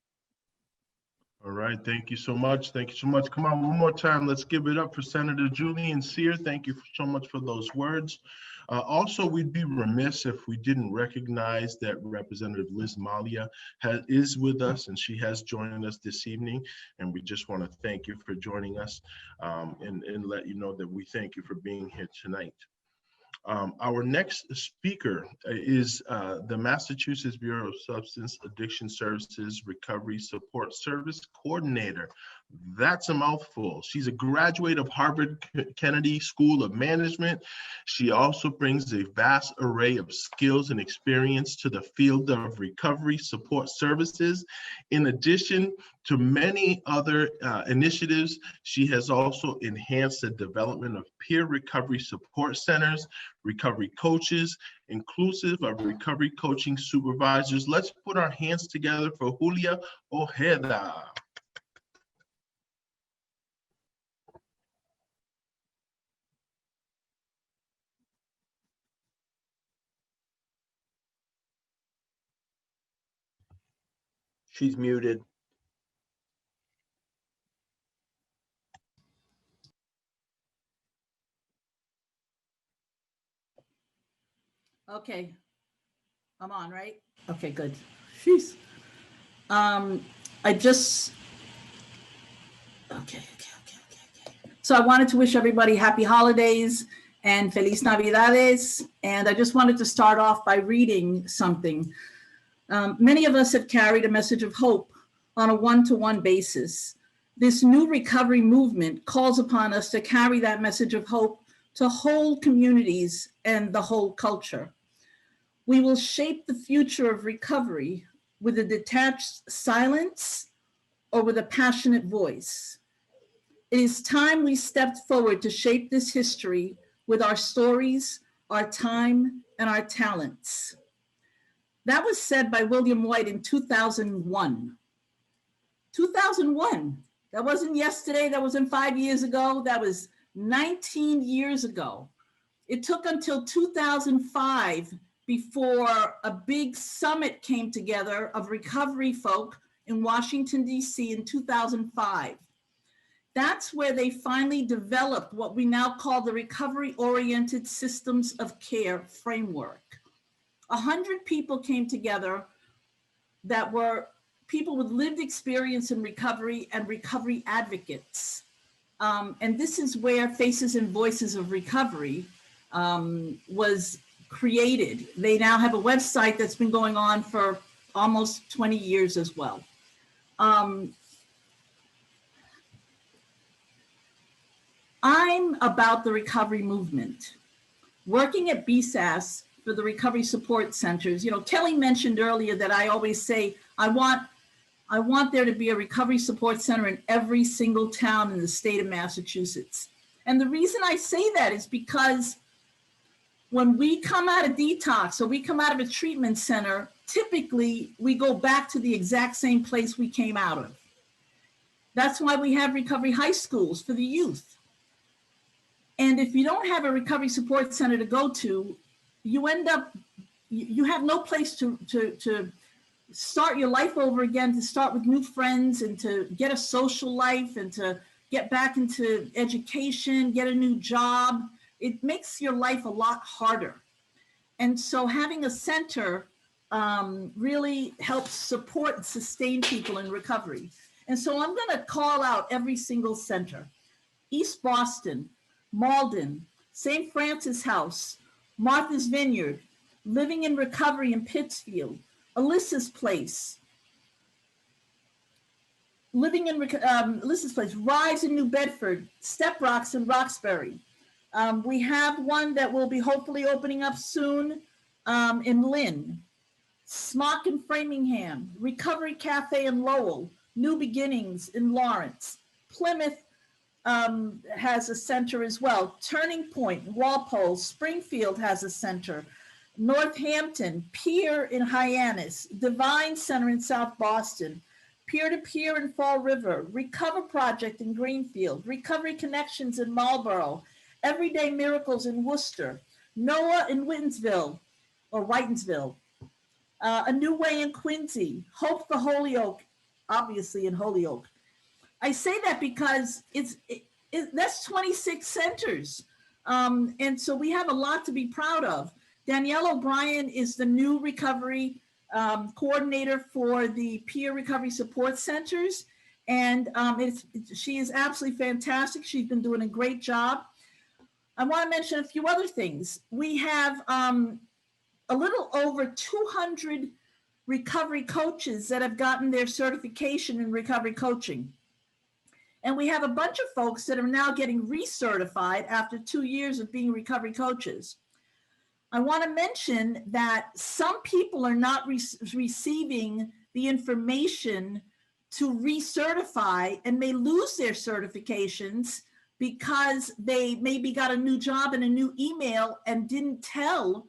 All right, thank you so much. Thank you so much. Come on, one more time. Let's give it up for Senator Julian Cyr. Thank you so much for those words. Also, we'd be remiss if we didn't recognize that Representative Liz Malia is with us, and she has joined us this evening. And we just want to thank you for joining us and let you know that we thank you for being here tonight. Our next speaker is the Massachusetts Bureau of Substance Addiction Services Recovery Support Service Coordinator. That's a mouthful. She's a graduate of Harvard Kennedy School of Management. She also brings a vast array of skills and experience to the field of recovery support services. In addition to many other initiatives, she has also enhanced the development of peer recovery support centers, recovery coaches, inclusive of recovery coaching supervisors. Let's put our hands together for Julia Ojeda. She's muted. Okay, I'm on, right? Okay, good. Jeez. Okay. So I wanted to wish everybody happy holidays and Feliz Navidades. And I just wanted to start off by reading something. Many of us have carried a message of hope on a one-to-one basis. This new recovery movement calls upon us to carry that message of hope to whole communities and the whole culture. We will shape the future of recovery with a detached silence or with a passionate voice. It is time we stepped forward to shape this history with our stories, our time, and our talents. That was said by William White in 2001. 2001. That wasn't yesterday. That wasn't 5 years ago. That was 19 years ago. It took until 2005 before a big summit came together of recovery folk in Washington, D.C. in 2005. That's where they finally developed what we now call the Recovery-Oriented Systems of Care framework. 100 people came together that were people with lived experience in recovery and recovery advocates. And this is where Faces and Voices of Recovery was created. They now have a website that's been going on for almost 20 years as well. I'm about the recovery movement. Working at BSAS for the recovery support centers, you know, Kelly mentioned earlier that I always say, I want there to be a recovery support center in every single town in the state of Massachusetts. And the reason I say that is because when we come out of detox or we come out of a treatment center, typically we go back to the exact same place we came out of. That's why we have recovery high schools for the youth. And if you don't have a recovery support center to go to, you end up, you have no place to start your life over again, to start with new friends and to get a social life and to get back into education, get a new job. It makes your life a lot harder. And so having a center really helps support and sustain people in recovery. And so I'm going to call out every single center: East Boston, Malden, St. Francis House, Martha's Vineyard, Living in Recovery in Pittsfield, Alyssa's Place, Alyssa's Place, Rise in New Bedford, Step Rocks in Roxbury. We have one that will be hopefully opening up soon in Lynn, Smock in Framingham, Recovery Cafe in Lowell, New Beginnings in Lawrence, Plymouth has a center as well, Turning Point, Walpole, Springfield has a center, Northampton, Pier in Hyannis, Divine Center in South Boston, Peer to Peer in Fall River, Recover Project in Greenfield, Recovery Connections in Marlborough, Everyday Miracles in Worcester, Noah in Whitensville, or Whitensville, A New Way in Quincy, Hope for Holyoke, obviously in Holyoke. I say that because that's 26 centers. And so we have a lot to be proud of. Danielle O'Brien is the new recovery coordinator for the peer recovery support centers. And she is absolutely fantastic. She's been doing a great job. I want to mention a few other things. We have a little over 200 recovery coaches that have gotten their certification in recovery coaching. And we have a bunch of folks that are now getting recertified after 2 years of being recovery coaches. I want to mention that some people are not receiving the information to recertify and may lose their certifications because they maybe got a new job and a new email and didn't tell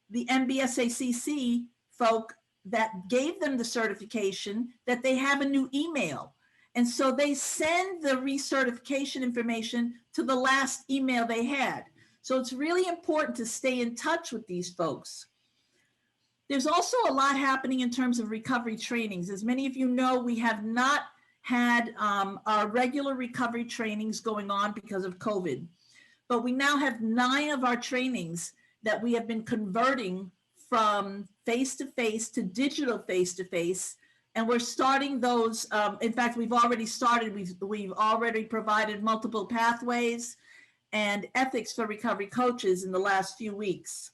the MBSACC folk that gave them the certification that they have a new email. And so they send the recertification information to the last email they had. So it's really important to stay in touch with these folks. There's also a lot happening in terms of recovery trainings. As many of you know, we have not had our regular recovery trainings going on because of COVID, but we now have 9 of our trainings that we have been converting from face-to-face to digital face-to-face. And we're starting those. In fact, we've already started. We've already provided multiple pathways and ethics for recovery coaches in the last few weeks.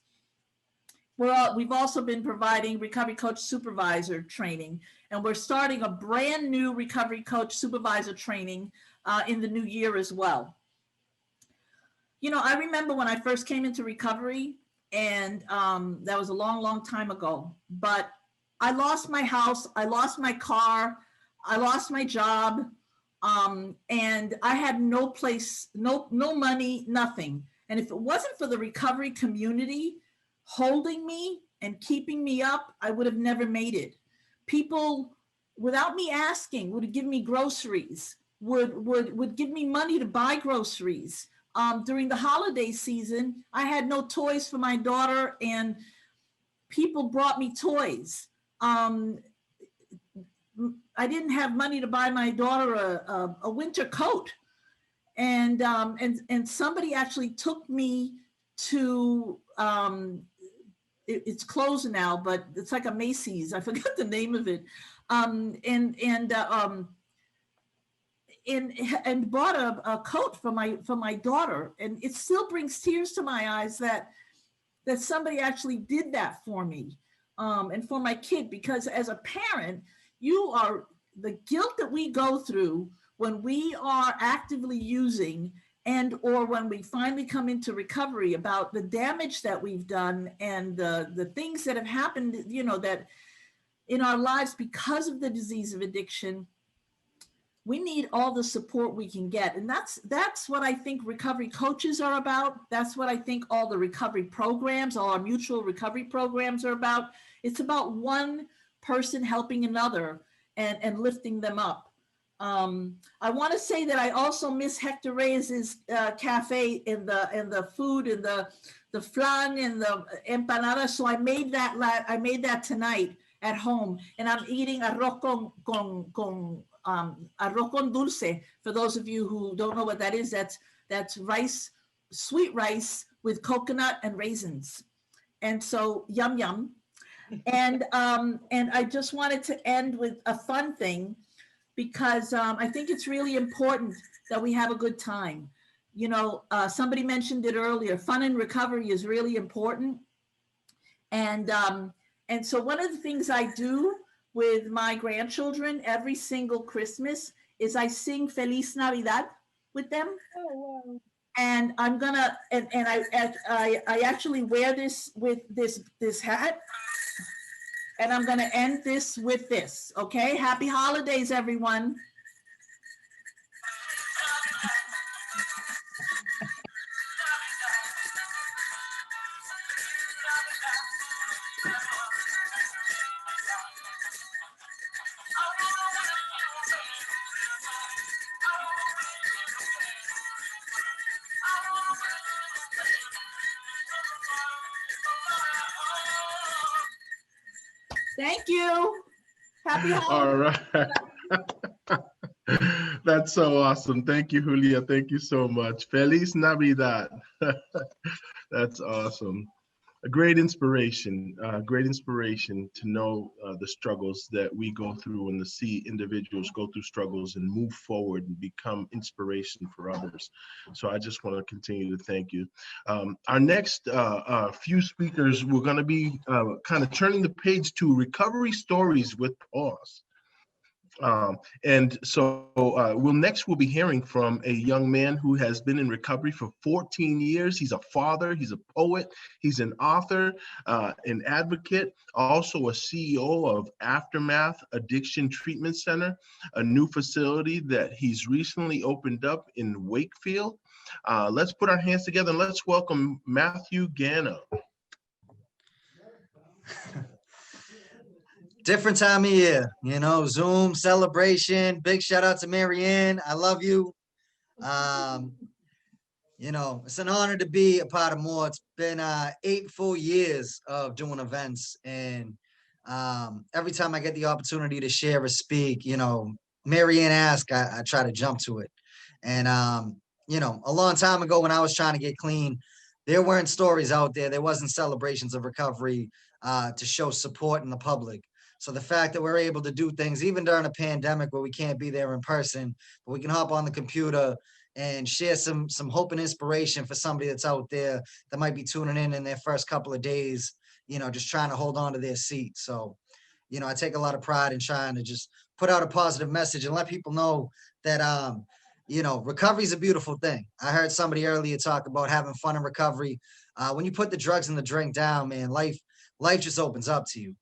We've also been providing recovery coach supervisor training, and we're starting a brand new recovery coach supervisor training in the new year as well. You know, I remember when I first came into recovery, and that was a long, long time ago, but I lost my house, I lost my car, I lost my job, and I had no place, no money, nothing. And if it wasn't for the recovery community holding me and keeping me up, I would have never made it. People, without me asking, would give me groceries, would give me money to buy groceries. During the holiday season, I had no toys for my daughter, and people brought me toys. I didn't have money to buy my daughter a winter coat, and somebody actually took me to it's closed now, but it's like a Macy's. I forgot the name of it, and bought a coat for my daughter, and it still brings tears to my eyes that somebody actually did that for me, and for my kid, because as a parent, the guilt that we go through when we are actively using, and or when we finally come into recovery, about the damage that we've done and the things that have happened, that in our lives because of the disease of addiction. We need all the support we can get. And that's what I think recovery coaches are about. That's what I think all the recovery programs, all our mutual recovery programs are about. It's about one person helping another and lifting them up. I want to say that I also miss Hector Reyes's cafe and the food and the flan and the empanada. So I made that tonight at home, and I'm eating arroz con dulce. For those of you who don't know what that is, that's rice, sweet rice with coconut and raisins. And so yum yum. And I just wanted to end with a fun thing, because I think it's really important that we have a good time. Somebody mentioned it earlier, fun in recovery is really important. And so one of the things I do with my grandchildren every single Christmas is I sing Feliz Navidad with them. Oh, wow. And I'm gonna, and I actually wear this with this hat, and I'm gonna end this with this, okay? Happy holidays, everyone. Thank you. Happy holidays. All right. That's so awesome. Thank you, Julia. Thank you so much. Feliz Navidad. That's awesome. A great inspiration to know the struggles that we go through, and to see individuals go through struggles and move forward and become inspiration for others. So I just want to continue to thank you. Our next few speakers, we're going to be kind of turning the page to recovery stories with pause. And so we'll be hearing from a young man who has been in recovery for 14 years. He's a father, he's a poet, he's an author, an advocate, also a CEO of Aftermath Addiction Treatment Center, a new facility that he's recently opened up in Wakefield. Let's put our hands together and let's welcome Matthew Gano. Different time of year, Zoom celebration. Big shout out to Marianne. I love you. It's an honor to be a part of MOAR. It's been 8 full years of doing events. And every time I get the opportunity to share or speak, Marianne asked, I try to jump to it. And, a long time ago when I was trying to get clean, there weren't stories out there. There wasn't celebrations of recovery to show support in the public. So the fact that we're able to do things, even during a pandemic where we can't be there in person, but we can hop on the computer and share some hope and inspiration for somebody that's out there that might be tuning in their first couple of days, just trying to hold on to their seat. So, I take a lot of pride in trying to just put out a positive message and let people know that, recovery is a beautiful thing. I heard somebody earlier talk about having fun in recovery. When you put the drugs and the drink down, man, life just opens up to you.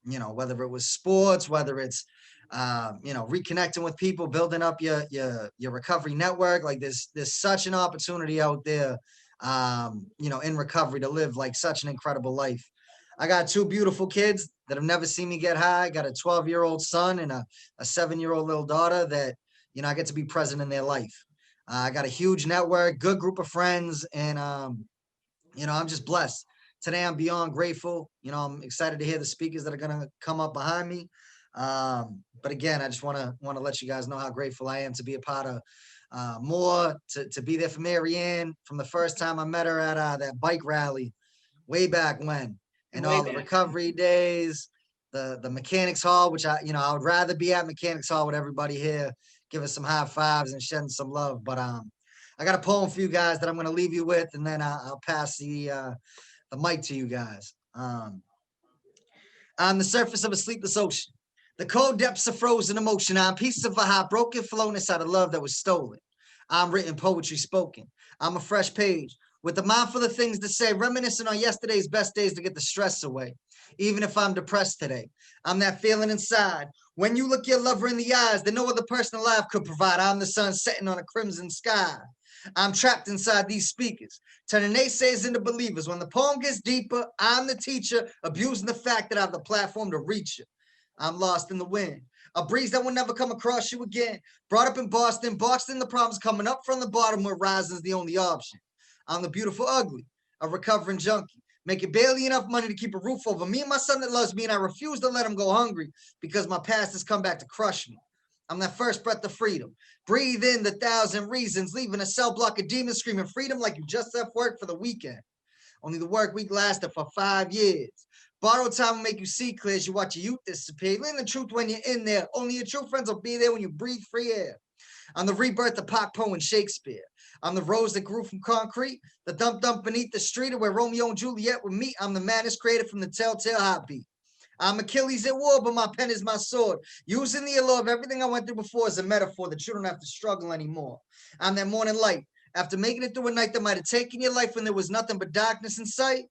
Whether it was sports, whether it's, reconnecting with people, building up your recovery network, like there's such an opportunity out there you know, in recovery to live like such an incredible life. I got two beautiful kids that have never seen me get high. I got a 12-year-old son and a 7-year-old little daughter that, you know, I get to be present in their life. I got a huge network, good group of friends, and, you know, I'm just blessed. Today, I'm beyond grateful. You know, I'm excited to hear the speakers that are going to come up behind me. But again, I just want to let you guys know how grateful I am to be a part of MOAR, to be there for Mary Ann from the first time I met her at that bike rally way back when, and all the recovery days, the mechanics hall, which I would rather be at mechanics hall with everybody here, giving some high fives and shedding some love. But I got a poem for you guys that I'm going to leave you with, and then I'll pass the mic to you guys. On the surface of a sleepless ocean, the cold depths of frozen emotion, I'm pieces of a heartbroken flown inside of love that was stolen. I'm written poetry spoken. I'm a fresh page with a mind full of things to say, reminiscing on yesterday's best days to get the stress away. Even if I'm depressed today, I'm that feeling inside. When you look your lover in the eyes that no other person alive could provide, I'm the sun setting on a crimson sky. I'm trapped inside these speakers, turning naysayers into believers. When the poem gets deeper, I'm the teacher, abusing the fact that I have the platform to reach you. I'm lost in the wind, a breeze that will never come across you again. Brought up in Boston, the problems coming up from the bottom where rising is the only option. I'm the beautiful ugly, a recovering junkie, making barely enough money to keep a roof over me and my son that loves me, and I refuse to let him go hungry because my past has come back to crush me. I'm that first breath of freedom. Breathe in the 1,000 reasons, leaving a cell block of demons screaming freedom like you just left work for the weekend. Only the work week lasted for 5 years. Borrowed time will make you see clear as you watch your youth dissipate. Learn the truth when you're in there. Only your true friends will be there when you breathe free air. I'm the rebirth of Pak Poe and Shakespeare. I'm the rose that grew from concrete, the dump beneath the street where Romeo and Juliet would meet. I'm the madness created from the telltale heartbeat. I'm Achilles at war, but my pen is my sword. Using the allure of everything I went through before as a metaphor that you don't have to struggle anymore. I'm that morning light. After making it through a night that might have taken your life when there was nothing but darkness in sight,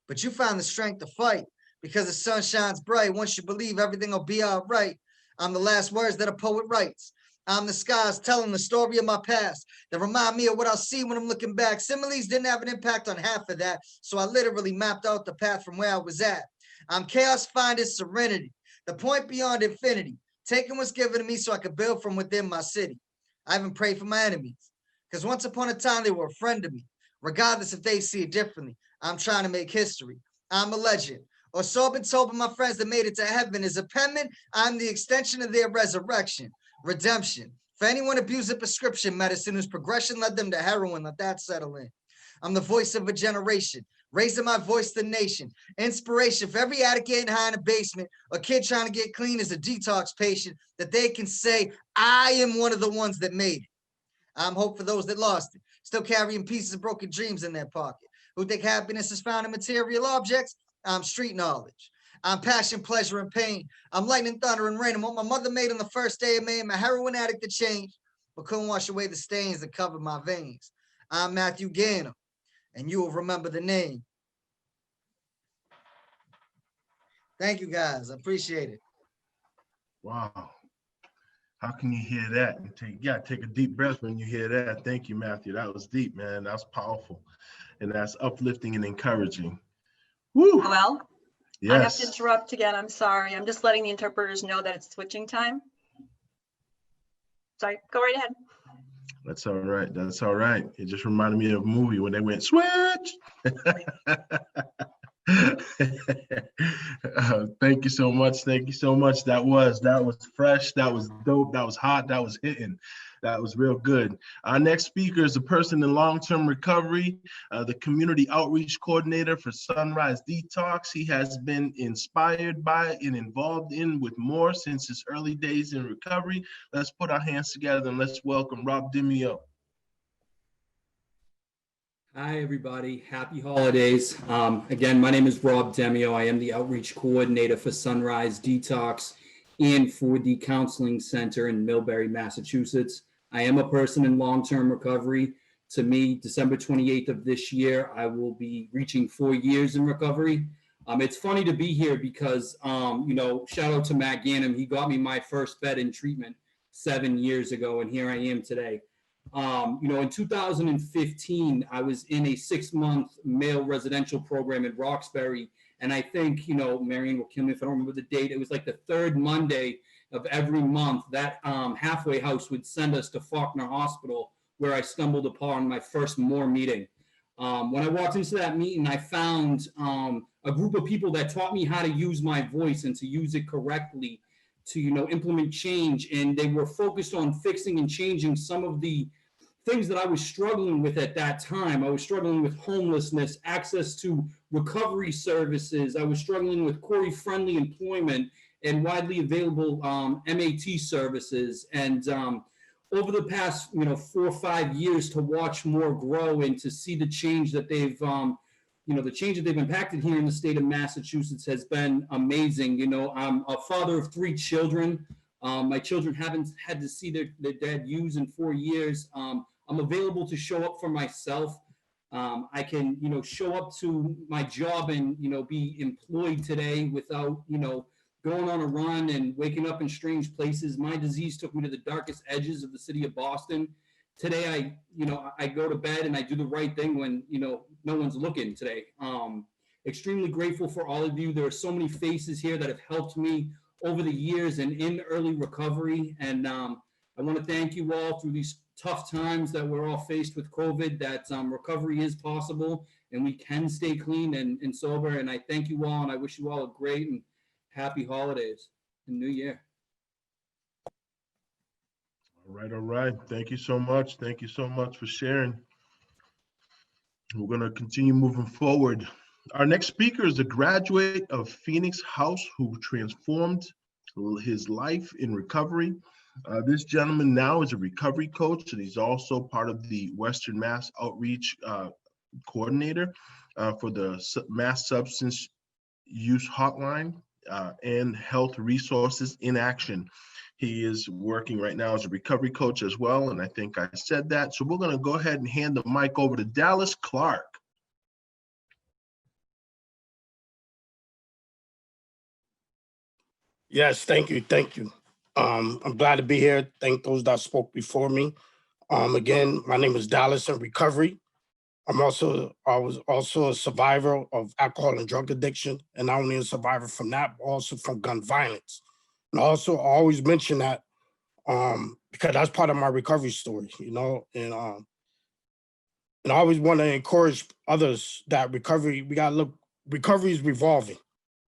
but you found the strength to fight because the sun shines bright. Once you believe everything will be all right. I'm the last words that a poet writes. I'm the skies telling the story of my past that remind me of what I'll see when I'm looking back. Similes didn't have an impact on half of that, so I literally mapped out the path from where I was at. I'm chaos finding serenity, the point beyond infinity, taking what's given to me so I could build from within my city. I even pray for my enemies, because once upon a time they were a friend to me, regardless if they see it differently. I'm trying to make history. I'm a legend. Or so I've been told by my friends that made it to heaven. As a penman, I'm the extension of their resurrection, redemption. For anyone abusing prescription medicine whose progression led them to heroin, let that settle in. I'm the voice of a generation, raising my voice to the nation. Inspiration for every addict getting high in a basement, or kid trying to get clean as a detox patient, that they can say, I am one of the ones that made it. I'm hope for those that lost it, still carrying pieces of broken dreams in their pocket. Who think happiness is found in material objects? I'm street knowledge. I'm passion, pleasure, and pain. I'm lightning, thunder, and rain. I'm what my mother made on the first day of May. I'm a heroin addict that changed, but couldn't wash away the stains that covered my veins. I'm Matthew Gaynor, and you will remember the name. Thank you, guys. I appreciate it. Wow. How can you hear that? You gotta take a deep breath when you hear that. Thank you, Matthew. That was deep, man. That's powerful. And that's uplifting and encouraging. Woo! Well, yes. I have to interrupt again. I'm sorry. I'm just letting the interpreters know that it's switching time. Sorry, go right ahead. That's all right. That's all right. It just reminded me of a movie when they went switch. Thank you so much. Thank you so much. That was fresh. That was dope. That was hot. That was hitting. That was real good. Our next speaker is a person in long-term recovery, the community outreach coordinator for Sunrise Detox. He has been inspired by and involved in with MOAR since his early days in recovery. Let's put our hands together and let's welcome Rob Demio. Hi, everybody. Happy holidays. Again, my name is Rob Demio. I am the outreach coordinator for Sunrise Detox and for the Counseling Center in Millbury, Massachusetts. I am a person in long-term recovery. To me, December 28th of this year, I will be reaching 4 years in recovery. It's funny to be here because, shout out to Matt Ganem. He got me my first bed in treatment 7 years ago, and here I am today. In 2015, I was in a 6-month male residential program in Roxbury. And I think, Marion will kill me if I don't remember the date. It was like the third Monday of every month that halfway house would send us to Faulkner Hospital, where I stumbled upon my first MOAR meeting. When I walked into that meeting, I found a group of people that taught me how to use my voice and to use it correctly to, implement change. And they were focused on fixing and changing some of the things that I was struggling with at that time. I was struggling with homelessness, access to recovery services. I was struggling with Corey-friendly employment and widely available MAT services. And over the past, 4 or 5 years, to watch MOAR grow and to see the change that they've, the change that they've impacted here in the state of Massachusetts has been amazing. I'm a father of 3 children. My children haven't had to see their dad use in 4 years. I'm available to show up for myself. I can, show up to my job and, be employed today without, going on a run and waking up in strange places. My disease took me to the darkest edges of the city of Boston. Today, I go to bed and I do the right thing when, no one's looking today. Extremely grateful for all of you. There are so many faces here that have helped me over the years and in early recovery. And I want to thank you all through these tough times that we're all faced with COVID, that recovery is possible and we can stay clean and sober. And I thank you all, and I wish you all a great and happy holidays and New Year. All right, all right. Thank you so much. Thank you so much for sharing. We're going to continue moving forward. Our next speaker is a graduate of Phoenix House who transformed his life in recovery. This gentleman now is a recovery coach, and he's also part of the Western Mass Outreach Coordinator for the Mass Substance Use Hotline and Health Resources in Action. He is working right now as a recovery coach as well, and I think I said that. So we're going to go ahead and hand the mic over to Dallas Clark. Yes, thank you. Thank you. I'm glad to be here. Thank those that spoke before me. Again, my name is Dallas in recovery. I was also a survivor of alcohol and drug addiction, and not only a survivor from that, but also from gun violence. And also, I always mention that because that's part of my recovery story, and I always want to encourage others that recovery is revolving.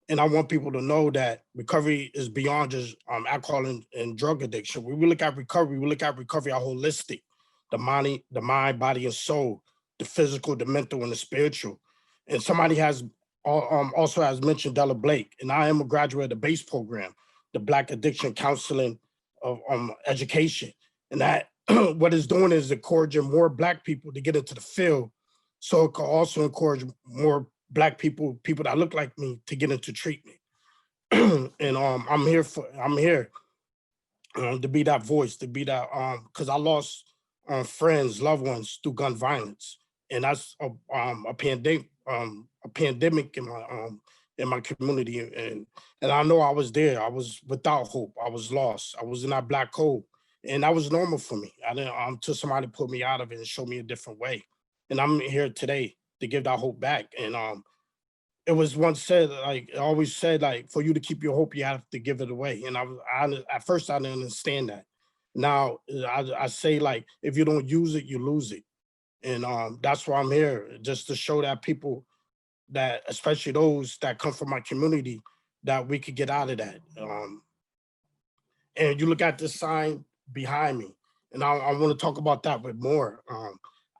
And I want people to know that recovery is beyond just alcohol and drug addiction. When we look at recovery, holistic, the mind, body, and soul, the physical, the mental, and the spiritual. And somebody has also has mentioned Della Blake, and I am a graduate of the BASE program, the Black Addiction Counseling of Education. And that what it's doing is encouraging more Black people to get into the field, so it can also encourage more Black people that look like me to get into treatment. And I'm here to be that voice, to be that because I lost friends, loved ones through gun violence, and that's a pandemic in my community, and I know I was there. I was without hope. I was lost. I was in that black hole, and that was normal for me. I didn't until somebody put me out of it and showed me a different way, and I'm here today to give that hope back. And it was once said, like I always said, like for you to keep your hope, you have to give it away. And at first I didn't understand that. Now I say, like, if you don't use it, you lose it. And that's why I'm here, just to show that people, that especially those that come from my community, that we could get out of that. And you look at this sign behind me, and I want to talk about that with more.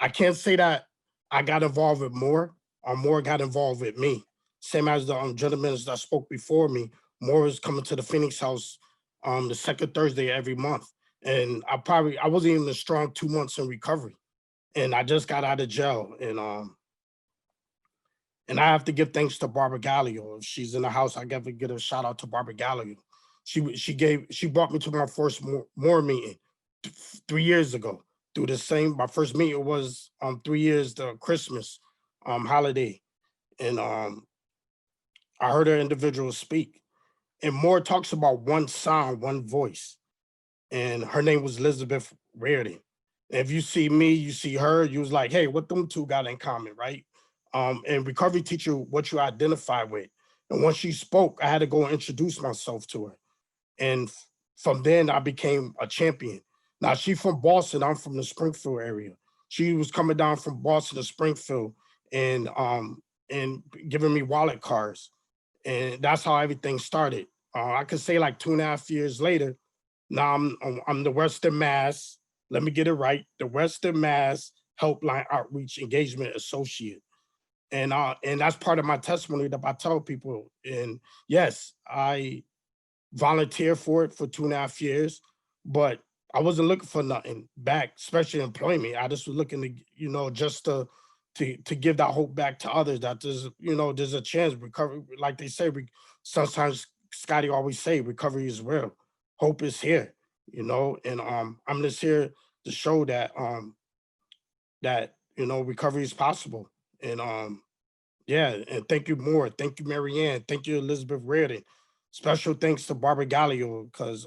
I can't say that I got involved with MOAR, or MOAR got involved with me. Same as the gentlemen that spoke before me. MOAR is coming to the Phoenix House the second Thursday every month. And I wasn't even a strong 2 months in recovery. And I just got out of jail. And I have to give thanks to Barbara Gallio. If she's in the house, I got to give a shout out to Barbara Gallio. She brought me to my first MOAR meeting 3 years ago. Through the same, my first meeting was 3 years, the Christmas holiday. And I heard an individual speak. And MOAR talks about one sound, one voice. And her name was Elizabeth Reardon. If you see me, you see her, you was like, hey, what them two got in common, right? And recovery teach you what you identify with. And once she spoke, I had to go and introduce myself to her. And from then I became a champion. Now she from Boston, I'm from the Springfield area. She was coming down from Boston to Springfield and giving me wallet cards. And that's how everything started. I could say like 2.5 years later, now I'm the Western Mass, let me get it right, the Western Mass Helpline Outreach Engagement Associate. And that's part of my testimony that I tell people. And yes, I volunteered for it for 2.5 years, but I wasn't looking for nothing back, especially employment. I just was looking to, just to give that hope back to others that there's a chance recovery, like they say, sometimes Scotty always say recovery is real. Hope is here, and I'm just here to show that recovery is possible. And yeah, and thank you, Moore. Thank you, Marianne. Thank you, Elizabeth Reardon. Special thanks to Barbara Gallio, because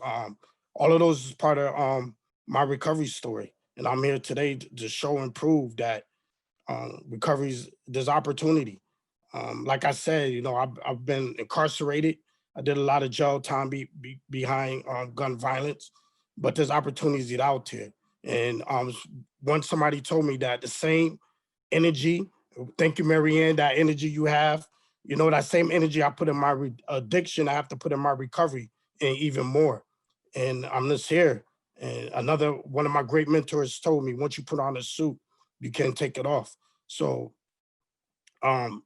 all of those is part of my recovery story. And I'm here today to show and prove that recoveries, there's opportunity. Like I said, I've been incarcerated. I did a lot of jail time behind gun violence, but there's opportunities out there. And once somebody told me that the same energy, thank you, Marianne, that energy you have, that same energy I put in my addiction, I have to put in my recovery and even more. And I'm just here. And another one of my great mentors told me, once you put on a suit, you can't take it off. So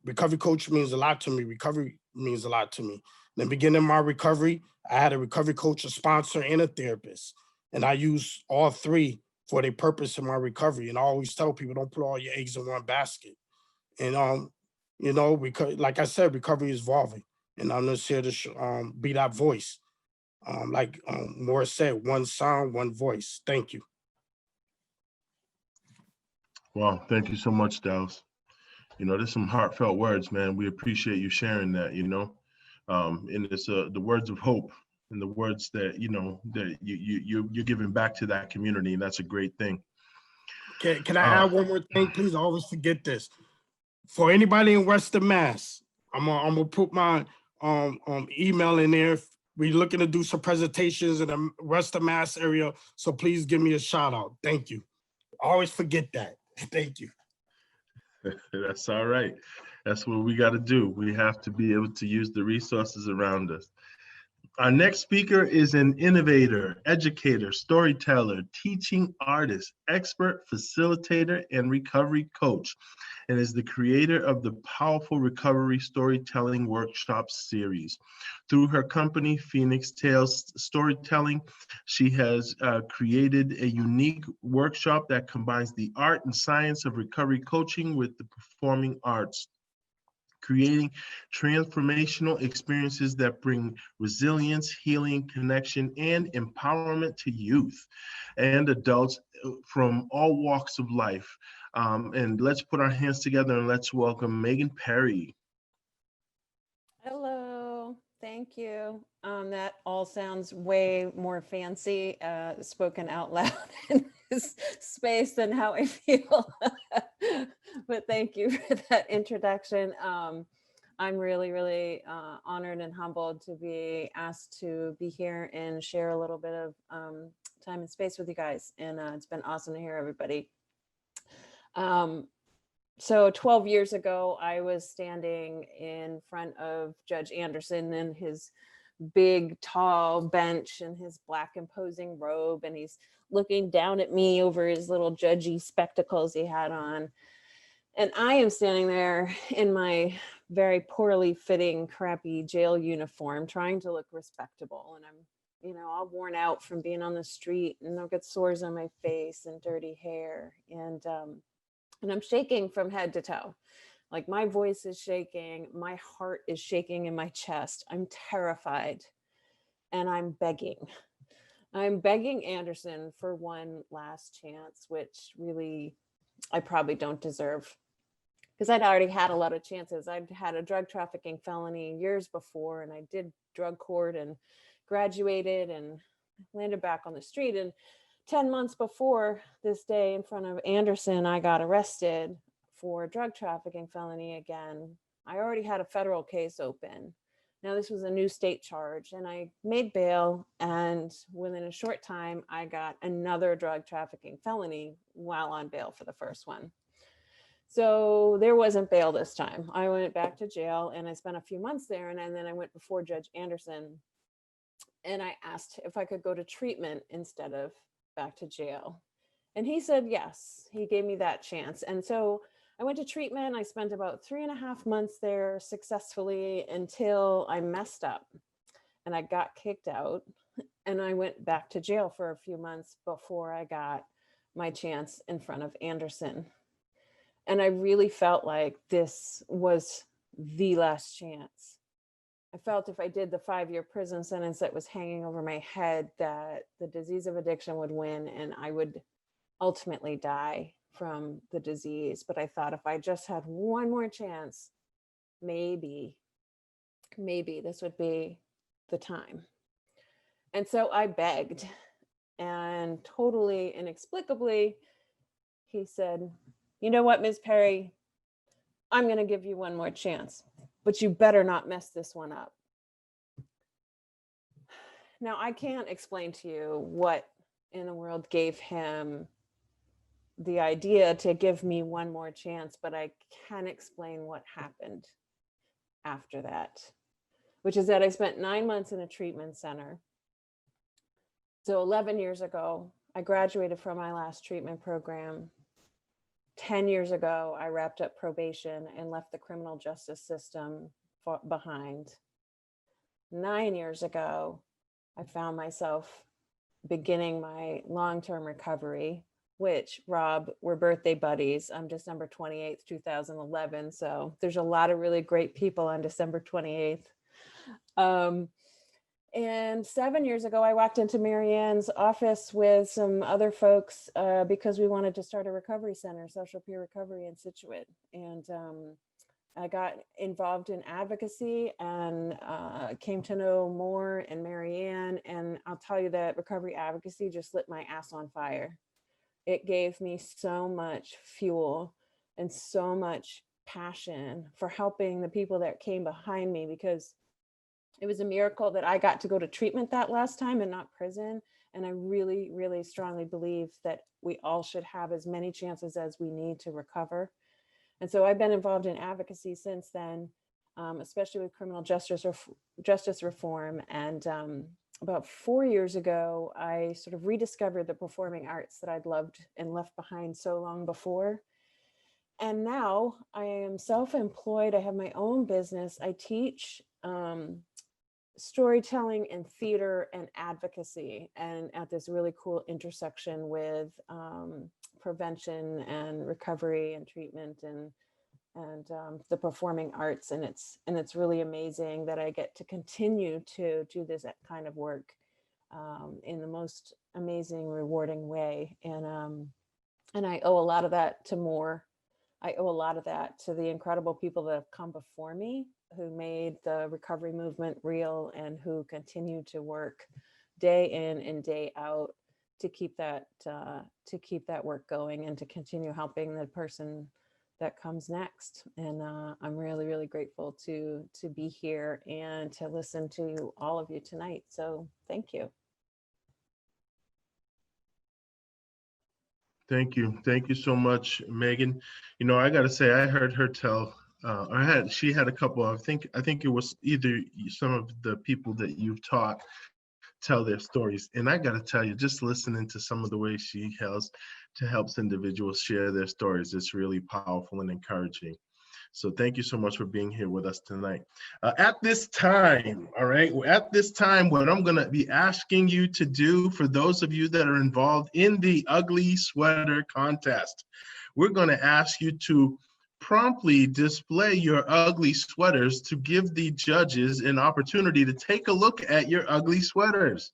recovery coach means a lot to me. Recovery means a lot to me. In the beginning of my recovery, I had a recovery coach, a sponsor, and a therapist. And I use all three for their purpose in my recovery. And I always tell people, don't put all your eggs in one basket. And because like I said, recovery is evolving. And I'm just here to be that voice. Like Morris said, one sound, one voice. Thank you. Wow, thank you so much, Dallas. There's some heartfelt words, man. We appreciate you sharing that, and it's the words of hope and the words that, that you're giving back to that community. And that's a great thing. Can I add one more thing, please? I always forget this. For anybody in Western Mass, I'm gonna put my email in there. We're looking to do some presentations in the Western Mass area. So please give me a shout out. Thank you. I always forget that. Thank you. That's all right. That's what we got to do. We have to be able to use the resources around us. Our next speaker is an innovator, educator, storyteller, teaching artist, expert, facilitator, and recovery coach, and is the creator of the powerful recovery storytelling workshop series. Through her company, Phoenix Tales Storytelling, she has created a unique workshop that combines the art and science of recovery coaching with the performing arts, creating transformational experiences that bring resilience, healing, connection, and empowerment to youth and adults from all walks of life. And let's put our hands together and let's welcome Megan Perry. Hello, thank you. That all sounds way more fancy spoken out loud in this space than how I feel. But thank you for that introduction. I'm really, really honored and humbled to be asked to be here and share a little bit of time and space with you guys. And it's been awesome to hear everybody. So 12 years ago, I was standing in front of Judge Anderson in his big, tall bench and his black imposing robe, and he's looking down at me over his little judgy spectacles he had on. And I am standing there in my very poorly fitting, crappy jail uniform, trying to look respectable. And I'm, all worn out from being on the street, and I've got sores on my face and dirty hair. And I'm shaking from head to toe. Like, my voice is shaking, my heart is shaking in my chest. I'm terrified, and I'm begging. I'm begging Anderson for one last chance, which really I probably don't deserve, because I'd already had a lot of chances. I'd had a drug trafficking felony years before, and I did drug court and graduated and landed back on the street. And 10 months before this day in front of Anderson, I got arrested for drug trafficking felony again. I already had a federal case open. Now this was a new state charge, and I made bail, and within a short time, I got another drug trafficking felony while on bail for the first one. So there wasn't bail this time. I went back to jail, and I spent a few months there, and then I went before Judge Anderson, and I asked if I could go to treatment instead of back to jail. And he said yes. He gave me that chance. And so I went to treatment. I spent about 3.5 months there successfully until I messed up and I got kicked out, and I went back to jail for a few months before I got my chance in front of Anderson. And I really felt like this was the last chance. I felt if I did the 5-year prison sentence that was hanging over my head, that the disease of addiction would win and I would ultimately die from the disease. But I thought if I just had one more chance, maybe this would be the time. And so I begged, and totally inexplicably, he said, you know what, Ms. Perry, I'm going to give you one more chance, but you better not mess this one up. Now, I can't explain to you what in the world gave him the idea to give me one more chance, but I can explain what happened after that, which is that I spent 9 months in a treatment center. So 11 years ago, I graduated from my last treatment program. 10 years ago, I wrapped up probation and left the criminal justice system behind. 9 years ago, I found myself beginning my long-term recovery, which, Rob, we're birthday buddies. I'm December 28th, 2011. So there's a lot of really great people on December 28th. And 7 years ago, I walked into Marianne's office with some other folks because we wanted to start a recovery center, social peer recovery in Scituate. And I got involved in advocacy and came to know MOAR and Marianne. And I'll tell you that recovery advocacy just lit my ass on fire. It gave me so much fuel and so much passion for helping the people that came behind me, because it was a miracle that I got to go to treatment that last time and not prison. And I really, really strongly believe that we all should have as many chances as we need to recover. And so I've been involved in advocacy since then, especially with criminal justice reform. And about 4 years ago, I sort of rediscovered the performing arts that I'd loved and left behind so long before. And now I am self-employed. I have my own business. I teach storytelling and theater and advocacy, and at this really cool intersection with prevention and recovery and treatment and the performing arts. And it's really amazing that I get to continue to do this kind of work in the most amazing, rewarding way. And I owe a lot of that to MOAR. I owe a lot of that to the incredible people that have come before me, who made the recovery movement real and who continue to work day in and day out to keep that work going and to continue helping the person that comes next. And I'm really, really grateful to be here and to listen to all of you tonight. So thank you. Thank you. Thank you so much, Megan. You know, I got to say, I heard her tell, she had a couple, I think it was either some of the people that you've taught tell their stories. And I got to tell you, just listening to some of the ways she helps individuals share their stories, it's really powerful and encouraging. So thank you so much for being here with us tonight. At this time, all right, at this time, what I'm going to be asking you to do, for those of you that are involved in the Ugly Sweater Contest, we're going to ask you to promptly display your ugly sweaters to give the judges an opportunity to take a look at your ugly sweaters.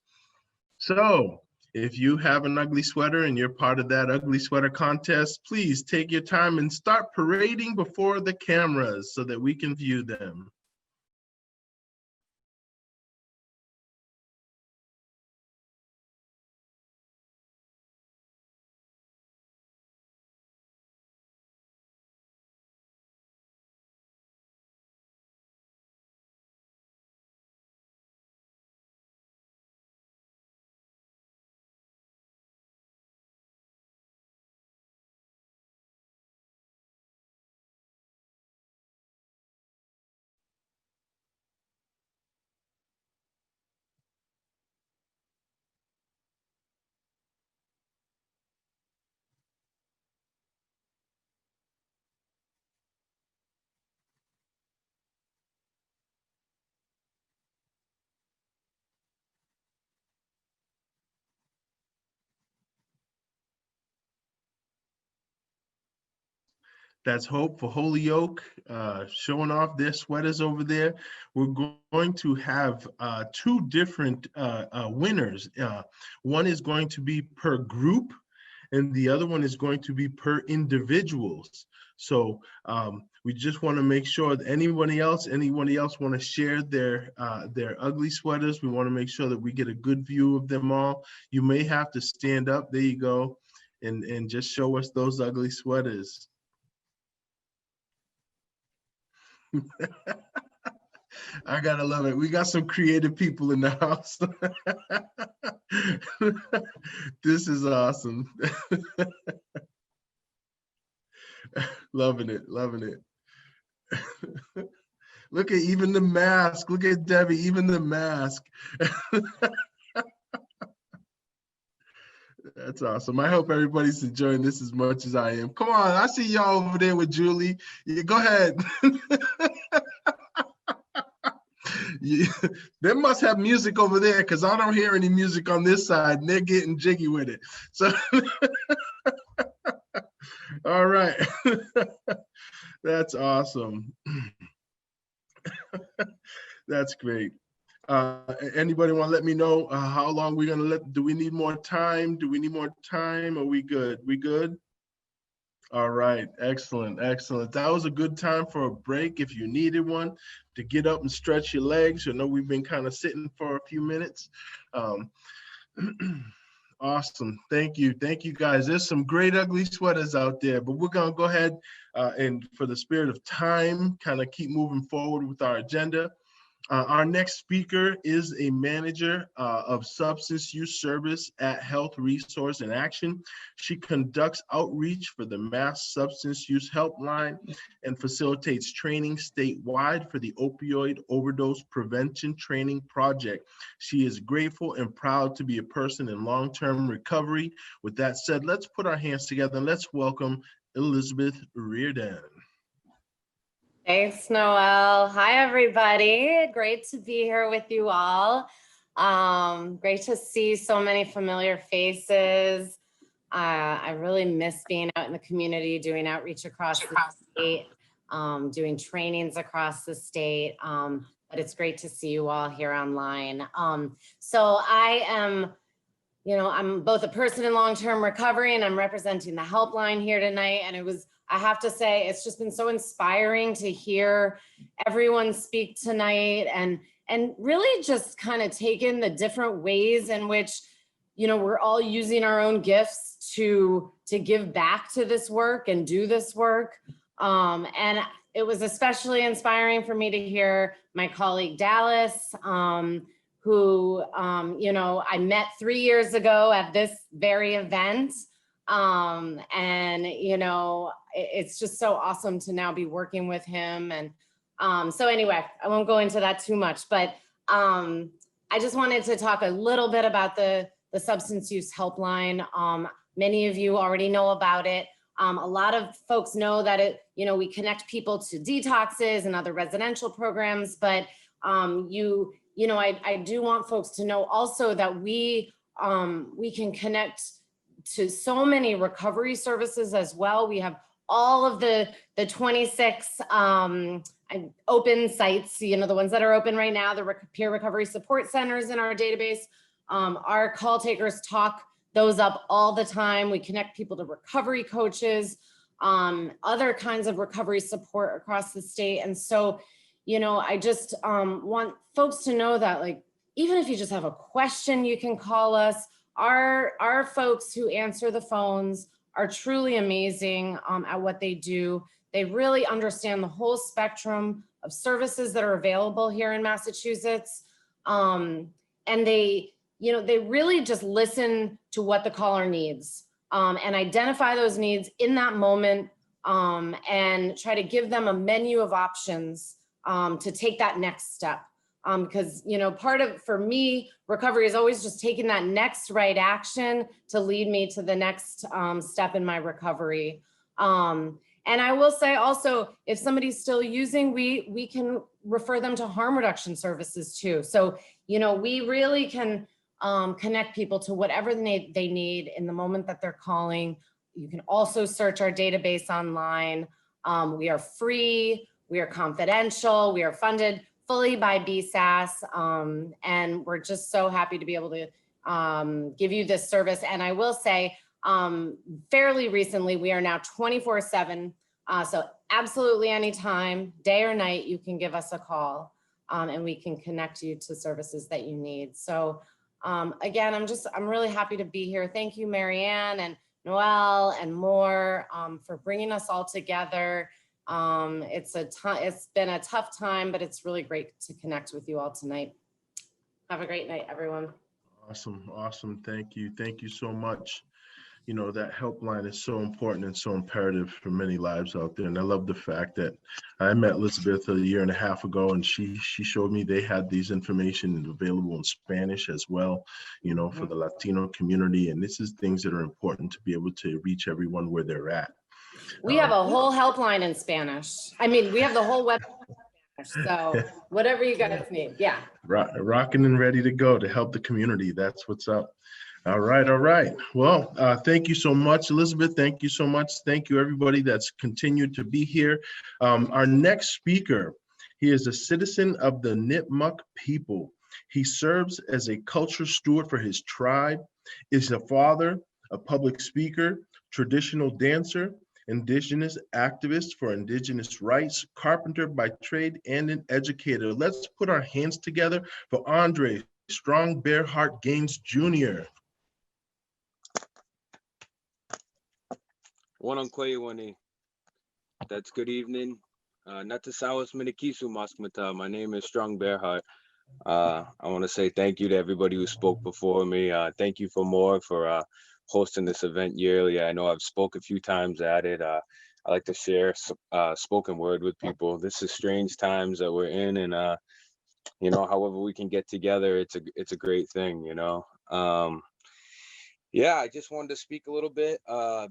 So if you have an ugly sweater and you're part of that ugly sweater contest, please take your time and start parading before the cameras so that we can view them. That's Hope for Holyoke, showing off their sweaters over there. We're going to have two different winners. One is going to be per group, and the other one is going to be per individuals. So we just want to make sure that anybody else want to share their ugly sweaters. We want to make sure that we get a good view of them all. You may have to stand up. There you go, and just show us those ugly sweaters. I gotta love it. We got some creative people in the house. This is awesome. Loving it, loving it. Look at even the mask. Look at Debbie, even the mask. That's awesome. I hope everybody's enjoying this as much as I am. Come on, I see y'all over there with Julie. Yeah, go ahead. They must have music over there because I don't hear any music on this side and they're getting jiggy with it. So, all right. That's awesome. That's great. Anybody want to let me know how long we're going to do we need more time? Do we need more time? Are we good? We good? All right, excellent, excellent. That was a good time for a break if you needed one to get up and stretch your legs. I know we've been kind of sitting for a few minutes. Awesome, thank you guys. There's some great ugly sweaters out there, but we're gonna go ahead and for the spirit of time, kind of keep moving forward with our agenda. Our next speaker is a manager of substance use service at Health Resource in Action. She conducts outreach for the Mass Substance Use Helpline and facilitates training statewide for the Opioid Overdose Prevention Training Project. She is grateful and proud to be a person in long-term recovery. With that said, let's put our hands together and let's welcome Elizabeth Reardon. Thanks, Noel. Hi, everybody. Great to be here with you all. Great to see so many familiar faces. I really miss being out in the community, doing outreach across the state, doing trainings across the state. But it's great to see you all here online. So I am, I'm both a person in long-term recovery and I'm representing the helpline here tonight. And I have to say, it's just been so inspiring to hear everyone speak tonight and really just kind of take in the different ways in which, we're all using our own gifts to give back to this work and do this work. And it was especially inspiring for me to hear my colleague Dallas, who, I met 3 years ago at this very event. It's just so awesome to now be working with him. And so anyway, I won't go into that too much, but I just wanted to talk a little bit about the substance use helpline. Many of you already know about it. A lot of folks know that we connect people to detoxes and other residential programs, but I do want folks to know also that we can connect to so many recovery services as well. We have all of the 26 open sites, the ones that are open right now, the peer recovery support centers in our database. Our call takers talk those up all the time. We connect people to recovery coaches, other kinds of recovery support across the state. And so, I just want folks to know that even if you just have a question, you can call us. Our folks who answer the phones are truly amazing at what they do. They really understand the whole spectrum of services that are available here in Massachusetts. And they really just listen to what the caller needs and identify those needs in that moment and try to give them a menu of options to take that next step. Because, for me, recovery is always just taking that next right action to lead me to the next step in my recovery. And I will say also, if somebody's still using, we can refer them to harm reduction services too. So, we really can connect people to whatever they need in the moment that they're calling. You can also search our database online. We are free, we are confidential, we are funded fully by BSAS, and we're just so happy to be able to give you this service. And I will say, fairly recently, we are now 24/7, so absolutely anytime, day or night, you can give us a call, and we can connect you to services that you need. So again, I'm really happy to be here. Thank you, Marianne and Noelle and MOAR, for bringing us all together. It's been a tough time, but it's really great to connect with you all tonight. Have a great night, everyone. Awesome. Thank you so much. You know, that helpline is so important and so imperative for many lives out there. And I love the fact that I met Elizabeth a year and a half ago, and she showed me they had these information available in Spanish as well, you know, for the Latino community. And this is things that are important to be able to reach everyone where they're at. We have a whole helpline in Spanish. I mean, we have the whole web in Spanish, so whatever you guys need, yeah. Rocking and ready to go to help the community. That's what's up. All right. Well, thank you so much, Elizabeth. Thank you so much. Thank you, everybody that's continued to be here. Our next speaker, he is a citizen of the Nipmuc people. He serves as a culture steward for his tribe, is a father, a public speaker, traditional dancer, Indigenous activist for Indigenous rights, carpenter by trade, and an educator. Let's put our hands together for Andre Strong Bearheart Gaines Jr. Wani. That's good evening. Natasawas Minikisu Maskmata. My name is Strong Bearheart. I want to say thank you to everybody who spoke before me. Thank you for MOAR for hosting this event yearly. I know I've spoke a few times at it. I like to share spoken word with people. This is strange times that we're in, and you know, however we can get together, it's a great thing, you know. Yeah, I just wanted to speak a little bit,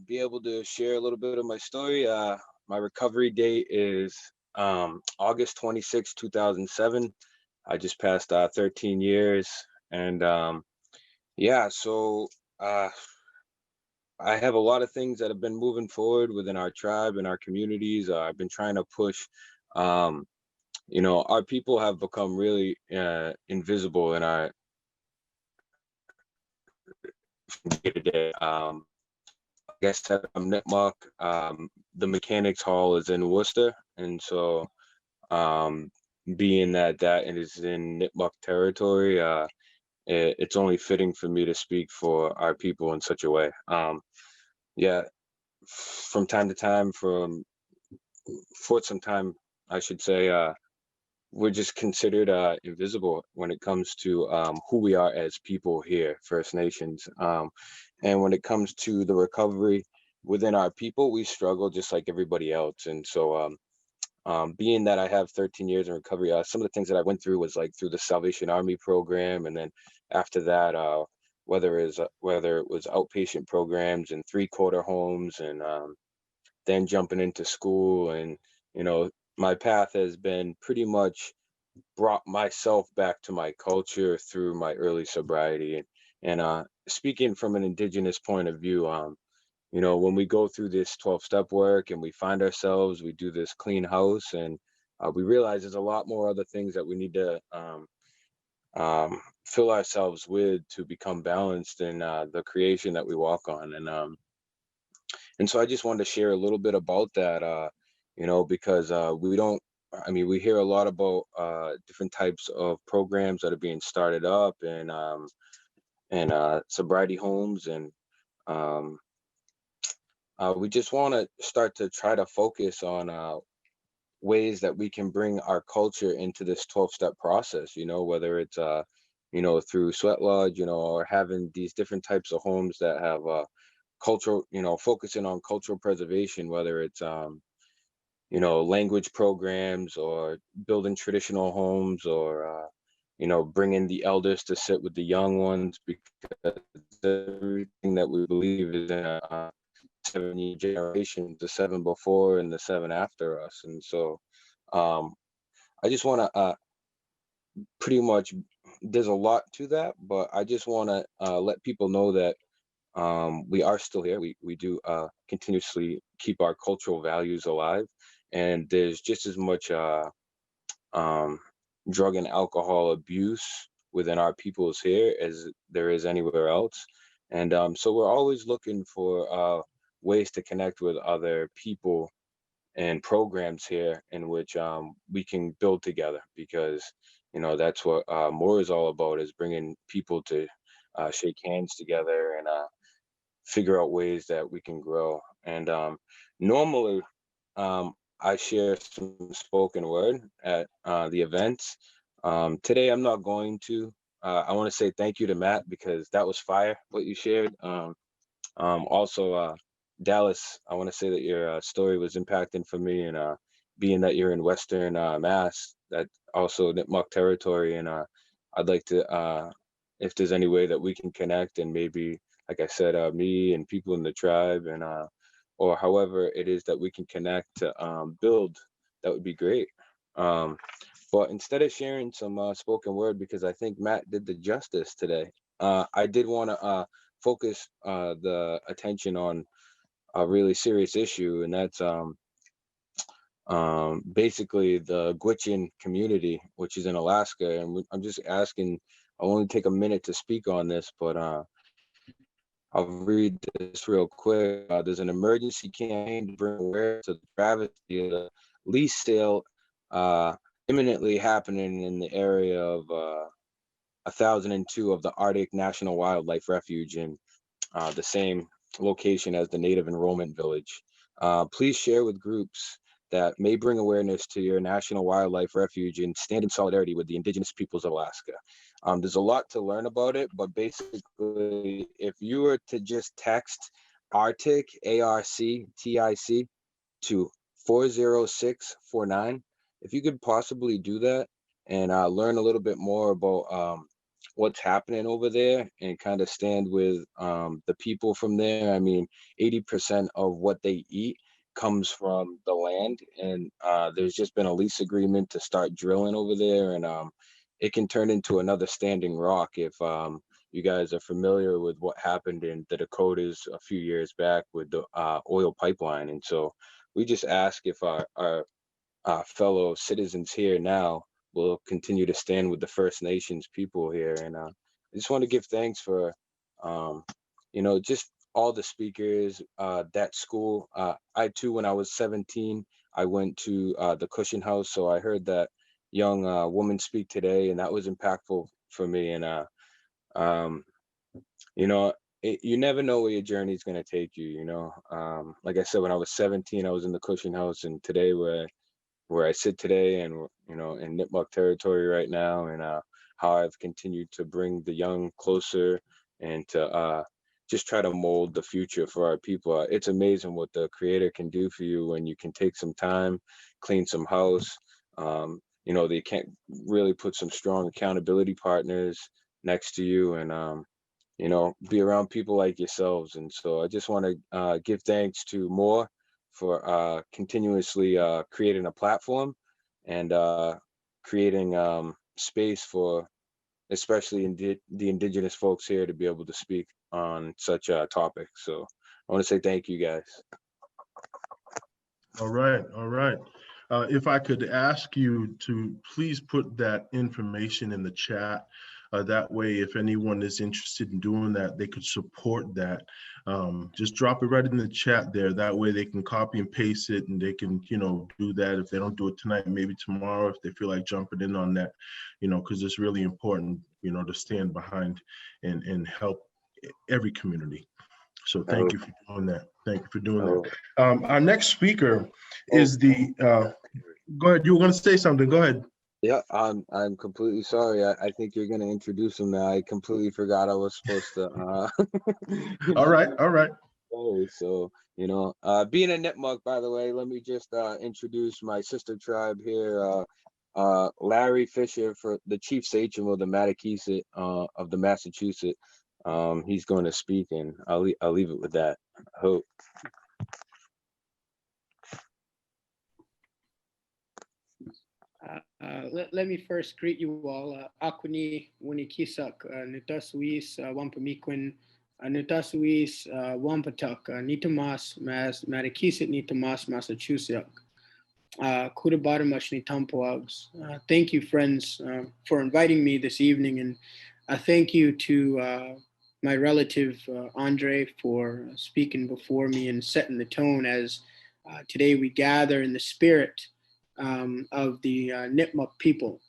be able to share a little bit of my story. My recovery date is August 26, 2007. I just passed 13 years. And yeah, so I have a lot of things that have been moving forward within our tribe and our communities. I've been trying to push, you know, our people have become really invisible in our day-to-day. I guess I'm Nipmuc. The Mechanics Hall is in Worcester, and so being that is in Nipmuc territory, it's only fitting for me to speak for our people in such a way. Yeah, from time to time, for some time, I should say, we're just considered invisible when it comes to who we are as people here, First Nations. And when it comes to the recovery within our people, we struggle just like everybody else. And so being that I have 13 years in recovery, some of the things that I went through was like through the Salvation Army program. And then after that, whether it was outpatient programs and 3-quarter homes, and then jumping into school. And, you know, my path has been pretty much brought myself back to my culture through my early sobriety. And speaking from an Indigenous point of view, you know, when we go through this 12-step work and we find ourselves, we do this clean house, and we realize there's a lot more other things that we need to fill ourselves with to become balanced in the creation that we walk on. And so I just wanted to share a little bit about that, you know, because we hear a lot about different types of programs that are being started up and sobriety homes. And we just want to start to try to focus on ways that we can bring our culture into this 12-step process, you know, whether it's, you know, through Sweat Lodge, you know, or having these different types of homes that have cultural, you know, focusing on cultural preservation, whether it's, you know, language programs or building traditional homes, or, you know, bringing the elders to sit with the young ones, because everything that we believe is in a 7 generations, the 7 before and the 7 after us. And so I just want to pretty much, there's a lot to that, but I just want to let people know that we are still here. We do continuously keep our cultural values alive, and there's just as much drug and alcohol abuse within our peoples here as there is anywhere else. And so we're always looking for ways to connect with other people and programs here in which we can build together, because that's what MOAR is all about, is bringing people to shake hands together and figure out ways that we can grow. And normally I share some spoken word at the events. Today I'm not going to. I want to say thank you to Matt, because that was fire what you shared. Also, Dallas, I want to say that your story was impacting for me, and being that you're in Western Mass, that also Nipmuc territory, and I'd like to, if there's any way that we can connect, and maybe, like I said, me and people in the tribe, and or however it is that we can connect to build, that would be great. But instead of sharing some spoken word, because I think Matt did the justice today, I did want to focus the attention on a really serious issue, and that's basically the Gwich'in community, which is in Alaska. And I'm just asking, I'll only take a minute to speak on this, but I'll read this real quick. There's an emergency campaign to bring awareness to the travesty of the lease sale imminently happening in the area of 1002 of the Arctic National Wildlife Refuge, in the same location as the Native Enrollment Village. Please share with groups that may bring awareness to your National Wildlife Refuge and stand in solidarity with the Indigenous peoples of Alaska. There's a lot to learn about it, but basically, if you were to just text Arctic, ARCTIC, to 40649, if you could possibly do that and learn a little bit more about what's happening over there, and kind of stand with the people from there. I mean, 80% of what they eat comes from the land, and there's just been a lease agreement to start drilling over there, and it can turn into another Standing Rock if you guys are familiar with what happened in the Dakotas a few years back with the oil pipeline. And so we just ask if our fellow citizens here now will continue to stand with the First Nations people here. And I just want to give thanks for, just all the speakers, that school. I too, when I was 17, I went to the Cushion House. So I heard that young woman speak today, and that was impactful for me. And, you never know where your journey is going to take you, like I said, when I was 17, I was in the Cushion House, and today where I sit today, and in Nipmuc territory right now, and how I've continued to bring the young closer, and to just try to mold the future for our people. It's amazing what the Creator can do for you when you can take some time, clean some house. They can't really put some strong accountability partners next to you, and be around people like yourselves. And so I just want to give thanks to MOAR for continuously creating a platform, and creating space for especially the Indigenous folks here to be able to speak on such topics. So I want to say thank you, guys. All right, all right. If I could ask you to please put that information in the chat. That way, if anyone is interested in doing that, they could support that. Just drop it right in the chat there. That way they can copy and paste it, and they can, do that. If they don't do it tonight, maybe tomorrow, if they feel like jumping in on that, because it's really important, to stand behind and help every community. So thank you for doing that. Thank you for doing that. Our next speaker is the, go ahead, you were going to say something, go ahead. Yeah, I'm completely sorry. I think you're going to introduce him now. I completely forgot I was supposed to. All right, all right. So, being a Nipmuc, by the way, let me just introduce my sister tribe here. Larry Fisher, for the chief sachem of the Matakeesit of the Massachusetts. He's going to speak, and I'll leave it with that. I hope. Let me first greet you all. Akuni Wunikisak, Nitasuis, Wampamiquin, Anutasuis Wampatuk, Nitamas, Matakisit Nitamas, Massachusetts. Kudabaramash Nitampuags. Thank you, friends, for inviting me this evening. And thank you to my relative, Andre, for speaking before me and setting the tone as today we gather in the spirit of the Nipmuc people,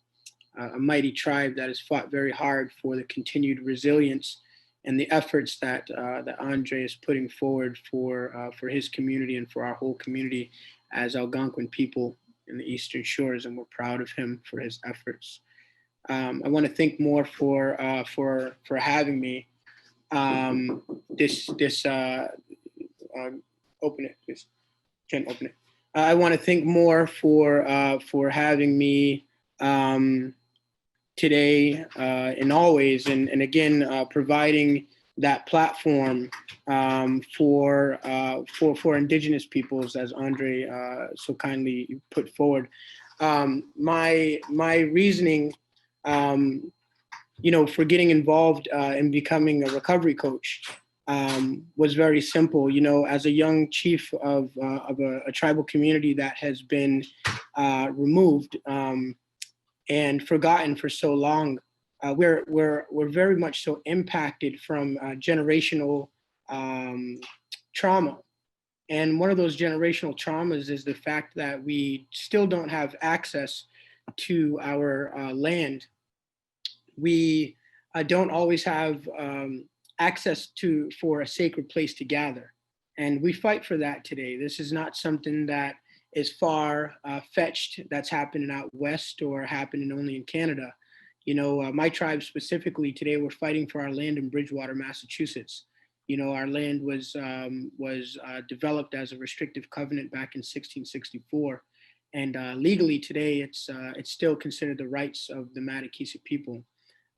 a mighty tribe that has fought very hard for the continued resilience and the efforts that that Andre is putting forward for his community and for our whole community as Algonquin people in the Eastern Shores, and we're proud of him for his efforts. I want to thank MOAR for having me. Open it, please. Can't open it. I want to thank MOAR for having me today and always, and again providing that platform for Indigenous peoples, as Andre so kindly put forward. My reasoning, for getting involved in becoming a recovery coach was very simple. As a young chief of a tribal community that has been removed and forgotten for so long, we're very much so impacted from generational trauma. And one of those generational traumas is the fact that we still don't have access to our land. We don't always have access for a sacred place to gather. And we fight for that today. This is not something that is far fetched that's happening out west or happening only in Canada. My tribe specifically today, we're fighting for our land in Bridgewater, Massachusetts. Our land was developed as a restrictive covenant back in 1664. And legally today, it's still considered the rights of the Matakisit people.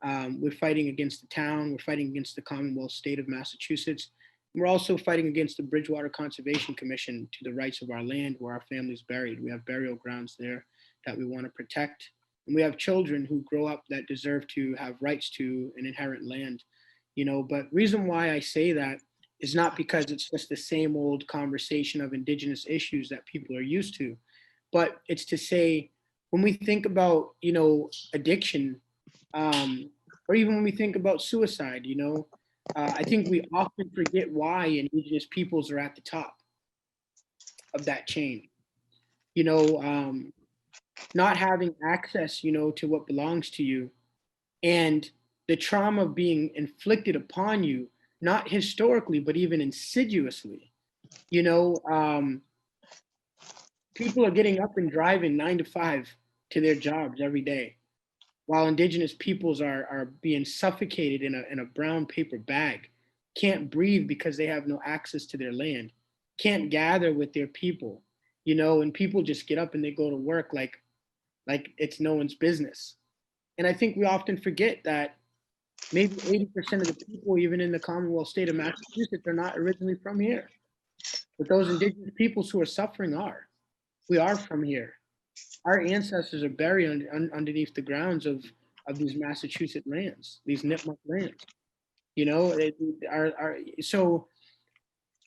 We're fighting against the town. We're fighting against the Commonwealth state of Massachusetts. We're also fighting against the Bridgewater Conservation Commission to the rights of our land where our family's buried. We have burial grounds there that we want to protect. And we have children who grow up that deserve to have rights to an inherent land. But reason why I say that is not because it's just the same old conversation of Indigenous issues that people are used to, but it's to say, when we think about, addiction, or even when we think about suicide, I think we often forget why Indigenous peoples are at the top of that chain. Not having access, to what belongs to you, and the trauma being inflicted upon you, not historically, but even insidiously. People are getting up and driving 9 to 5 to their jobs every day, while Indigenous peoples are being suffocated in a brown paper bag, can't breathe because they have no access to their land, can't gather with their people, and people just get up and they go to work like it's no one's business. And I think we often forget that maybe 80% of the people, even in the Commonwealth state of Massachusetts, are not originally from here. But those Indigenous peoples who are suffering are. We are from here. Our ancestors are buried underneath the grounds of these Massachusetts lands, these Nipmuc lands. So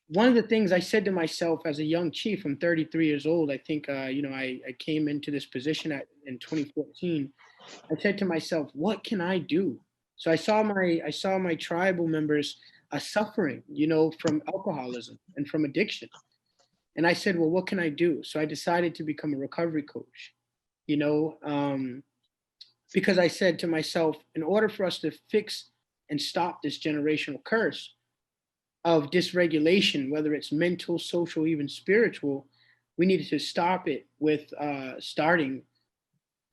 one of the things I said to myself as a young chief, I'm 33 years old. I think, I came into this position in 2014. I said to myself, what can I do? So I saw my tribal members suffering, from alcoholism and from addiction. And I said, well, what can I do? So I decided to become a recovery coach, because I said to myself, in order for us to fix and stop this generational curse of dysregulation, whether it's mental, social, even spiritual, we needed to stop it with starting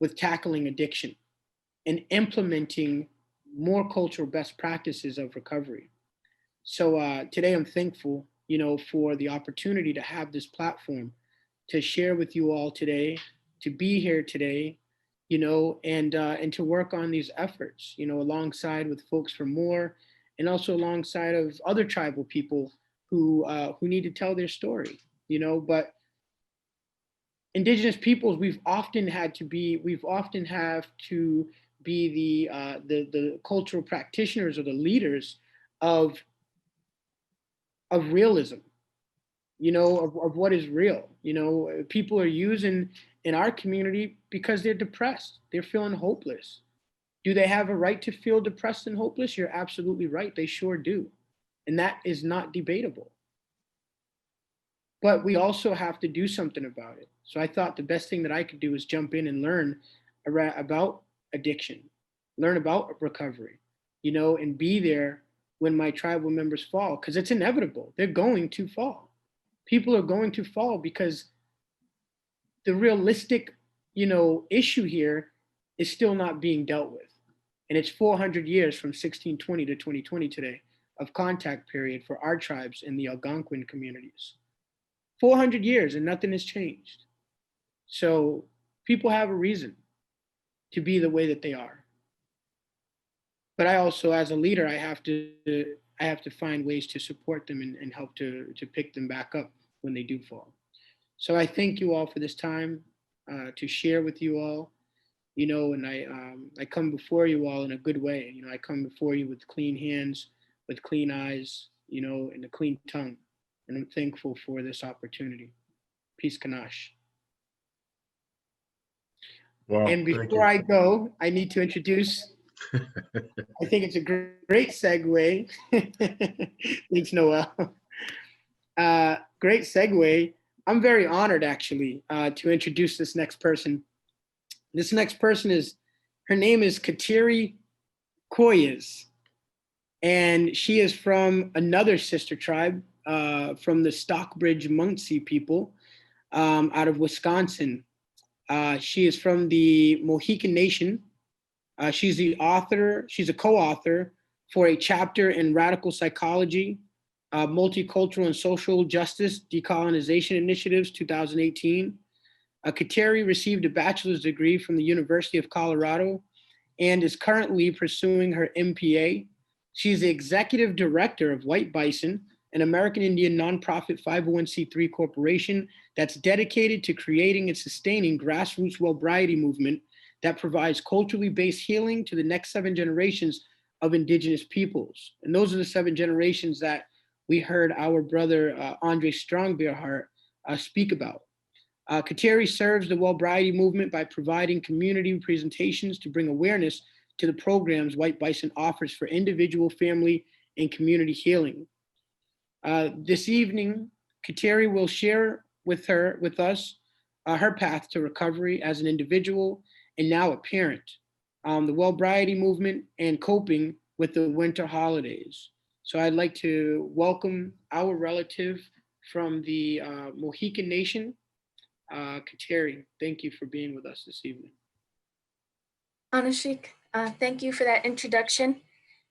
with tackling addiction and implementing more cultural best practices of recovery. So today I'm thankful, for the opportunity to have this platform to share with you all today, to be here today, and to work on these efforts, alongside with folks from MOAR, and also alongside of other tribal people who need to tell their story, But Indigenous peoples, we've often have to be the cultural practitioners or the leaders of of realism, of what is real. People are using in our community because they're depressed. They're feeling hopeless. Do they have a right to feel depressed and hopeless? You're absolutely right. They sure do. And that is not debatable. But we also have to do something about it. So I thought the best thing that I could do is jump in and learn about addiction, learn about recovery, and be there when my tribal members fall, because it's inevitable. They're going to fall. People are going to fall because the realistic, issue here is still not being dealt with. And it's 400 years from 1620 to 2020 today of contact period for our tribes in the Algonquin communities. 400 years and nothing has changed. So people have a reason to be the way that they are. But I also, as a leader, I have to find ways to support them and help to pick them back up when they do fall. So I thank you all for this time to share with you all, and I come before you all in a good way. I come before you with clean hands, with clean eyes, and a clean tongue. And I'm thankful for this opportunity. Peace, Kanash. Wow, And before I go, I need to introduce, I think it's a great segue. Thanks, Noel. Great segue. I'm very honored, actually, to introduce this next person. This next person her name is Kateri Koyes, and she is from another sister tribe, from the Stockbridge Munsee people out of Wisconsin. She is from the Mohican Nation. She's a co-author for a chapter in Radical Psychology, Multicultural and Social Justice Decolonization Initiatives, 2018. Kateri received a bachelor's degree from the University of Colorado and is currently pursuing her MPA. She's the executive director of White Bison, an American Indian nonprofit 501c3 corporation that's dedicated to creating and sustaining grassroots Wellbriety movement that provides culturally based healing to the next 7 generations of Indigenous peoples. And those are the 7 generations that we heard our brother Andre Strongbeerhart speak about. Kateri serves the Wellbriety movement by providing community presentations to bring awareness to the programs White Bison offers for individual, family, and community healing. This evening, Kateri will share with us her path to recovery as an individual and now a parent, the Wellbriety movement, and coping with the winter holidays. So I'd like to welcome our relative from the Mohican Nation, Kateri. Thank you for being with us this evening. Anashik, thank you for that introduction.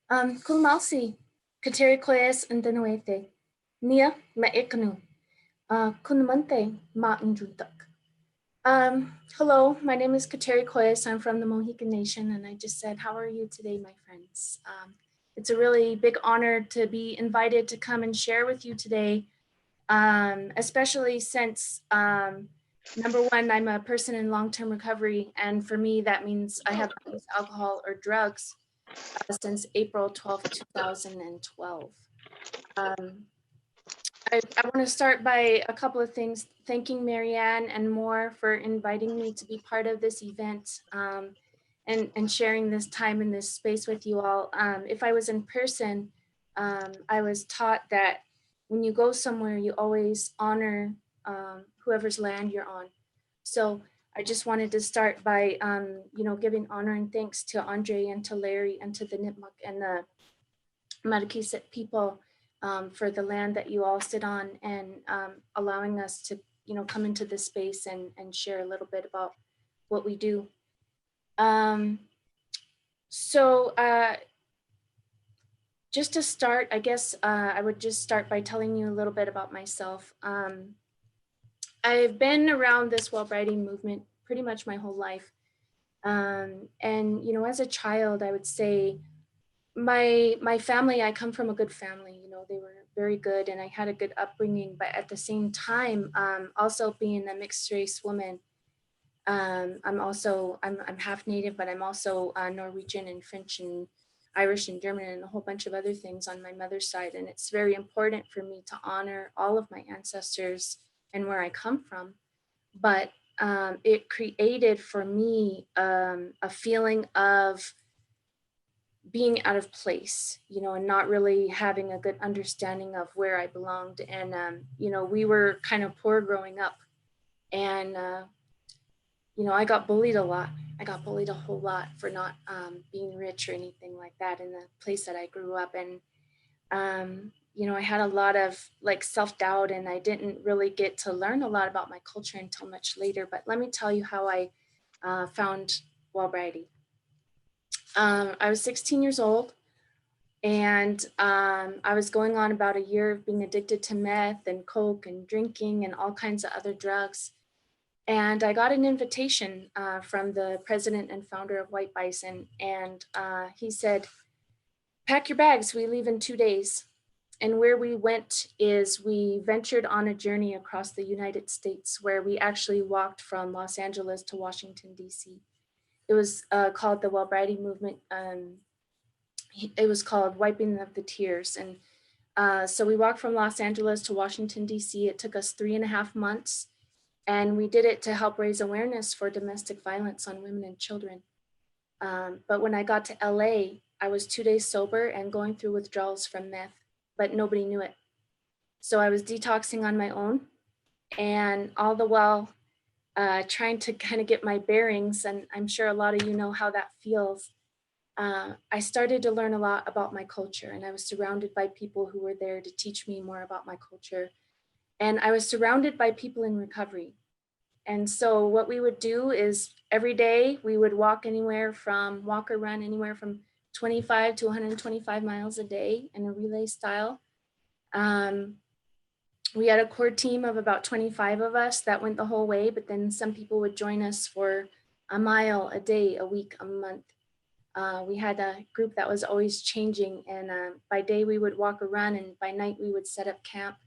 Kulmalsi, Kateri Koyes and Denuete, Nia Maekanu, Kunmante Ma Njuntak. Hello, my name is Kateri Koyes. I'm from the Mohican Nation, and I just said, how are you today, my friends? It's a really big honor to be invited to come and share with you today, especially since number one, I'm a person in long-term recovery, and for me, that means I have not used alcohol or drugs since April 12th, 2012. I want to start by a couple of things, thanking Marianne and MOAR for inviting me to be part of this event and sharing this time in this space with you all. If I was in person, I was taught that when you go somewhere, you always honor whoever's land you're on. So I just wanted to start by, giving honor and thanks to Andre and to Larry and to the Nipmuc and the Marquisite people for the land that you all sit on and allowing us to, come into this space and share a little bit about what we do. Just to start, I guess I would just start by telling you a little bit about myself. I've been around this Wellbriety movement pretty much my whole life. And, as a child, I would say my family, I come from a good family, they were very good and I had a good upbringing, but at the same time, also being a mixed race woman, I'm half Native, but I'm also Norwegian and French and Irish and German and a whole bunch of other things on my mother's side. And it's very important for me to honor all of my ancestors and where I come from. But it created for me a feeling of being out of place, you know, and not really having a good understanding of where I belonged. And, you know, we were kind of poor growing up. And, you know, I got bullied a lot. I got bullied a whole lot for not being rich or anything like that in the place that I grew up. And, you know, I had a lot of like self-doubt, and I didn't really get to learn a lot about my culture until much later. But let me tell you how I found Wellbriety. I was 16 years old, and I was going on about a year of being addicted to meth and coke and drinking and all kinds of other drugs. And I got an invitation from the president and founder of White Bison. And he said, pack your bags, we leave in 2 days. And where we went is we ventured on a journey across the United States, where we actually walked from Los Angeles to Washington, D.C. It was called the Wellbriety Movement. It was called Wiping of the Tears. And so we walked from Los Angeles to Washington, D.C. It took us 3.5 months. And we did it to help raise awareness for domestic violence on women and children. But when I got to LA, I was 2 days sober and going through withdrawals from meth, but nobody knew it. So I was detoxing on my own, and all the while trying to kind of get my bearings. And I'm sure a lot of you know how that feels. I started to learn a lot about my culture, and I was surrounded by people who were there to teach me more about my culture. And I was surrounded by people in recovery. And so what we would do is every day we would walk or run anywhere from 25 to 125 miles a day in a relay style. We had a core team of about 25 of us that went the whole way, but then some people would join us for a mile a day, a week, a month. We had a group that was always changing, and by day we would walk or run, and by night we would set up camp.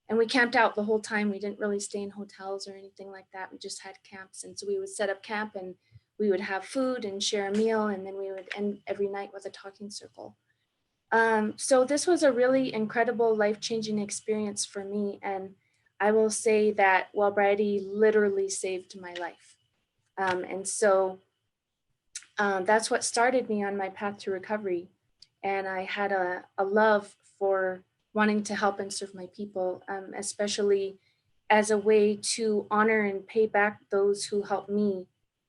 And we camped out the whole time. We didn't really stay in hotels or anything like that. We just had camps. And so we would set up camp, and we would have food and share a meal. And then we would end every night with a talking circle. So this was a really incredible, life-changing experience for me. And I will say that Wellbriety literally saved my life. And so that's what started me on my path to recovery. And I had a love for wanting to help and serve my people, especially as a way to honor and pay back those who helped me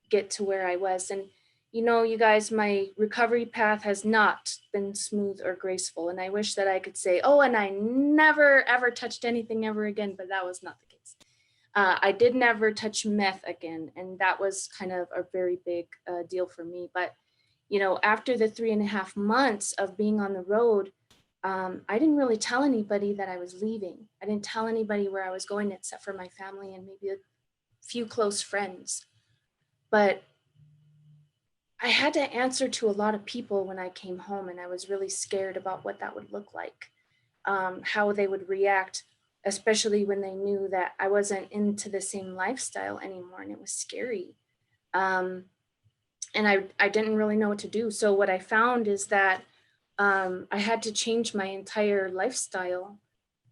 get to where I was. And, you know, you guys, my recovery path has not been smooth or graceful. And I wish that I could say, oh, and I never, ever touched anything ever again, but that was not the case. I did never touch meth again. And that was kind of a very big deal for me. But, you know, after the 3.5 months of being on the road, I didn't really tell anybody that I was leaving. I didn't tell anybody where I was going except for my family and maybe a few close friends. But I had to answer to a lot of people when I came home, and I was really scared about what that would look like, how they would react, especially when they knew that I wasn't into the same lifestyle anymore, and it was scary. And I didn't really know what to do. So what I found is that I had to change my entire lifestyle.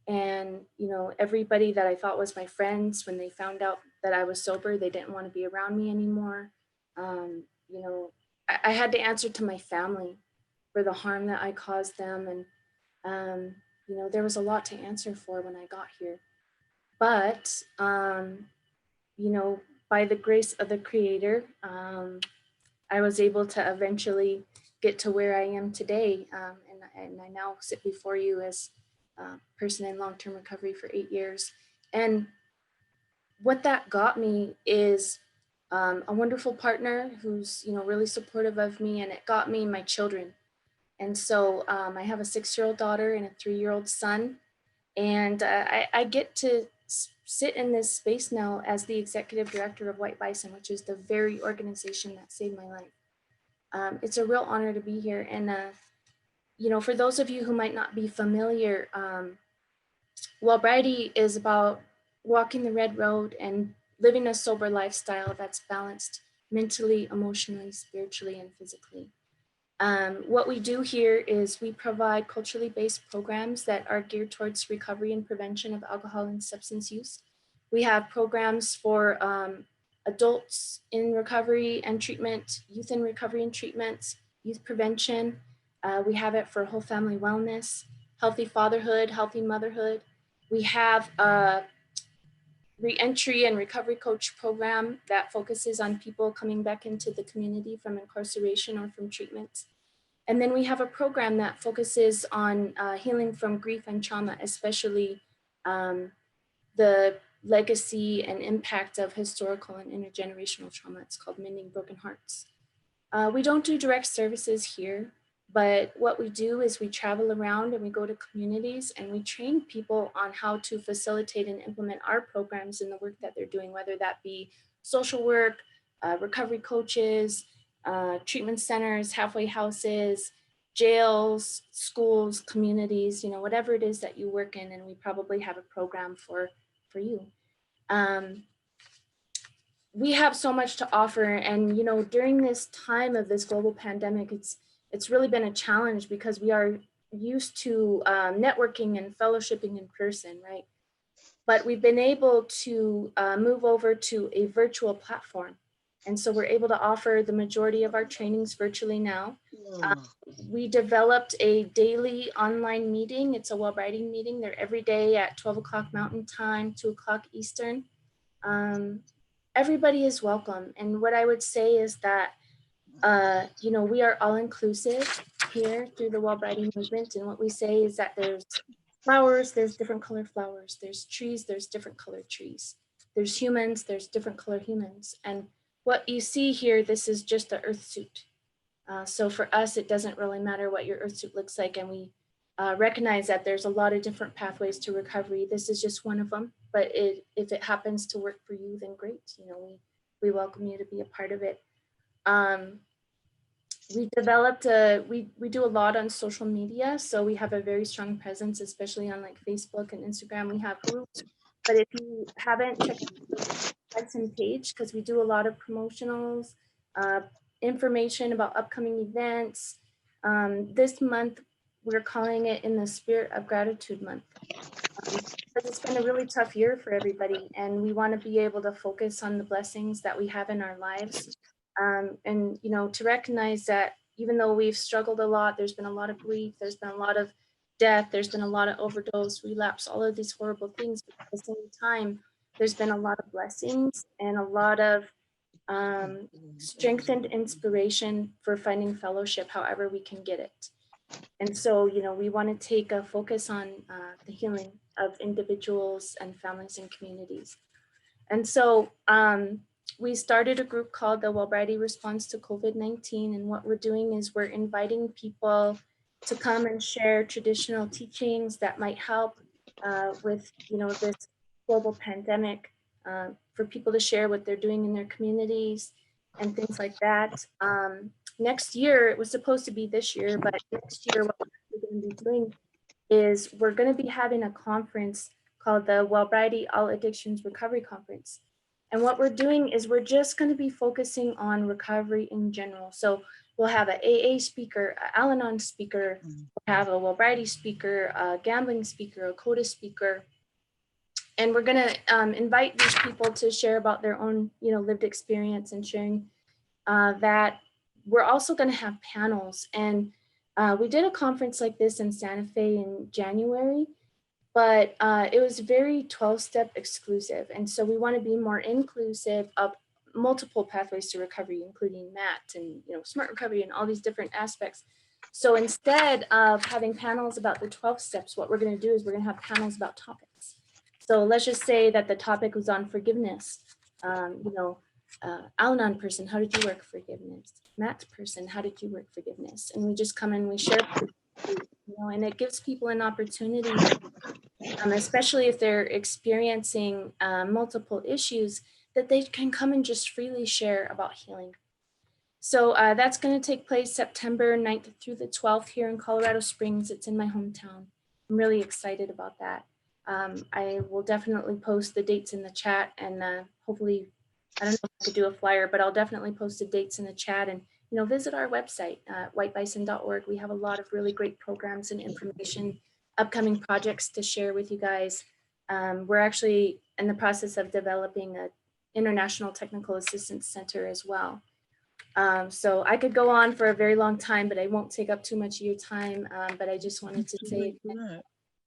And, you know, everybody that I thought was my friends, when they found out that I was sober, they didn't want to be around me anymore. You know, I had to answer to my family for the harm that I caused them. And, you know, there was a lot to answer for when I got here. But, you know, by the grace of the Creator, I was able to eventually get to where I am today. And I now sit before you as a person in long-term recovery for 8 years. And what that got me is a wonderful partner who's, you know, really supportive of me, and it got me my children. And so I have a 6-year-old daughter and a 3-year-old son. And I get to sit in this space now as the executive director of White Bison, which is the very organization that saved my life. It's a real honor to be here. And, you know, for those of you who might not be familiar, Wellbriety is about walking the red road and living a sober lifestyle that's balanced mentally, emotionally, spiritually, and physically. What we do here is we provide culturally based programs that are geared towards recovery and prevention of alcohol and substance use. We have programs for adults in recovery and treatment, youth in recovery and treatment, youth prevention. We have it for whole family wellness, healthy fatherhood, healthy motherhood. We have a reentry and recovery coach program that focuses on people coming back into the community from incarceration or from treatment. And then we have a program that focuses on healing from grief and trauma, especially the legacy and impact of historical and intergenerational trauma. It's called Mending Broken Hearts. We don't do direct services here, but what we do is we travel around and we go to communities and we train people on how to facilitate and implement our programs in the work that they're doing, whether that be social work, recovery coaches, treatment centers, halfway houses, jails, schools, communities, whatever it is that you work in, and we probably have a program for you. We have so much to offer, and during this time of this global pandemic, it's really been a challenge because we are used to networking and fellowshipping in person, right? But we've been able to move over to a virtual platform. And so we're able to offer the majority of our trainings virtually now. We developed a daily online meeting. It's a well-writing meeting. They're every day at 12 o'clock Mountain Time, 2 o'clock Eastern. Everybody is welcome. And what I would say is that, we are all inclusive here through the well-writing movement. And what we say is that there's flowers, there's different colored flowers. There's trees, there's different colored trees. There's humans, there's different colored humans. And what you see here, this is just the earth suit. So for us, it doesn't really matter what your earth suit looks like. And we recognize that there's a lot of different pathways to recovery. This is just one of them, but if it happens to work for you, then great. We welcome you to be a part of it. We developed we do a lot on social media. So we have a very strong presence, especially on like Facebook and Instagram. We have groups, but if you haven't checked out the page, because we do a lot of promotionals, information about upcoming events. This month, we're calling it In the Spirit of Gratitude Month. Because it's been a really tough year for everybody, and we want to be able to focus on the blessings that we have in our lives. And to recognize that even though we've struggled a lot, there's been a lot of grief, there's been a lot of death, there's been a lot of overdose, relapse, all of these horrible things. But at the same time, there's been a lot of blessings and a lot of strengthened inspiration for finding fellowship, however we can get it. And so, we want to take a focus on the healing of individuals and families and communities. And so we started a group called the Wellbriety Response to COVID-19. And what we're doing is we're inviting people to come and share traditional teachings that might help with, this global pandemic, for people to share what they're doing in their communities and things like that. Next year, it was supposed to be this year, but next year, what we're going to be doing is we're going to be having a conference called the Wellbriety All Addictions Recovery Conference. And what we're doing is we're just going to be focusing on recovery in general. So we'll have an AA speaker, an Al-Anon speaker, we'll have a Wellbriety speaker, a gambling speaker, a CODA speaker. And we're going to invite these people to share about their own, lived experience and sharing that. We're also going to have panels. And we did a conference like this in Santa Fe in January, but it was very 12-step exclusive. And so we want to be more inclusive of multiple pathways to recovery, including MAT and smart recovery and all these different aspects. So instead of having panels about the 12 steps, what we're going to do is we're going to have panels about topics. So let's just say that the topic was on forgiveness. Al-Anon person, how did you work forgiveness? MAT person, how did you work forgiveness? And we just come and we share, and it gives people an opportunity, especially if they're experiencing multiple issues, that they can come and just freely share about healing. So that's going to take place September 9th through the 12th here in Colorado Springs. It's in my hometown. I'm really excited about that. I will definitely post the dates in the chat, and hopefully, I don't know if I could do a flyer, but I'll definitely post the dates in the chat, and visit our website, whitebison.org. We have a lot of really great programs and information, upcoming projects to share with you guys. We're actually in the process of developing an International Technical Assistance Center as well. So I could go on for a very long time, but I won't take up too much of your time. But I just wanted to say,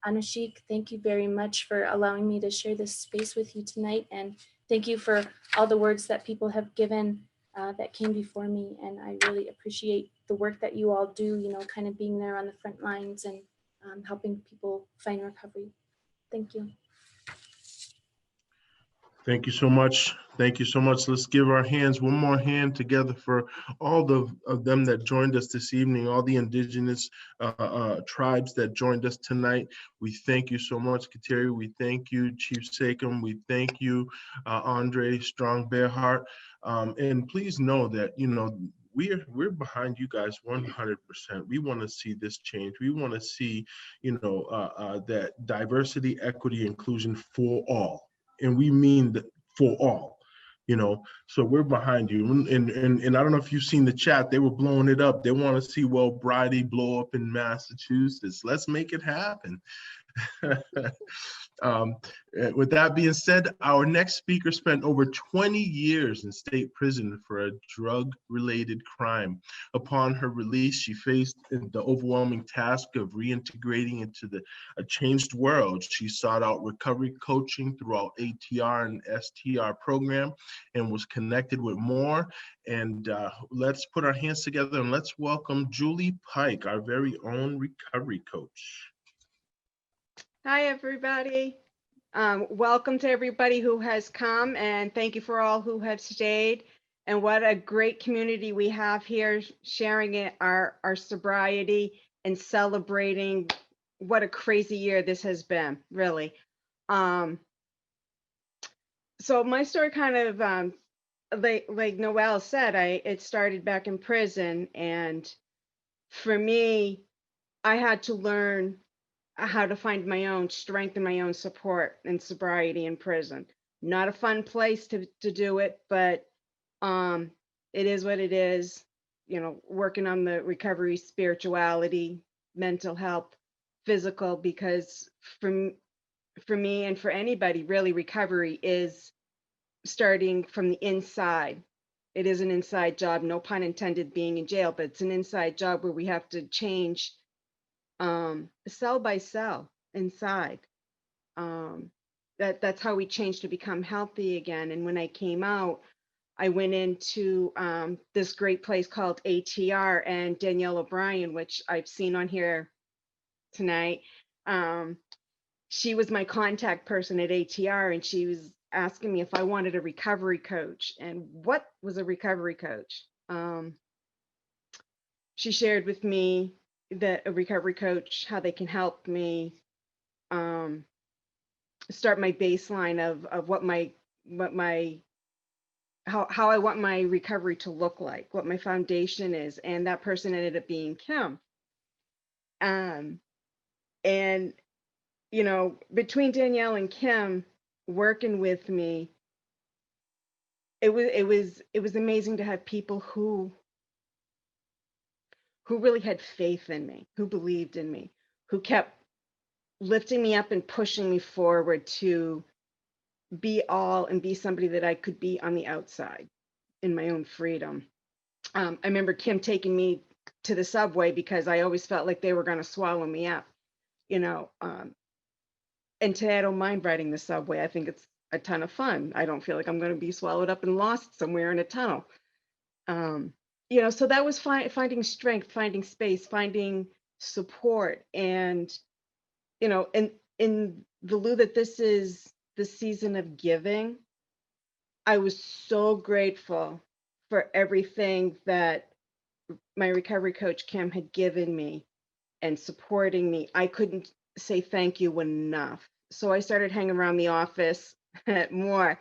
Anashik, thank you very much for allowing me to share this space with you tonight. And thank you for all the words that people have given that came before me. And I really appreciate the work that you all do, kind of being there on the front lines and helping people find recovery. Thank you. Thank you so much. Thank you so much. Let's give our hands, one more hand together for all of them that joined us this evening, all the indigenous tribes that joined us tonight. We thank you so much, Kateri. We thank you, Chief Sakem. We thank you, Andre Strong Bearheart. And please know that, we're behind you guys 100%. We want to see this change. We want to see, that diversity, equity, inclusion for all. And we mean that for all, so we're behind you. And I don't know if you've seen the chat, they were blowing it up. They want to see Well Bridie blow up in Massachusetts. Let's make it happen. With that being said, our next speaker spent over 20 years in state prison for a drug-related crime. Upon her release, she faced the overwhelming task of reintegrating into a changed world. She sought out recovery coaching throughout ATR and STR program and was connected with MOAR. And let's put our hands together and let's welcome Julie Pike, our very own recovery coach. Hi, everybody. Welcome to everybody who has come, and thank you for all who have stayed. And what a great community we have here, sharing our sobriety and celebrating what a crazy year this has been, really. So my story kind of, like Noelle said, it started back in prison, and for me, I had to learn how to find my own strength and my own support and sobriety in prison. Not a fun place to do it, but it is what it is. Working on the recovery, spirituality, mental health, physical, because for me and for anybody, really, recovery is starting from the inside. It is an inside job, no pun intended, being in jail, but it's an inside job where we have to change cell by cell inside. That's how we changed to become healthy again. And when I came out, I went into this great place called ATR, and Danielle O'Brien, which I've seen on here tonight. She was my contact person at ATR, and she was asking me if I wanted a recovery coach. And what was a recovery coach? She shared with me that a recovery coach, how they can help me start my baseline of how I want my recovery to look like, what my foundation is. And that person ended up being Kim. And between Danielle and Kim working with me, it was amazing to have people who really had faith in me, who believed in me, who kept lifting me up and pushing me forward to be all and be somebody that I could be on the outside in my own freedom. I remember Kim taking me to the subway because I always felt like they were going to swallow me up, and today I don't mind riding the subway. I think it's a ton of fun. I don't feel like I'm going to be swallowed up and lost somewhere in a tunnel. So that was finding strength, finding space, finding support. And, in the lieu that this is the season of giving, I was so grateful for everything that my recovery coach, Kim, had given me and supporting me. I couldn't say thank you enough. So I started hanging around the office more.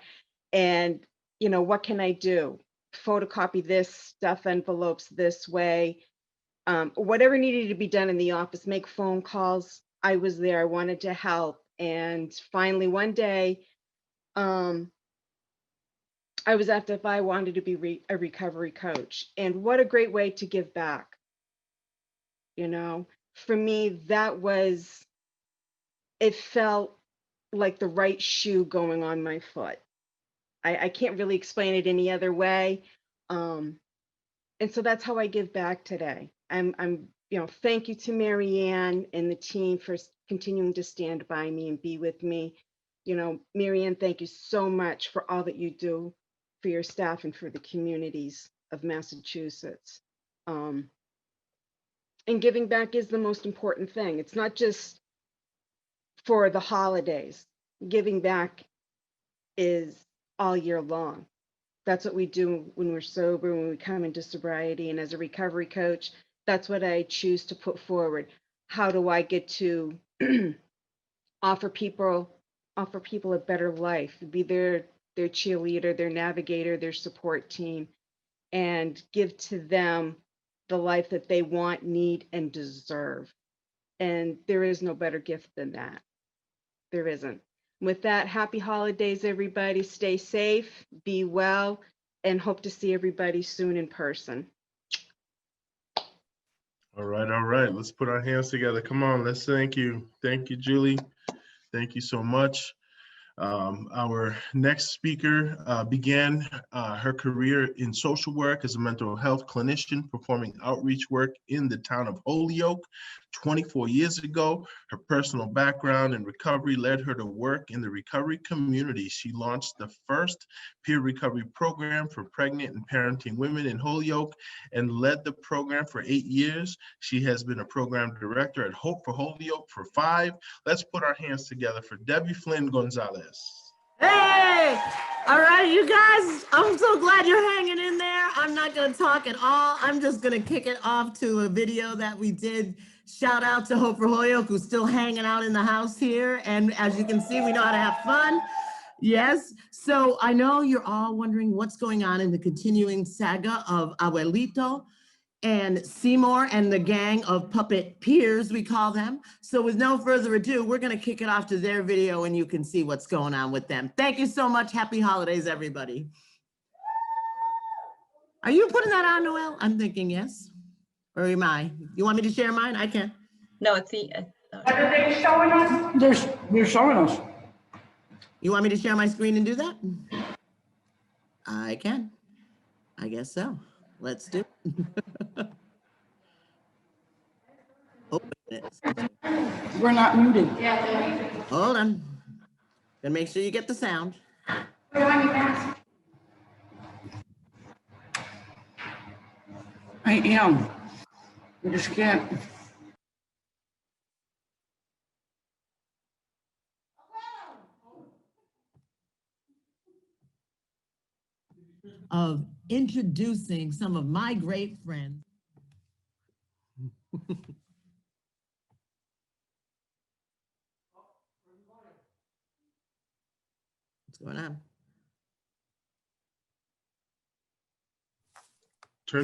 And, what can I do? Photocopy this, stuff envelopes this way, whatever needed to be done in the office, make phone calls. I was there. I wanted to help. And finally, one day, I was asked if I wanted to be a recovery coach, and what a great way to give back. You know, for me, it felt like the right shoe going on my foot. I can't really explain it any other way. And so that's how I give back today. Thank you to Marianne and the team for continuing to stand by me and be with me. Marianne, thank you so much for all that you do for your staff and for the communities of Massachusetts. And giving back is the most important thing. It's not just for the holidays. Giving back is all year long. That's what we do when we're sober, when we come into sobriety. And as a recovery coach, that's what I choose to put forward. How do I get to offer people a better life, be their cheerleader, their navigator, their support team, and give to them the life that they want, need, and deserve. And there is no better gift than that. There isn't. With that, happy holidays, everybody. Stay safe, be well, and hope to see everybody soon in person. All right. Let's put our hands together. Come on, let's thank you. Thank you, Julie. Thank you so much. Our next speaker began her career in social work as a mental health clinician, performing outreach work in the town of Holyoke. 24 years ago, her personal background in recovery led her to work in the recovery community. She launched the first peer recovery program for pregnant and parenting women in Holyoke and led the program for 8 years. She has been a program director at Hope for Holyoke for 5. Let's put our hands together for Debbie Flynn Gonzalez. Hey, all right, you guys, I'm so glad you're hanging in there. I'm not going to talk at all. I'm just going to kick it off to a video that we did. Shout out to Hope for Holyoke, who's still hanging out in the house here. And as you can see, we know how to have fun. Yes. So I know you're all wondering what's going on in the continuing saga of Abuelito and Seymour and the gang of puppet peers, we call them. So with no further ado, we're going to kick it off to their video and you can see what's going on with them. Thank you so much. Happy holidays, everybody. Are you putting that on, Noelle? I'm thinking yes. Or am I? You want me to share mine? I can. No, it's the. Are they showing us? They're showing us. You want me to share my screen and do that? I can. I guess so. Let's do it. Open it. We're not muted. Hold on. Gonna make sure you get the sound. I am. I just can't. Of introducing some of my great friends. What's going on?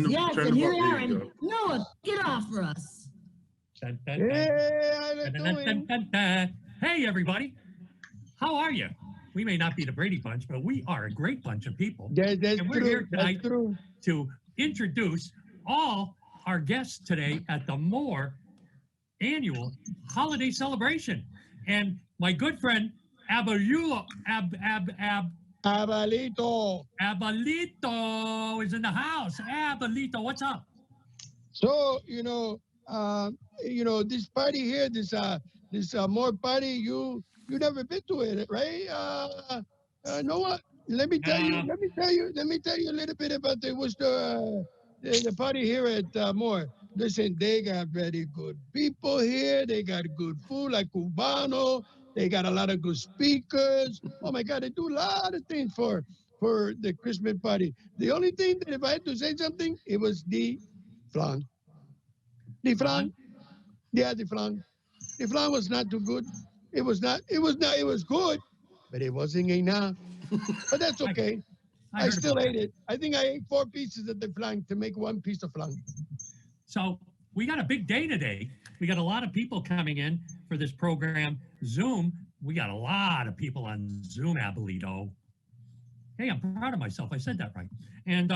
Yes, and here they are. And Noah, get off for us. Hey, everybody. How are you? We may not be the Brady Bunch, but we are a great bunch of people. And we're here tonight to introduce all our guests today at the MOAR annual holiday celebration. And my good friend, Abuelito is in the house. Abuelito, what's up? So, this party here, this MOAR party, you never been to it, right? Noah, let me tell you a little bit about the party here at MOAR. Listen, they got very good people here. They got good food like Cubano. They got a lot of good speakers. Oh my God, they do a lot of things for the Christmas party. The only thing that if I had to say something, it was the flan. The flan. Yeah, the flan. The flan was not too good. It was good, but it wasn't enough. But that's okay. I still ate it. I think I ate 4 pieces of the flan to make 1 piece of flan. So we got a big day today. We got a lot of people coming in for this program. Zoom, we got a lot of people on Zoom, Abuelito. Hey, I'm proud of myself. I said that right. And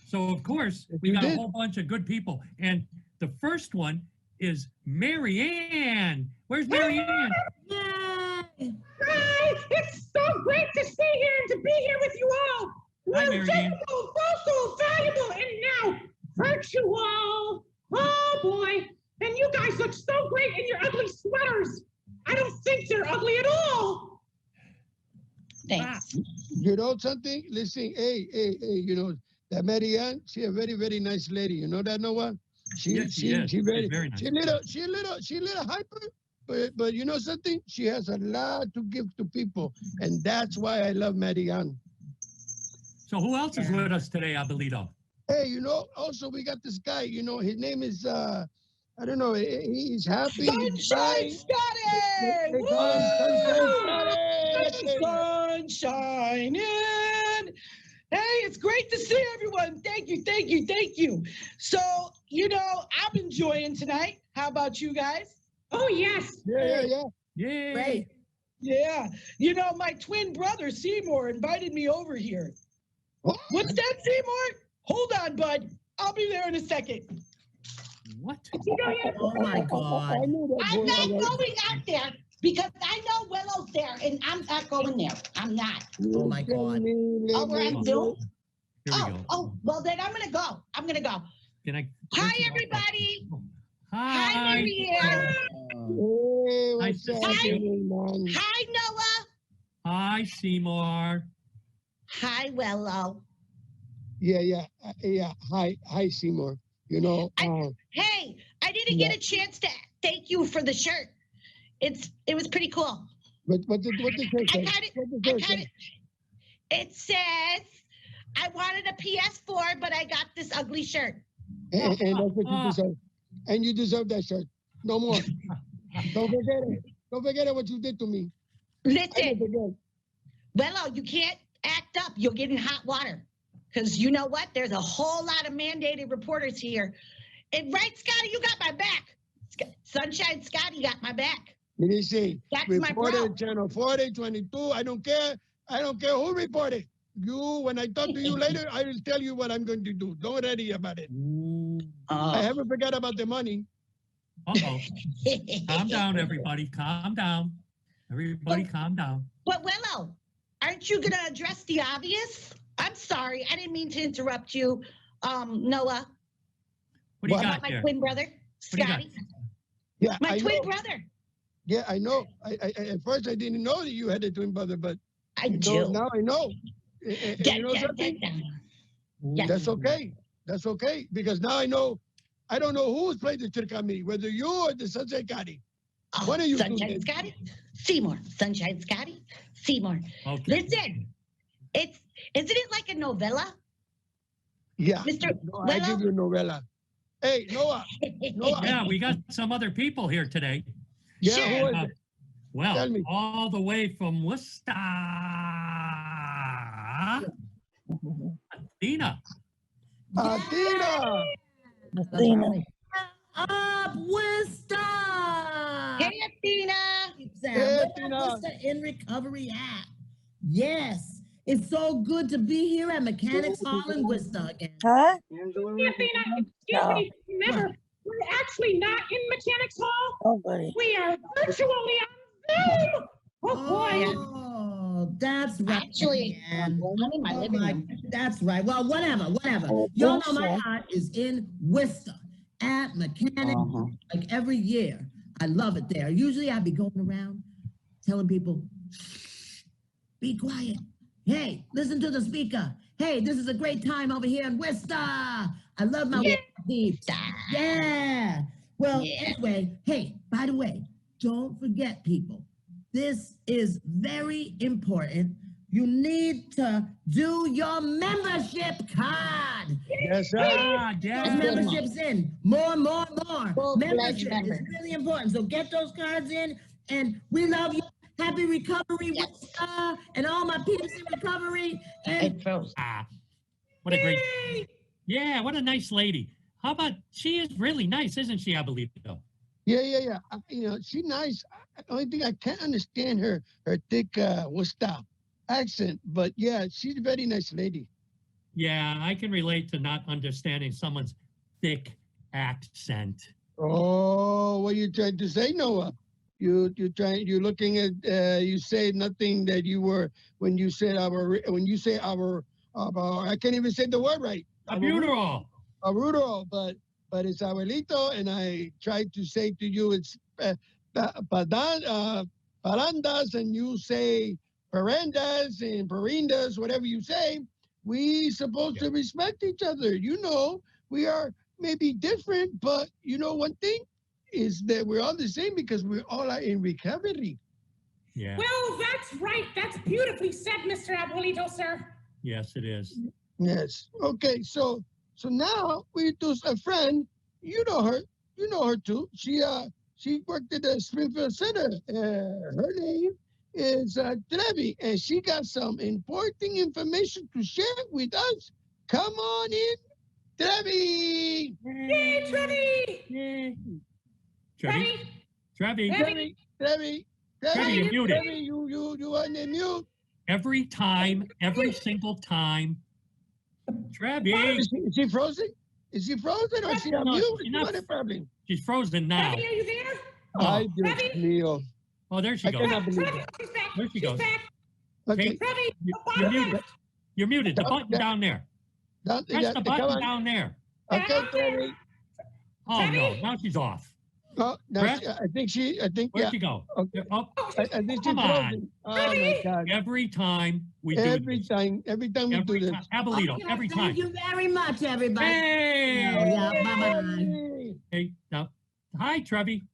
so, of course, we You got a did. whole bunch of good people. And the first one is Mary Ann. Where's Mary Ann? Yay! Guys, it's so great to see here and to be here with you all. Hi, Mary Ann. Wonderful, so valuable, and now virtual. Oh boy! And you guys look so great in your ugly sweaters. I don't think they're ugly at all. Thanks. You know something? Listen, hey, you know, that Marianne, she a very, very nice lady. You know that, Noah? Yes, she is. She's very nice. She a little hyper, but you know something? She has a lot to give to people. And that's why I love Marianne. So who else is with us today, Abelito? Hey, you know, also we got this guy, you know, his name is, I don't know, he's happy. he's Sunshine crying. Scotty! They call him Sunshine Sunshine in. Hey, it's great to see everyone. Thank you, thank you, thank you. So, you know, I'm enjoying tonight. How about you guys? Oh, yes. Yeah. Yay. Yeah. You know, my twin brother, Seymour, invited me over here. What's that, Seymour? Hold on, bud. I'll be there in a second. What? Oh, my God. I'm not going out there because I know Willow's there and I'm not going there. I'm not. Oh my God. Oh, we're on Zoom? Here we go. Oh, well then I'm gonna go. Can I? Hi, everybody. Hi. Hi, Marianne. Hey, Nice what's to see you. happening, man? Hi, Noah. Hi, Seymour. Hi, Willow. Yeah. Hi, Seymour. You know, Hey, I didn't get a chance to thank you for the shirt. It was pretty cool. what the shirt say? It says, I wanted a PS4, but I got this ugly shirt. And that's what you deserve. And you deserve that shirt. No more. Don't forget it. Don't forget it what you did to me. Listen, Willow, you can't act up. You'll get in hot water. Because you know what? There's a whole lot of mandated reporters here. And right, Scotty, you got my back. Sunshine Scotty got my back. Let me see. That's my bro. Reported channel 40, 22. I don't care. I don't care who reported. You, when I talk to you later, I will tell you what I'm going to do. Don't worry about it. I haven't forgot about the money. Uh-oh. Calm down, everybody. Calm down. Everybody calm down. But Willow, aren't you going to address the obvious? I'm sorry. I didn't mean to interrupt you, Noah. What do you About got my there? twin brother, Scotty. Yeah, My I twin know. brother. Yeah, I know. I at first I didn't know that you had a twin brother, but I do. now I know. And you know something? That's okay. That's okay. Because now I know. I don't know who's played the trick on me, whether you or the Sunshine Scotty. One of you two Sunshine did. Scotty? Seymour. Sunshine Scotty? Seymour. Okay. Listen, isn't it like a novella? Yeah. Mr. No, I give you novella. Hey, Noah. Yeah, we got some other people here today. Yeah, who is it? Well, Tell me. all the way from Worcester, Athena. Athena. Up, Worcester! Hey, Athena! Where Worcester in Recovery at? Yes, it's so good to be here at Mechanics Hall in Worcester again. Huh? Athena, excuse No. me. Remember, we're actually not in Mechanics Hall. Oh, buddy. We are virtually on Zoom. Oh, boy. Oh, that's right. Actually, man. I'm in my living room. That's right. Well, whatever. Y'all know my heart is in Worcester at Mechanics like every year. I love it there. Usually I'd be going around telling people, shh, be quiet. Hey, listen to the speaker. Hey, this is a great time over here in Worcester. I love my peeps. Yeah. Well, anyway, hey, by the way, don't forget, people, this is very important. You need to do your membership card. Yes, sir. Get memberships in. More. Full-fledged Membership member. is really important. So get those cards in, and we love you. Happy recovery, Worcester, and all my peeps in recovery. And What a great, yeah, what a nice lady. How about, she is really nice, isn't she, I believe so? Yeah. You know, she's nice. The only thing I can't understand her thick Worcester accent, but yeah, she's a very nice lady. Yeah, I can relate to not understanding someone's thick accent. Oh, what are you trying to say, Noah? You're looking at you say nothing that you were when you say our I can't even say the word right. Abuterol. Abuterol, but it's abuelito, and I tried to say to you it's parandas, and you say parandas and parindas, whatever you say. We supposed to respect each other. You know, we are maybe different, but you know one thing is that we're all the same because we all are in recovery. Yeah. Well, that's right. That's beautifully said, Mr. Abuelito, sir. Yes, it is. Yes. Okay. So now we do a friend. You know her. You know her too. She worked at the Springfield Center. Her name is Trevi, and she got some important information to share with us. Come on in, Trevi. Yay, Trevi! Trevi. Trevi, you're muted. Trevi, you are mute. Every single time. Trevi. Is she frozen? Is she frozen or is she on No, mute? she's not. What a problem. She's frozen now. Trevi, are you there? Ay, Dios mío. Oh, there she I goes. cannot believe Trevi, it. she's back. There she She's goes. back. Okay. Trevi, You're muted. You're muted. The button down there. Press the button down there. Okay, Trevi. Oh no, now she's off. Oh, no, Press. I think Where'd yeah. she go? Okay. Oh, I think she's come on. frozen. Oh my God. Every time we do Every this. time we do this. Abuelito, Okay, every thank time. you very much, everybody. Hey! Oh, yeah, bye-bye. Hey, now, hi, Trevi.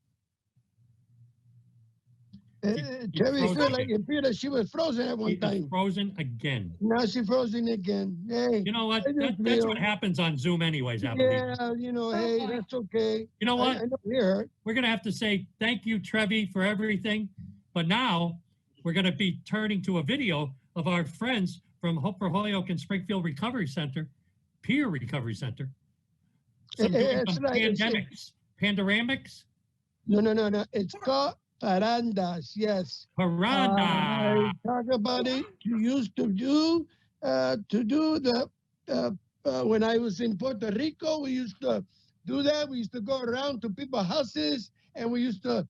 Trevi frozen feel like again. it feel like she was frozen at one She is time. frozen again. Now she's frozen again. Hey, You know what? I just That's feel- what happens on Zoom anyways, Abuelito. Yeah, you know, hey, that's okay. You know what? I don't hear her. We're going to have to say thank you, Trevi, for everything. But now we're going to be turning to a video of our friends from Hope for Holyoke and Springfield Recovery Center, Peer Recovery Center. Doing It's some like- it's- pandoramics. No. It's called parandas. Yes. Paranda. I talk about it. You used to do the when I was in Puerto Rico. We used to do that. We used to go around to people's houses, and we used to,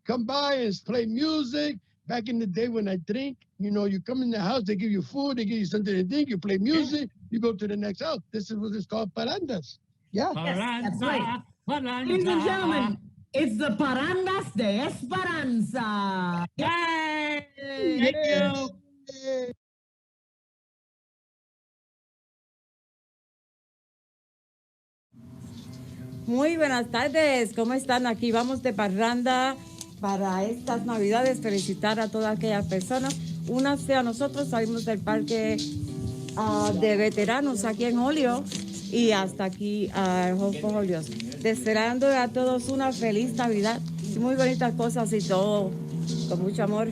come by and play music. Back in the day when I drink, you come in the house, they give you food, they give you something to drink, you play music, you go to the next house. This is what it's called, parandas. Yeah. Yes, that's right. Ladies and gentlemen, it's the Parandas de Esperanza. Yay! Thank you. Muy buenas tardes, ¿cómo están? Aquí vamos de parranda para estas Navidades, felicitar a todas aquellas personas. Únanse a nosotros, salimos del parque de veteranos aquí en Holyoke y hasta aquí a Hope for Holyoke. Deseando a todos una feliz Navidad, muy bonitas cosas y todo con mucho amor.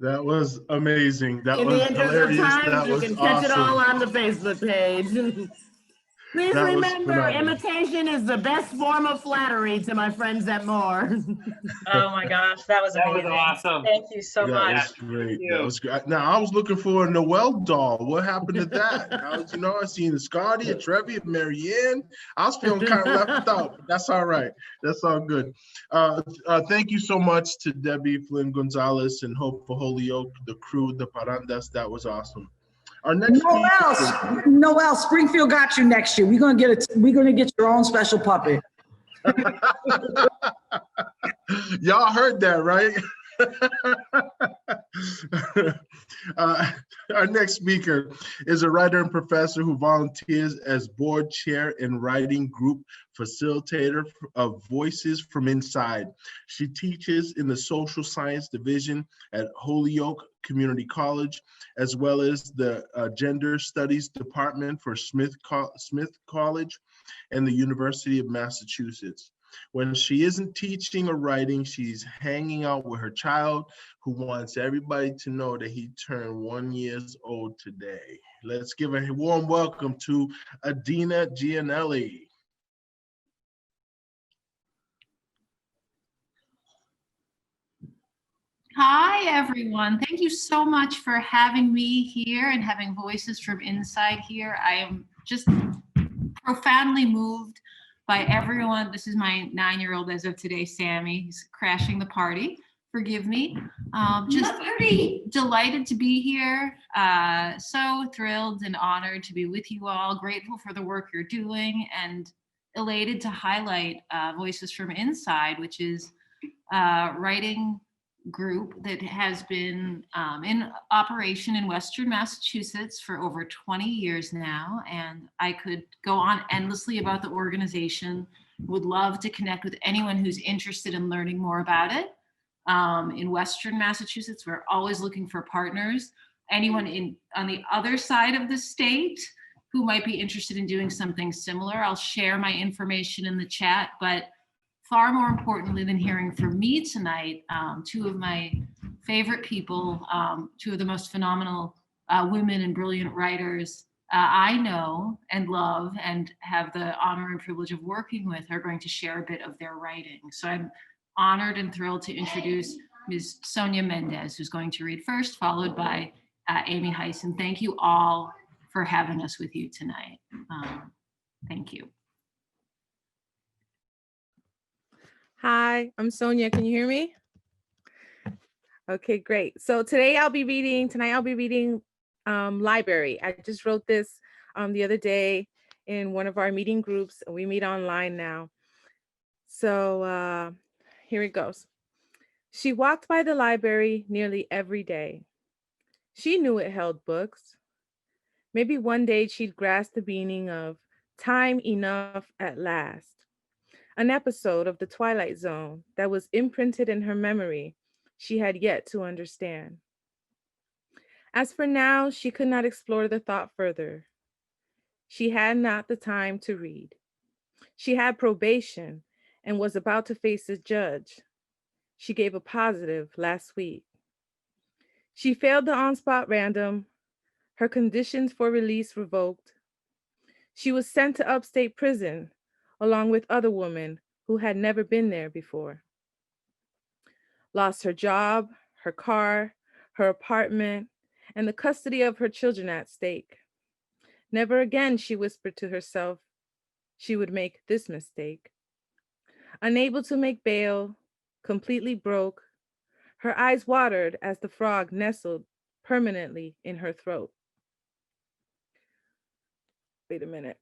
That was amazing. That In was the interest of hilarious. time, That you was can catch it all awesome. on the Facebook page. Please That was remember, phenomenal. imitation is the best form of flattery to my friends at MOAR. Oh my gosh, that was That was amazing. awesome. Thank you so That much. was great. That was great. Now I was looking for a Noel doll. What happened to that? I was, I seen Scotty, a Trevi, a Marianne. I was feeling kind of left out, but that's all right. That's all good. Thank you so much to Debbie Flynn Gonzalez and Hope for Holyoke, the crew, the Parandas. That was awesome. Our next speaker. Noel, Springfield got you next year. We're gonna get your own special puppet. Y'all heard that, right? Our next speaker is a writer and professor who volunteers as board chair and writing group facilitator of Voices from Inside. She teaches in the social science division at Holyoke Community College, as well as the gender studies department for Smith College and the University of Massachusetts. When she isn't teaching or writing, she's hanging out with her child, who wants everybody to know that he turned 1 year old today. Let's give a warm welcome to Adina Gianelli. Hi, everyone. Thank you so much for having me here and having Voices from Inside here. I am just profoundly moved by everyone. This is my 9-year-old as of today, Sammy. He's crashing the party. Forgive me. Just delighted to be here. So thrilled and honored to be with you all. Grateful for the work you're doing and elated to highlight Voices from Inside, which is writing group that has been in operation in Western Massachusetts for over 20 years now. And I could go on endlessly about the organization. Would love to connect with anyone who's interested in learning more about it. In Western Massachusetts, we're always looking for partners. Anyone on the other side of the state who might be interested in doing something similar, I'll share my information in the chat, but far more importantly than hearing from me tonight, two of my favorite people, two of the most phenomenal women and brilliant writers I know and love and have the honor and privilege of working with are going to share a bit of their writing. So I'm honored and thrilled to introduce Ms. Sonia Mendez, who's going to read first, followed by Amy Heisen. Thank you all for having us with you tonight. Thank you. Hi, I'm Sonia. Can you hear me? Okay, great. So tonight I'll be reading Library. I just wrote this the other day in one of our meeting groups. We meet online now. So here it goes. She walked by the library nearly every day. She knew it held books. Maybe one day she'd grasp the meaning of time enough at last. An episode of The Twilight Zone that was imprinted in her memory she had yet to understand. As for now, she could not explore the thought further. She had not the time to read. She had probation and was about to face a judge. She gave a positive last week. She failed the on-spot random, her conditions for release revoked. She was sent to upstate prison along with other women who had never been there before. Lost her job, her car, her apartment, and the custody of her children at stake. Never again, she whispered to herself, she would make this mistake. Unable to make bail, completely broke, her eyes watered as the frog nestled permanently in her throat. Wait a minute,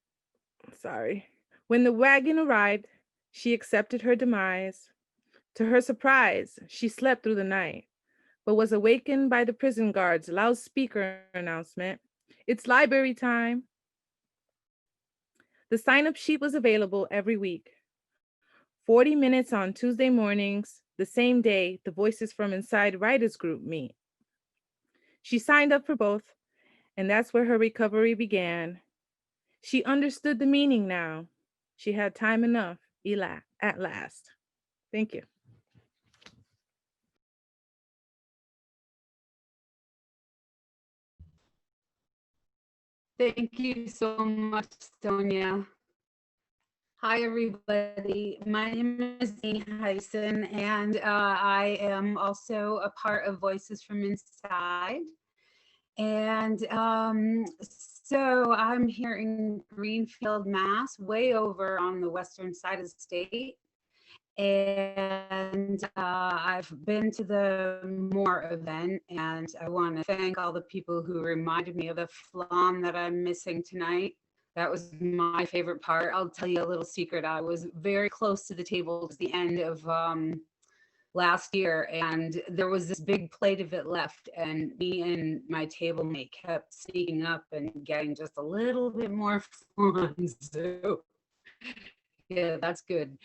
sorry. When the wagon arrived, she accepted her demise. To her surprise, she slept through the night, but was awakened by the prison guard's loudspeaker announcement, "It's library time." The sign-up sheet was available every week. 40 minutes on Tuesday mornings, the same day the Voices from Inside Writers Group meet. She signed up for both, and that's where her recovery began. She understood the meaning now. She had time enough at last. Thank you. Thank you so much, Sonia. Hi, everybody. My name is Amy Heisen, and I am also a part of Voices from Inside. And so I'm here in Greenfield, Mass, way over on the western side of the state. And I've been to the MOAR event, and I want to thank all the people who reminded me of the flan that I'm missing tonight. That was my favorite part. I'll tell you a little secret. I was very close to the table at the end of last year, and there was this big plate of it left, and me and my table mate kept sneaking up and getting just a little bit more flan. So yeah, that's good.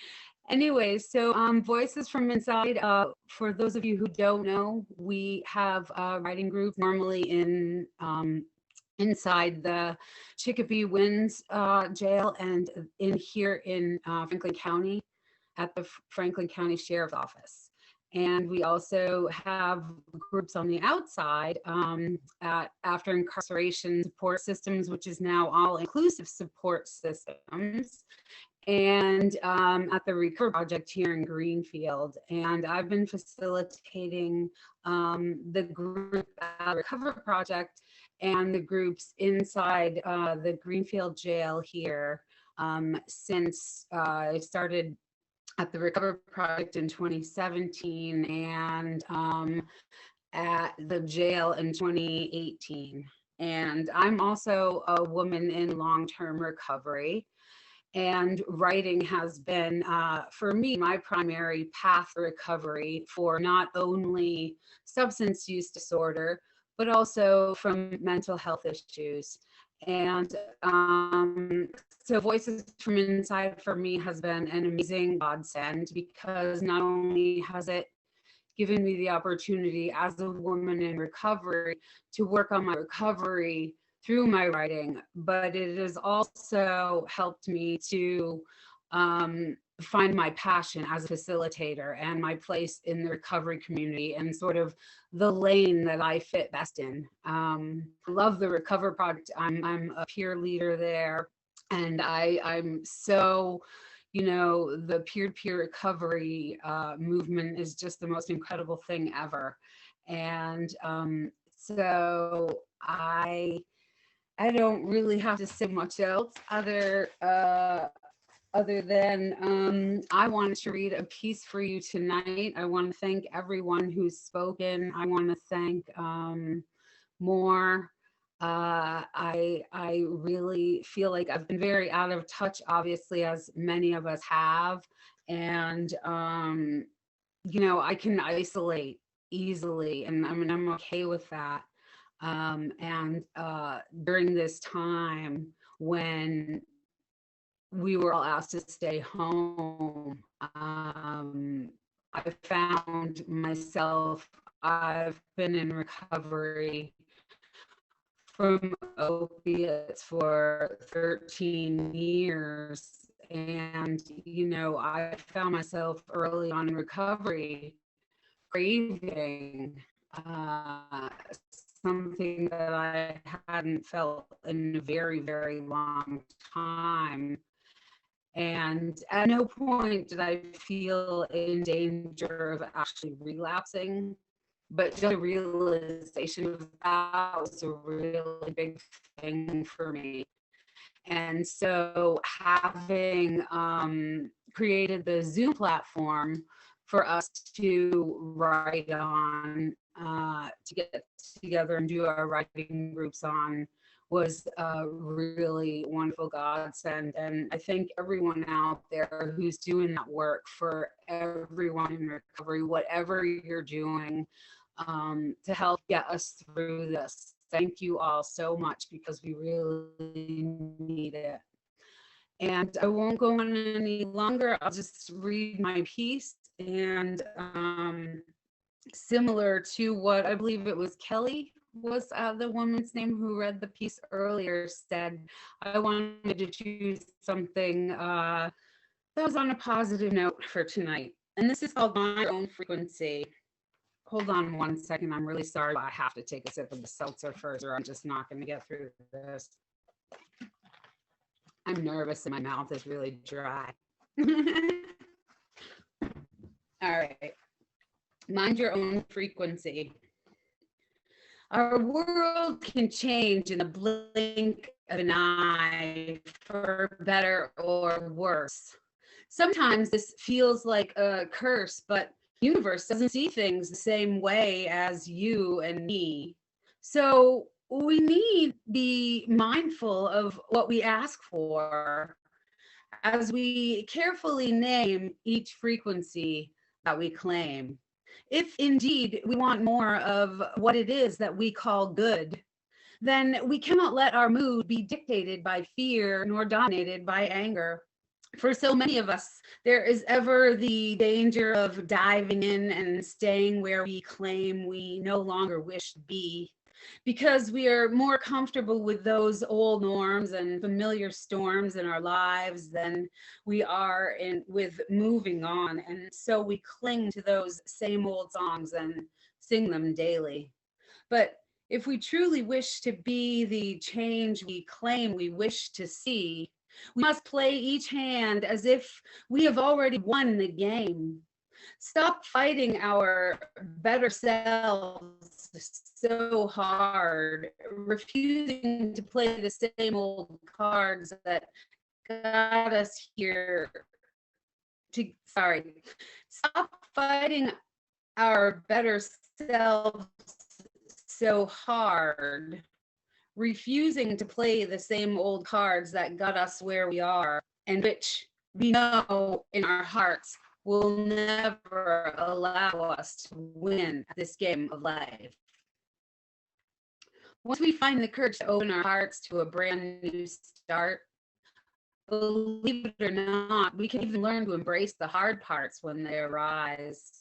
Anyway, so Voices from Inside, for those of you who don't know, we have a writing group normally in inside the Chicopee Winds jail and in here in Franklin County at the Franklin County Sheriff's Office. And we also have groups on the outside at after incarceration support systems, which is now all inclusive support systems, and at the Recover Project here in Greenfield. And I've been facilitating the group at Recover Project and the groups inside the Greenfield jail here since I started at the Recover Project in 2017 and at the jail in 2018. And I'm also a woman in long-term recovery. And writing has been, for me, my primary path to recovery for not only substance use disorder, but also from mental health issues. And so Voices from Inside for me has been an amazing godsend, because not only has it given me the opportunity as a woman in recovery to work on my recovery through my writing, but it has also helped me to find my passion as a facilitator and my place in the recovery community and sort of the lane that I fit best in. I love the Recover Project. I'm a peer leader there, and I'm so, you know, the peer-to-peer recovery movement is just the most incredible thing ever. And so I don't really have to say much else other than I wanted to read a piece for you tonight. I want to thank everyone who's spoken. I want to thank MOAR. I really feel like I've been very out of touch, obviously, as many of us have. And, you know, I can isolate easily, and I mean, I'm okay with that. And during this time when we were all asked to stay home, I found myself, I've been in recovery from opiates for 13 years. And, you know, I found myself early on in recovery craving something that I hadn't felt in a very, very long time. And at no point did I feel in danger of actually relapsing, but just the realization of that was a really big thing for me. And so having created the Zoom platform for us to write on, to get together and do our writing groups on, was a really wonderful godsend. And I thank everyone out there who's doing that work for everyone in recovery, whatever you're doing, to help get us through this. Thank you all so much, because we really need it. And I won't go on any longer. I'll just read my piece. And similar to what I believe it was Kelly was the woman's name who read the piece earlier said, I wanted to choose something that was on a positive note for tonight. And this is called My Own Frequency. Hold on one second. I'm really sorry, but I have to take a sip of the seltzer first, or I'm just not going to get through this. I'm nervous and my mouth is really dry. All right. Mind your own frequency. Our world can change in the blink of an eye for better or worse. Sometimes this feels like a curse, but the universe doesn't see things the same way as you and me. So we need to be mindful of what we ask for as we carefully name each frequency that we claim. If indeed we want more of what it is that we call good, then we cannot let our mood be dictated by fear nor dominated by anger. For so many of us, there is ever the danger of diving in and staying where we claim we no longer wish to be, because we are more comfortable with those old norms and familiar storms in our lives than we are with moving on. And so we cling to those same old songs and sing them daily. But if we truly wish to be the change we claim we wish to see, we must play each hand as if we have already won the game. Stop fighting our better selves so hard, refusing to play the same old cards that got us here. Stop fighting our better selves so hard, refusing to play the same old cards that got us where we are, and which we know in our hearts will never allow us to win this game of life. Once we find the courage to open our hearts to a brand new start, believe it or not, we can even learn to embrace the hard parts when they arise.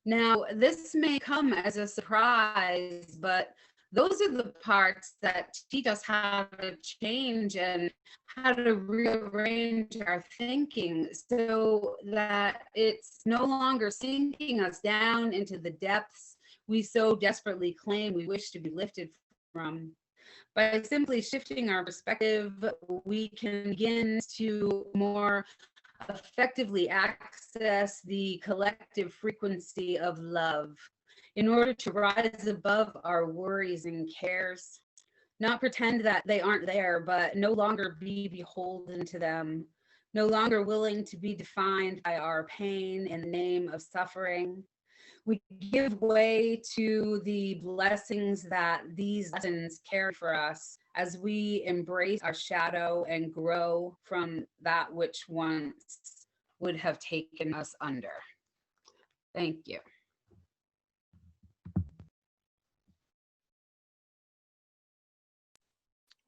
Now, this may come as a surprise, but those are the parts that teach us how to change and how to rearrange our thinking so that it's no longer sinking us down into the depths we so desperately claim we wish to be lifted from. By simply shifting our perspective, we can begin to more effectively access the collective frequency of love in order to rise above our worries and cares, not pretend that they aren't there, but no longer be beholden to them, no longer willing to be defined by our pain in the name of suffering. We give way to the blessings that these lessons carry for us as we embrace our shadow and grow from that which once would have taken us under. Thank you.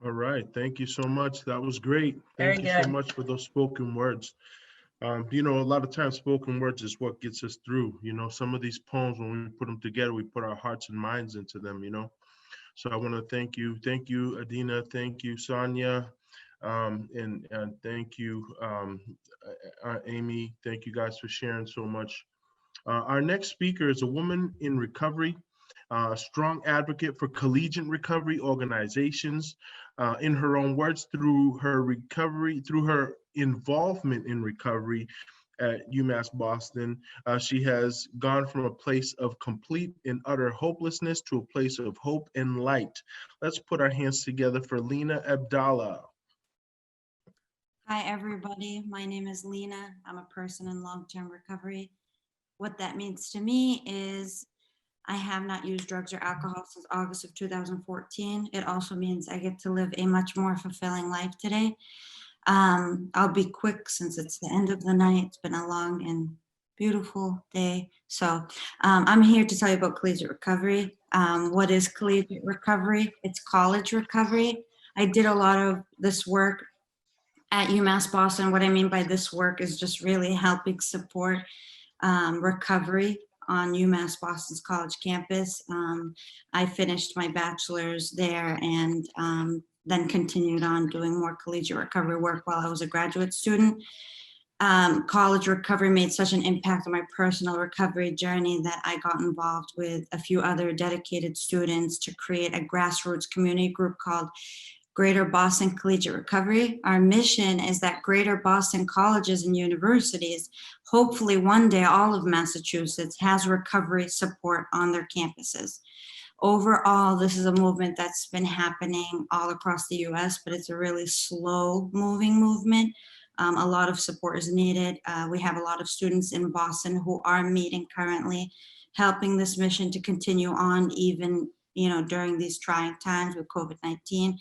All right. Thank you so much. That was great. Thank Very you so good. much for those spoken words. You know, a lot of times spoken words is what gets us through. You know, some of these poems, when we put them together, we put our hearts and minds into them, you know. So I want to thank you. Thank you, Adina. Thank you, Sonia. And thank you, Amy. Thank you guys for sharing so much. Our next speaker is a woman in recovery, a strong advocate for collegiate recovery organizations. In her own words, through her involvement in recovery at UMass Boston, she has gone from a place of complete and utter hopelessness to a place of hope and light. Let's put our hands together for Lena Abdallah. Hi, everybody. My name is Lena. I'm a person in long-term recovery. What that means to me is I have not used drugs or alcohol since August of 2014. It also means I get to live a much more fulfilling life today. I'll be quick since it's the end of the night. It's been a long and beautiful day. So I'm here to tell you about collegiate recovery. What is collegiate recovery? It's college recovery. I did a lot of this work at UMass Boston. What I mean by this work is just really helping support recovery on UMass Boston's college campus. I finished my bachelor's there and then continued on doing more collegiate recovery work while I was a graduate student. College recovery made such an impact on my personal recovery journey that I got involved with a few other dedicated students to create a grassroots community group called Greater Boston Collegiate Recovery. Our mission is that Greater Boston colleges and universities, hopefully one day all of Massachusetts, has recovery support on their campuses. Overall, this is a movement that's been happening all across the US, but it's a really slow moving movement. A lot of support is needed. We have a lot of students in Boston who are meeting currently, helping this mission to continue on even during these trying times with COVID-19.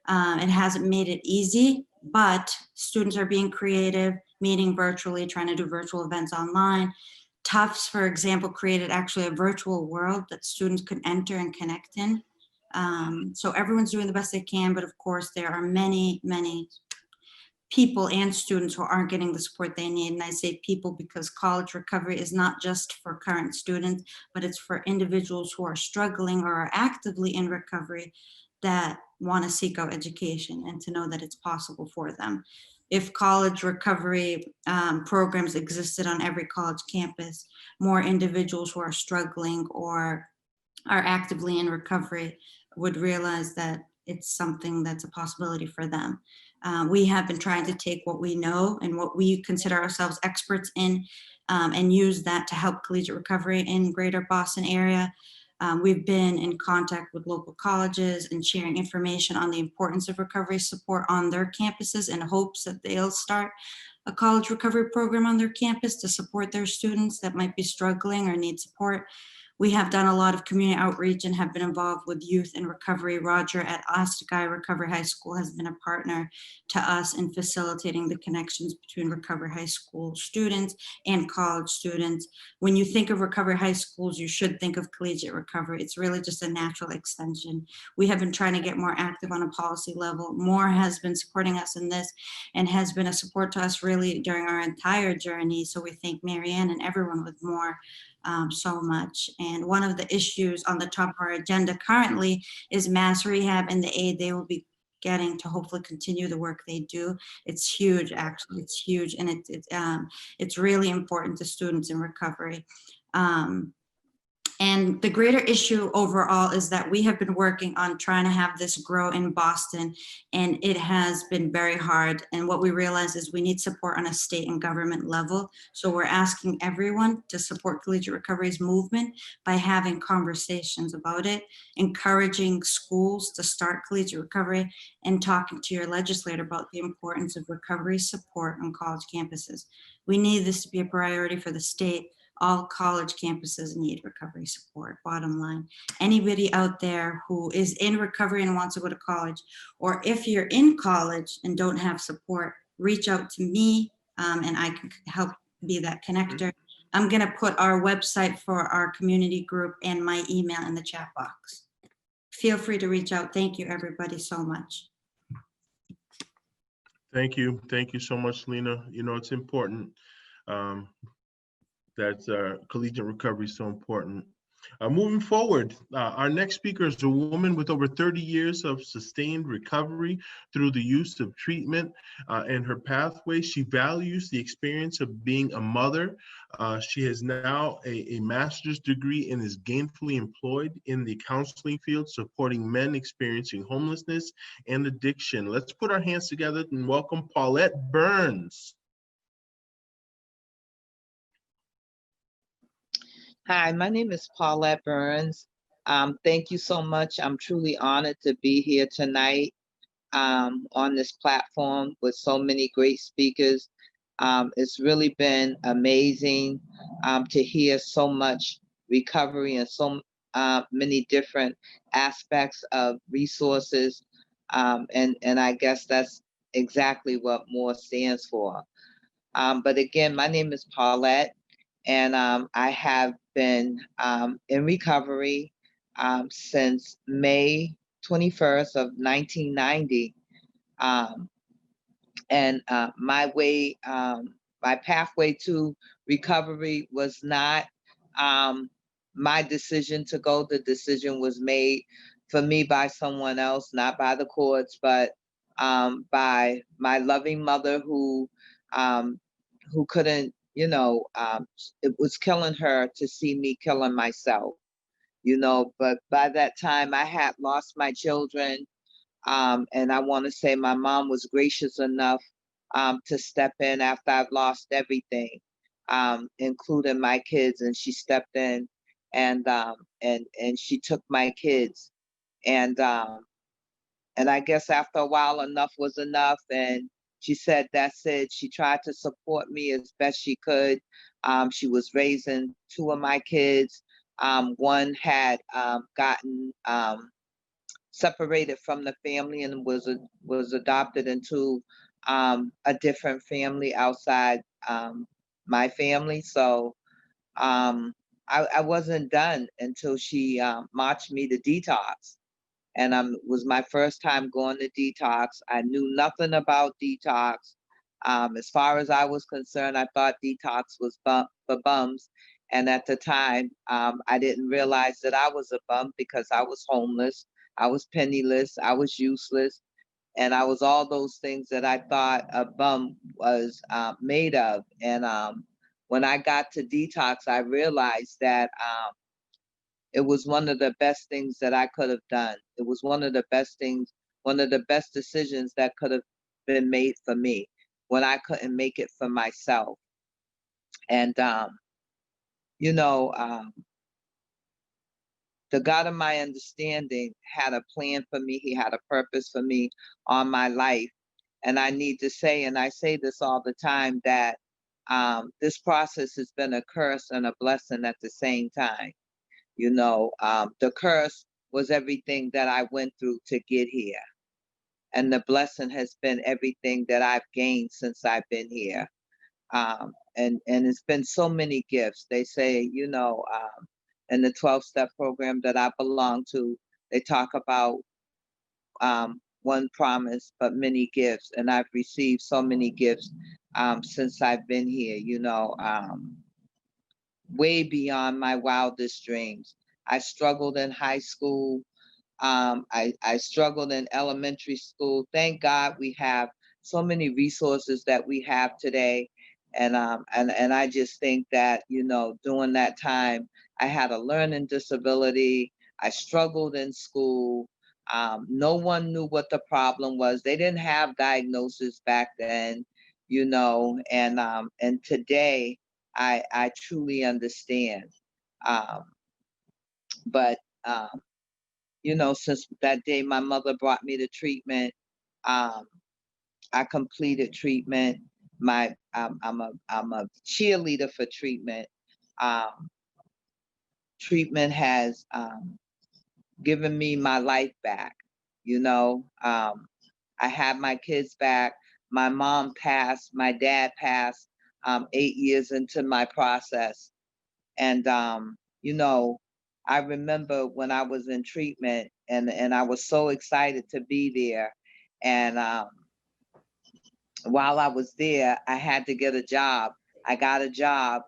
It hasn't made it easy, but students are being creative, meeting virtually, trying to do virtual events online. Tufts, for example, created actually a virtual world that students could enter and connect in. So everyone's doing the best they can, but of course there are many, many people and students who aren't getting the support they need. And I say people because college recovery is not just for current students, but it's for individuals who are struggling or are actively in recovery that want to seek out education and to know that it's possible for them. If college recovery programs existed on every college campus, more individuals who are struggling or are actively in recovery would realize that it's something that's a possibility for them. We have been trying to take what we know and what we consider ourselves experts in and use that to help collegiate recovery in Greater Boston area. We've been in contact with local colleges and sharing information on the importance of recovery support on their campuses in hopes that they'll start a college recovery program on their campus to support their students that might be struggling or need support. We have done a lot of community outreach and have been involved with youth in recovery. Roger at Ostagai Recovery High School has been a partner to us in facilitating the connections between Recovery High School students and college students. When you think of Recovery High Schools, you should think of collegiate recovery. It's really just a natural extension. We have been trying to get more active on a policy level. MOAR has been supporting us in this and has been a support to us really during our entire journey. So we thank Marianne and everyone with MOAR so much. And one of the issues on the top of our agenda currently is mass rehab and the aid they will be getting to hopefully continue the work they do. It's huge, actually, it's huge. And it's really important to students in recovery. And the greater issue overall is that we have been working on trying to have this grow in Boston, and it has been very hard. And what we realize is we need support on a state and government level. So we're asking everyone to support collegiate recovery's movement by having conversations about it, encouraging schools to start collegiate recovery, and talking to your legislator about the importance of recovery support on college campuses. We need this to be a priority for the state. All college campuses need recovery support, bottom line. Anybody out there who is in recovery and wants to go to college, or if you're in college and don't have support, reach out to me and I can help be that connector. I'm gonna put our website for our community group and my email in the chat box. Feel free to reach out. Thank you, everybody, so much. Thank you. Thank you so much, Lena. You know, it's important. That collegiate recovery is so important. Moving forward, our next speaker is a woman with over 30 years of sustained recovery through the use of treatment and her pathway. She values the experience of being a mother. She has now a master's degree and is gainfully employed in the counseling field, supporting men experiencing homelessness and addiction. Let's put our hands together and welcome Paulette Burns. Hi, my name is Paulette Burns. Thank you so much. I'm truly honored to be here tonight on this platform with so many great speakers. It's really been amazing to hear so much recovery and so many different aspects of resources. And I guess that's exactly what MOAR stands for. But again, my name is Paulette. And I have been in recovery since May 21st of 1990. And my pathway to recovery was not my decision to go. The decision was made for me by someone else, not by the courts, but by my loving mother who couldn't, it was killing her to see me killing myself, but by that time I had lost my children. And I want to say my mom was gracious enough to step in after I've lost everything, including my kids, and she stepped in and she took my kids. And I guess after a while, enough was enough. And she said, that's it. She tried to support me as best she could. She was raising two of my kids. One had gotten separated from the family and was adopted into a different family outside my family. So I wasn't done until she marched me to detox. And was my first time going to detox. I knew nothing about detox. As far as I was concerned, I thought detox was for bums. And at the time, I didn't realize that I was a bum because I was homeless, I was penniless, I was useless, and I was all those things that I thought a bum was made of. And when I got to detox, I realized that it was one of the best things that I could have done. It was one of the best things, one of the best decisions that could have been made for me when I couldn't make it for myself. And, you know, the God of my understanding had a plan for me. He had a purpose for me on my life. And I need to say, and I say this all the time, that this process has been a curse and a blessing at the same time. You know, the curse was everything that I went through to get here. And the blessing has been everything that I've gained since I've been here. And it's been so many gifts. They say, you know, in the 12-step program that I belong to, they talk about one promise, but many gifts. And I've received so many gifts since I've been here, you know, way beyond my wildest dreams. I struggled in high school. I struggled in elementary school. Thank God we have so many resources that we have today. And I just think that, you know, during that time, I had a learning disability. I struggled in school. No one knew what the problem was. They didn't have diagnosis back then, you know, and today I truly understand. But you know, since that day my mother brought me to treatment, I completed treatment. I'm a cheerleader for treatment. Treatment has given me my life back. You know, I have my kids back. My mom passed. My dad passed 8 years into my process. And, you know, I remember when I was in treatment and I was so excited to be there. And while I was there, I had to get a job. I got a job.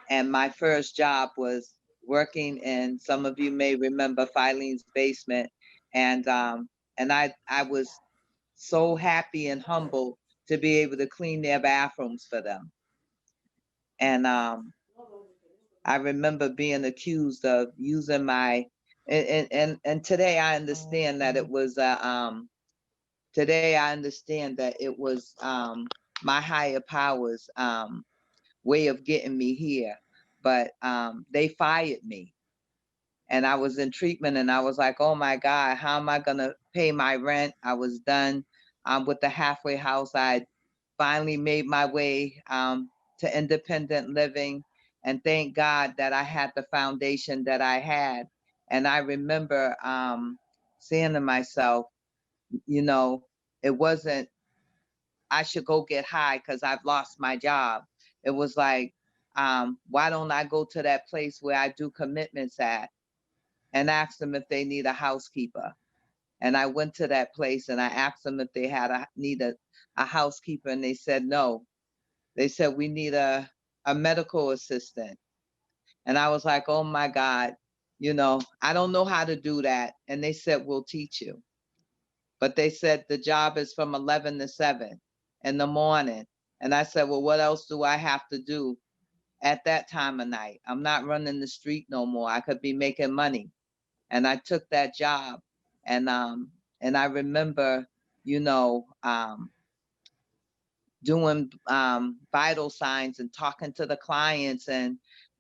And my first job was working in, some of you may remember Filene's basement. And I was so happy and humbled to be able to clean their bathrooms for them. And I remember being accused of using my, and today I understand that it was today I understand that it was my higher powers way of getting me here. But they fired me, and I was in treatment, and I was like, oh my God, how am I gonna pay my rent? I was done with the halfway house. I finally made my way to independent living. And thank God that I had the foundation that I had. And I remember saying to myself, you know, it wasn't, I should go get high because I've lost my job. It was like, why don't I go to that place where I do commitments at and ask them if they need a housekeeper? And I went to that place and I asked them if they need a housekeeper, and they said no. They said, we need a medical assistant. And I was like, oh my God, you know, I don't know how to do that. And they said, we'll teach you. But they said the job is from 11 to 7 in the morning. And I said, well, what else do I have to do at that time of night? I'm not running the street no more. I could be making money. And I took that job. And And I remember, you know, doing vital signs and talking to the clients. And,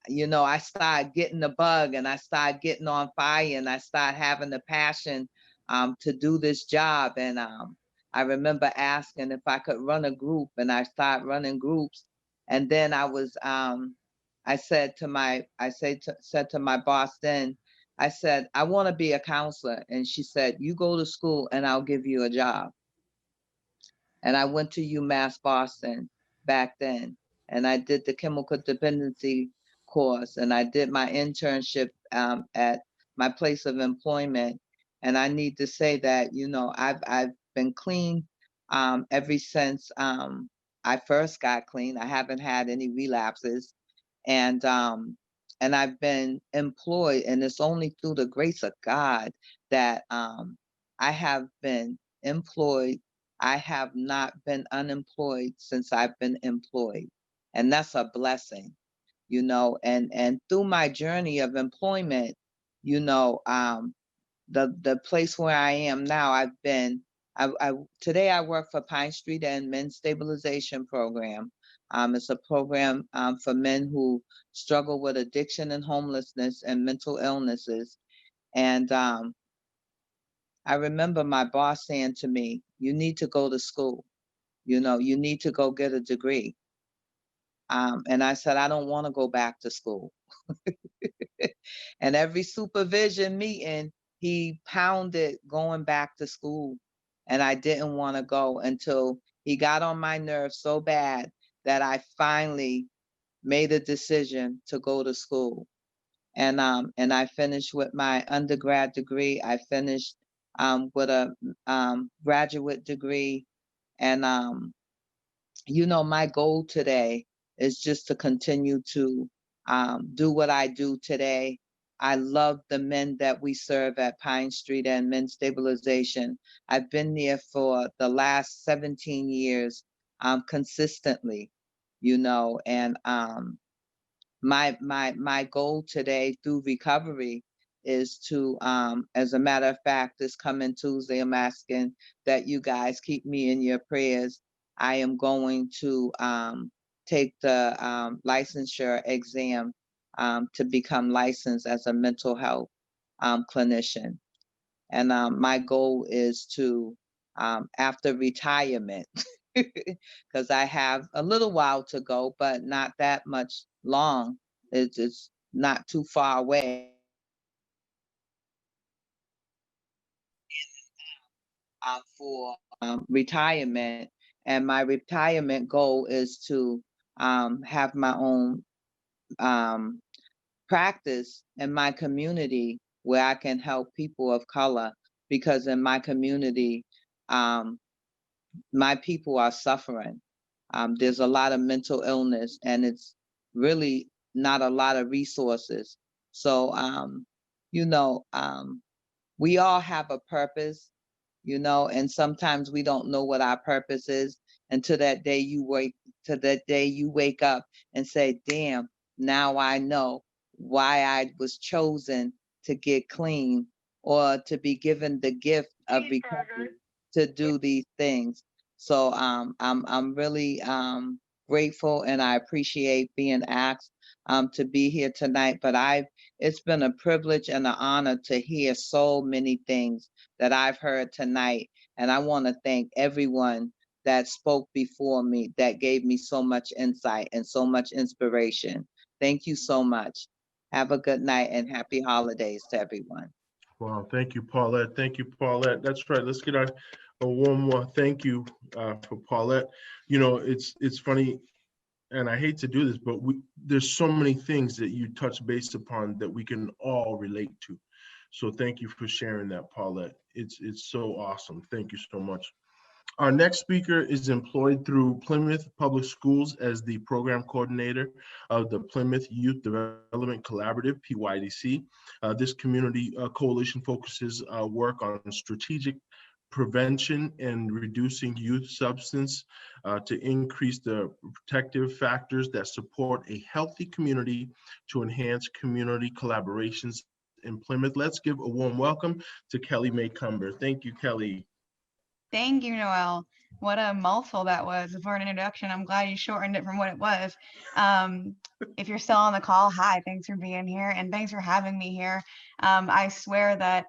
you know, I started getting the bug and I started getting on fire and I started having the passion to do this job. And I remember asking if I could run a group, and I started running groups. And then I said to my boss then, I said, I want to be a counselor. And she said, you go to school and I'll give you a job. And I went to UMass Boston back then, and I did the chemical dependency course, and I did my internship at my place of employment. And I need to say that, you know, I've been clean ever since I first got clean. I haven't had any relapses, and I've been employed, and it's only through the grace of God that I have been employed. I have not been unemployed since I've been employed, and that's a blessing, you know. And through my journey of employment, you know, the place where I am now, today I work for Pine Street and Men's Stabilization Program. It's a program for men who struggle with addiction and homelessness and mental illnesses. And I remember my boss saying to me, you need to go to school. You know, you need to go get a degree. And I said, I don't want to go back to school. And every supervision meeting, he pounded going back to school. And I didn't want to go until he got on my nerves so bad that I finally made a decision to go to school. And I finished with my undergrad degree. I finished with a graduate degree. And you know, my goal today is just to continue to do what I do today. I love the men that we serve at Pine Street and Men's Stabilization. I've been there for the last 17 years consistently, you know, and my goal today through recovery is to as a matter of fact, this coming Tuesday, I'm asking that you guys keep me in your prayers. I am going to take the licensure exam to become licensed as a mental health clinician. And my goal is to after retirement, because I have a little while to go, but not that much long. It's not too far away. For retirement, and my retirement goal is to have my own practice in my community where I can help people of color, because in my community, my people are suffering. There's a lot of mental illness, and it's really not a lot of resources. So, you know, we all have a purpose, you know, and sometimes we don't know what our purpose is until that day you wake up and say, damn, now I know why I was chosen to get clean or to be given the gift of recovery to do these things. So I'm really grateful, and I appreciate being asked to be here tonight. But it's been a privilege and an honor to hear so many things that I've heard tonight. And I want to thank everyone that spoke before me that gave me so much insight and so much inspiration. Thank you so much. Have a good night and happy holidays to everyone. Wow, thank you, Paulette. Thank you, Paulette. That's right. Let's get a one more thank you for Paulette. You know, it's funny, and I hate to do this, but there's so many things that you touch base upon that we can all relate to. So thank you for sharing that, Paulette. It's so awesome. Thank you so much. Our next speaker is employed through Plymouth Public Schools as the program coordinator of the Plymouth Youth Development Collaborative, PYDC. This community coalition focuses work on strategic prevention and reducing youth substance to increase the protective factors that support a healthy community, to enhance community collaborations in Plymouth. Let's give a warm welcome to Kelly Maycumber. Thank you, Kelly. Thank you, Noel. What a mouthful that was for an introduction. I'm glad you shortened it from what it was. If you're still on the call, hi, thanks for being here and thanks for having me here. I swear that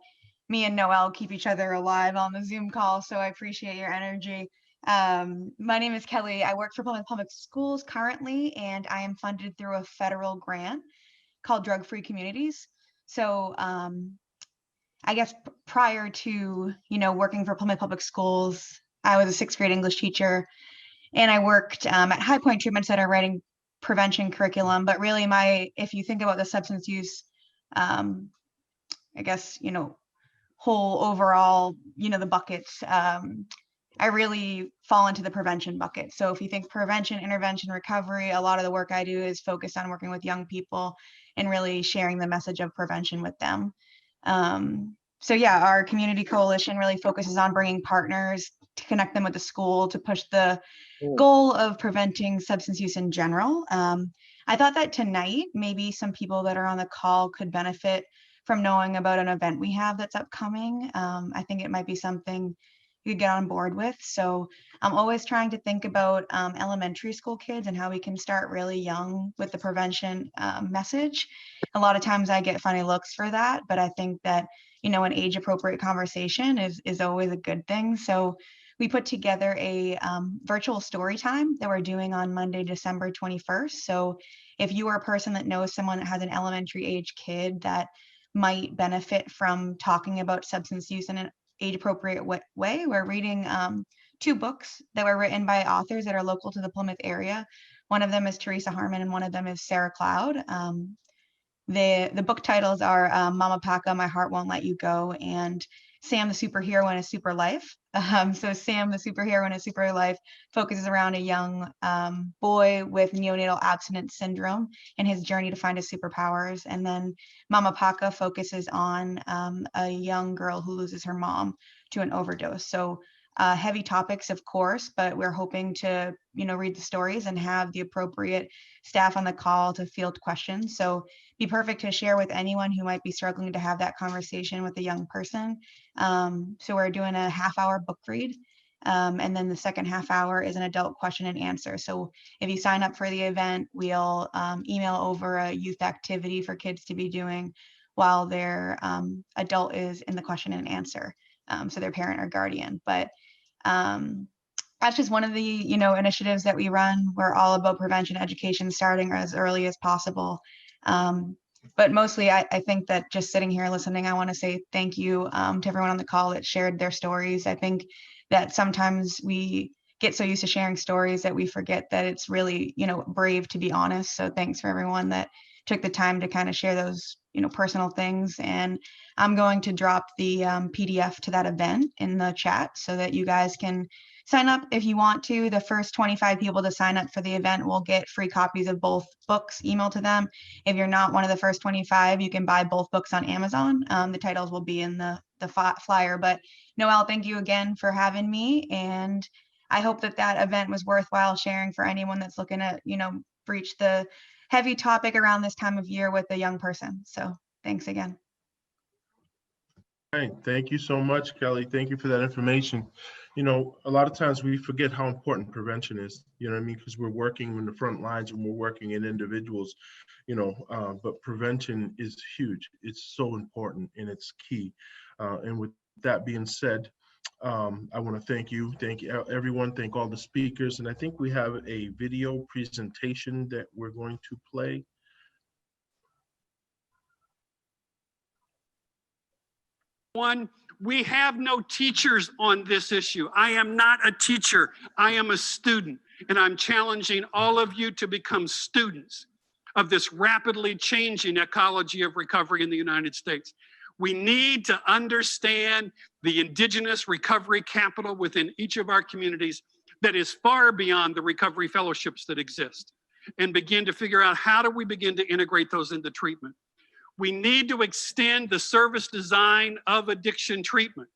me and Noel keep each other alive on the Zoom call, so I appreciate your energy. My name is Kelly. I work for Public Schools currently, and I am funded through a federal grant called Drug Free Communities. So I guess prior to, working for Plymouth Public Schools, I was a 6th grade English teacher, and I worked at High Point Treatment Center writing prevention curriculum. But really if you think about the substance use, I guess, whole overall, the buckets, I really fall into the prevention bucket. So if you think prevention, intervention, recovery, a lot of the work I do is focused on working with young people and really sharing the message of prevention with them. So yeah, our community coalition really focuses on bringing partners to connect them with the school to push the goal of preventing substance use in general. I thought that tonight, maybe some people that are on the call could benefit from knowing about an event we have that's upcoming. I think it might be something you could get on board with. So I'm always trying to think about elementary school kids and how we can start really young with the prevention message. A lot of times I get funny looks for that, but I think that, an age appropriate conversation is always a good thing. So we put together a virtual story time that we're doing on Monday, December 21st. So if you are a person that knows someone that has an elementary age kid that might benefit from talking about substance use in an age appropriate way, we're reading 2 books that were written by authors that are local to the Plymouth area. One of them is Teresa Harmon and one of them is Sarah Cloud. The book titles are Mama Paca, My Heart Won't Let You Go, and Sam the Superhero in a Super Life. So Sam the Superhero in a Super Life focuses around a young boy with neonatal abstinence syndrome and his journey to find his superpowers. And then Mama Paca focuses on a young girl who loses her mom to an overdose. So heavy topics, of course, but we're hoping to, read the stories and have the appropriate staff on the call to field questions. So be perfect to share with anyone who might be struggling to have that conversation with a young person. So we're doing a half-hour book read. And then the second half hour is an adult question and answer. So if you sign up for the event, we'll email over a youth activity for kids to be doing while their adult is in the question and answer. So their parent or guardian. But that's just one of the, initiatives that we run. We're all about prevention education starting as early as possible. But mostly I think that just sitting here listening, I want to say thank you to everyone on the call that shared their stories. I think that sometimes we get so used to sharing stories that we forget that it's really, brave to be honest. So thanks for everyone that took the time to kind of share those, personal things. And I'm going to drop the PDF to that event in the chat so that you guys can sign up if you want to. The first 25 people to sign up for the event will get free copies of both books emailed to them. If you're not one of the first 25, you can buy both books on Amazon. The titles will be in the flyer. But Noel, thank you again for having me. And I hope that event was worthwhile sharing for anyone that's looking at, breach the heavy topic around this time of year with a young person. So thanks again. All right, thank you so much, Kelly. Thank you for that information. A lot of times we forget how important prevention is, you know what I mean? Because we're working in the front lines and we're working in individuals, but prevention is huge. It's so important and it's key. And with that being said, I want to thank you everyone, thank all the speakers. And I think we have a video presentation that we're going to play. One, we have no teachers on this issue. I am not a teacher. I am a student, and I'm challenging all of you to become students of this rapidly changing ecology of recovery in the United States. We need to understand the indigenous recovery capital within each of our communities that is far beyond the recovery fellowships that exist, and begin to figure out how do we begin to integrate those into treatment. We need to extend the service design of addiction treatment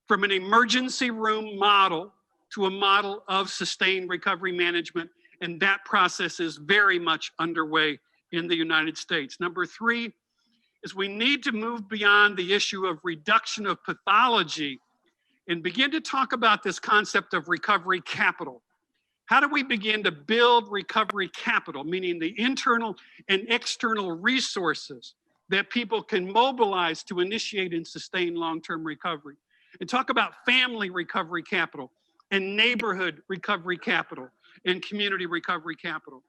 from an emergency room model to a model of sustained recovery management. And that process is very much underway in the United States. Number 3 is we need to move beyond the issue of reduction of pathology and begin to talk about this concept of recovery capital. How do we begin to build recovery capital, meaning the internal and external resources that people can mobilize to initiate and sustain long-term recovery? And talk about family recovery capital and neighborhood recovery capital and community recovery capital.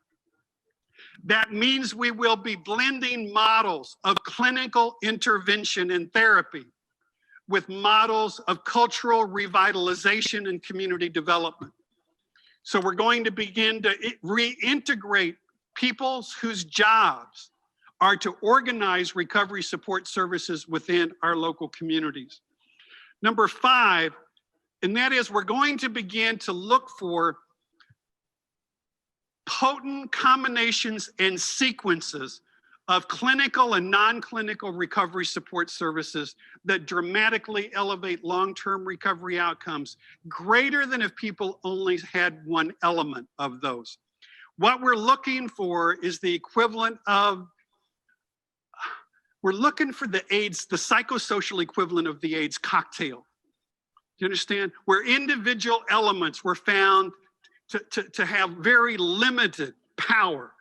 That means we will be blending models of clinical intervention and therapy with models of cultural revitalization and community development. So we're going to begin to reintegrate people whose jobs are to organize recovery support services within our local communities. Number 5, and that is we're going to begin to look for potent combinations and sequences of clinical and non-clinical recovery support services that dramatically elevate long-term recovery outcomes, greater than if people only had one element of those. What we're looking for is the equivalent of, we're looking for the AIDS, the psychosocial equivalent of the AIDS cocktail. Do you understand? Where individual elements were found to have very limited power.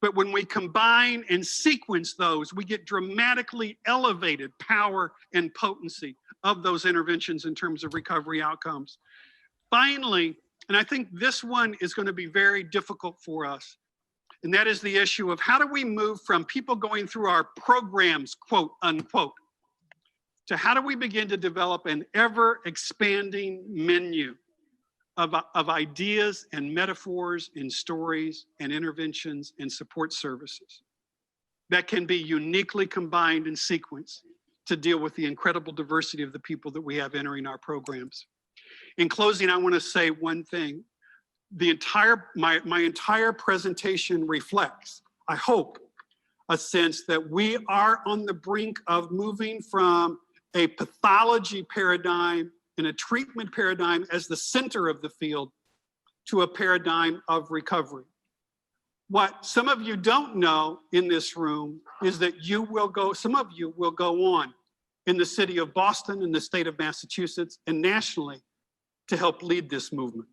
But when we combine and sequence those, we get dramatically elevated power and potency of those interventions in terms of recovery outcomes. Finally, and I think this one is going to be very difficult for us, and that is the issue of how do we move from people going through our programs, quote unquote, to how do we begin to develop an ever expanding menu of ideas and metaphors and stories and interventions and support services that can be uniquely combined and sequenced to deal with the incredible diversity of the people that we have entering our programs. In closing, I want to say one thing. My entire presentation reflects, I hope, a sense that we are on the brink of moving from a pathology paradigm and a treatment paradigm as the center of the field to a paradigm of recovery. What some of you don't know in this room is that some of you will go on in the city of Boston, in the state of Massachusetts, and nationally to help lead this movement.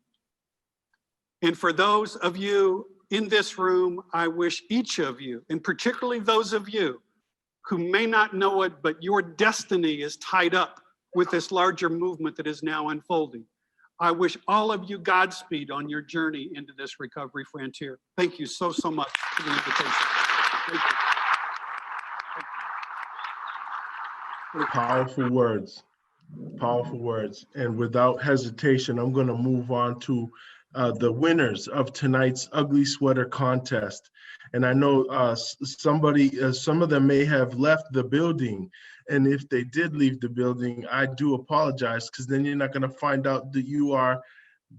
And for those of you in this room, I wish each of you, and particularly those of you who may not know it, but your destiny is tied up with this larger movement that is now unfolding. I wish all of you Godspeed on your journey into this recovery frontier. Thank you so much for the invitation. Thank you. Powerful words, powerful words. And without hesitation, I'm going to move on to the winners of tonight's Ugly Sweater Contest. And I know some of them may have left the building. And if they did leave the building, I do apologize, because then you're not going to find out that you are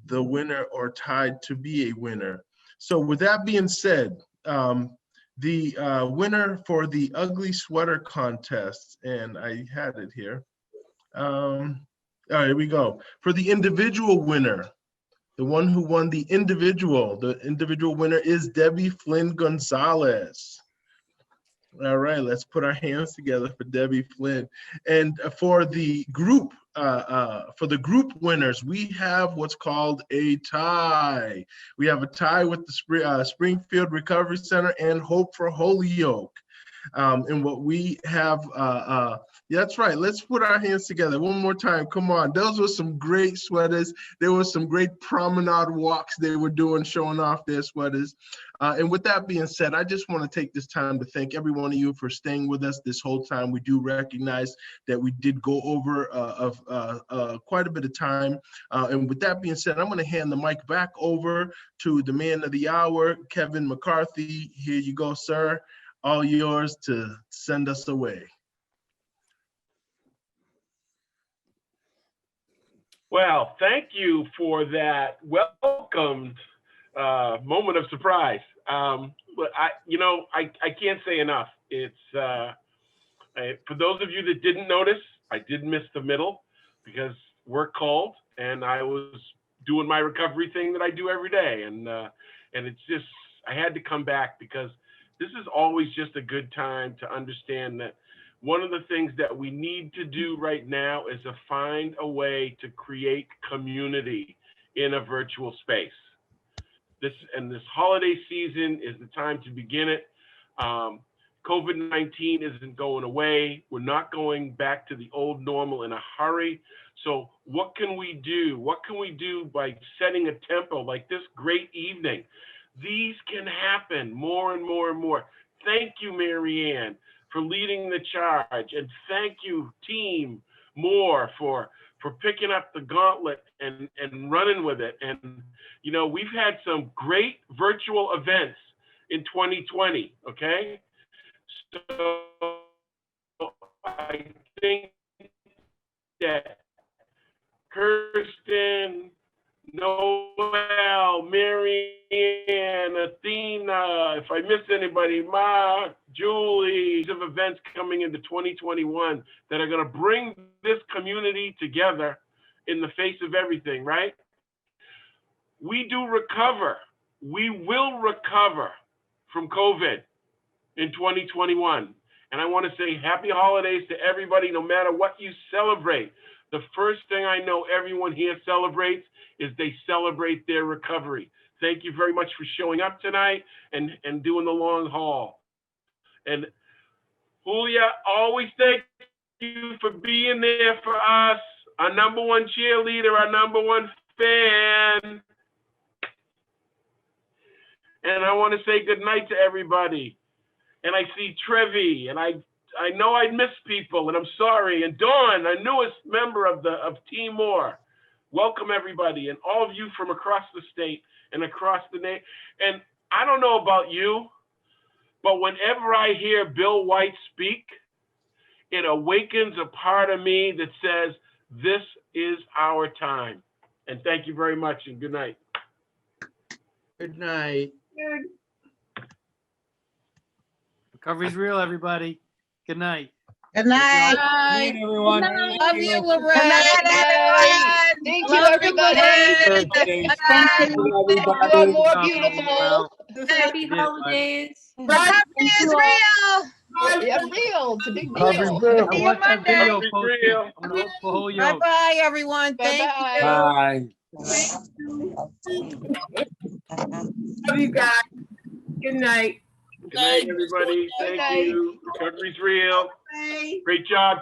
the winner or tied to be a winner. So with that being said, the winner for the Ugly Sweater Contest, and I had it here. All right, here we go. For the individual winner, the one who won the individual winner is Debbie Flynn Gonzalez. All right, let's put our hands together for Debbie Flynn. And for the group winners, we have what's called a tie. We have a tie with the Springfield Recovery Center and Hope for Holyoke. And what we have, that's right, let's put our hands together one more time. Come on, those were some great sweaters. There were some great promenade walks they were doing, showing off their sweaters. And with that being said, I just want to take this time to thank every one of you for staying with us this whole time. We do recognize that we did go over quite a bit of time. And with that being said, I'm going to hand the mic back over to the man of the hour, Kevin McCarthy. Here you go, sir. All yours to send us away. Well, thank you for that welcomed moment of surprise. But I can't say enough. It's for those of you that didn't notice, I did miss the middle because work called and I was doing my recovery thing that I do every day, and it's just I had to come back because this is always just a good time to understand that one of the things that we need to do right now is to find a way to create community in a virtual space. This holiday season is the time to begin it. COVID-19 isn't going away. We're not going back to the old normal in a hurry. So what can we do? What can we do by setting a tempo like this great evening? These can happen more and more and more. Thank you, Marianne, for leading the charge. And thank you, Team MOAR, for picking up the gauntlet and running with it. And, you know, we've had some great virtual events in 2020, okay? So I think that Kirsten, Noel, Marianne, Athena, if I missed anybody, Ma, Julie, of events coming into 2021 that are going to bring this community together in the face of everything, right? We do recover. We will recover from COVID in 2021. And I want to say happy holidays to everybody, no matter what you celebrate. The first thing I know everyone here celebrates is they celebrate their recovery. Thank you very much for showing up tonight and doing the long haul. And Julia, always thank you for being there for us, our #1 cheerleader, our #1 fan. And I want to say good night to everybody. And I see Trevi, and I know I missed people, and I'm sorry. And Dawn, our newest member of Team MOAR. Welcome everybody, and all of you from across the state and across the nation. And I don't know about you, but whenever I hear Bill White speak, it awakens a part of me that says, this is our time. And thank you very much, and good night. Good night. Recovery's real, everybody. Good night. Good night. Good night, everyone. Love you, Thank Lorraine. Good night, everyone. Thank Love you, everybody. Lorraine. Thank you. You are more beautiful. Happy holidays. Recovery is real. Yeah, real. It's a big Recovery's deal. real. See you Monday. I'm gonna hope for whole yoke. Bye-bye, everyone. Thank you. Bye. Love you guys. Good night. Good night, everybody. Thank you. Recovery's real. Great job.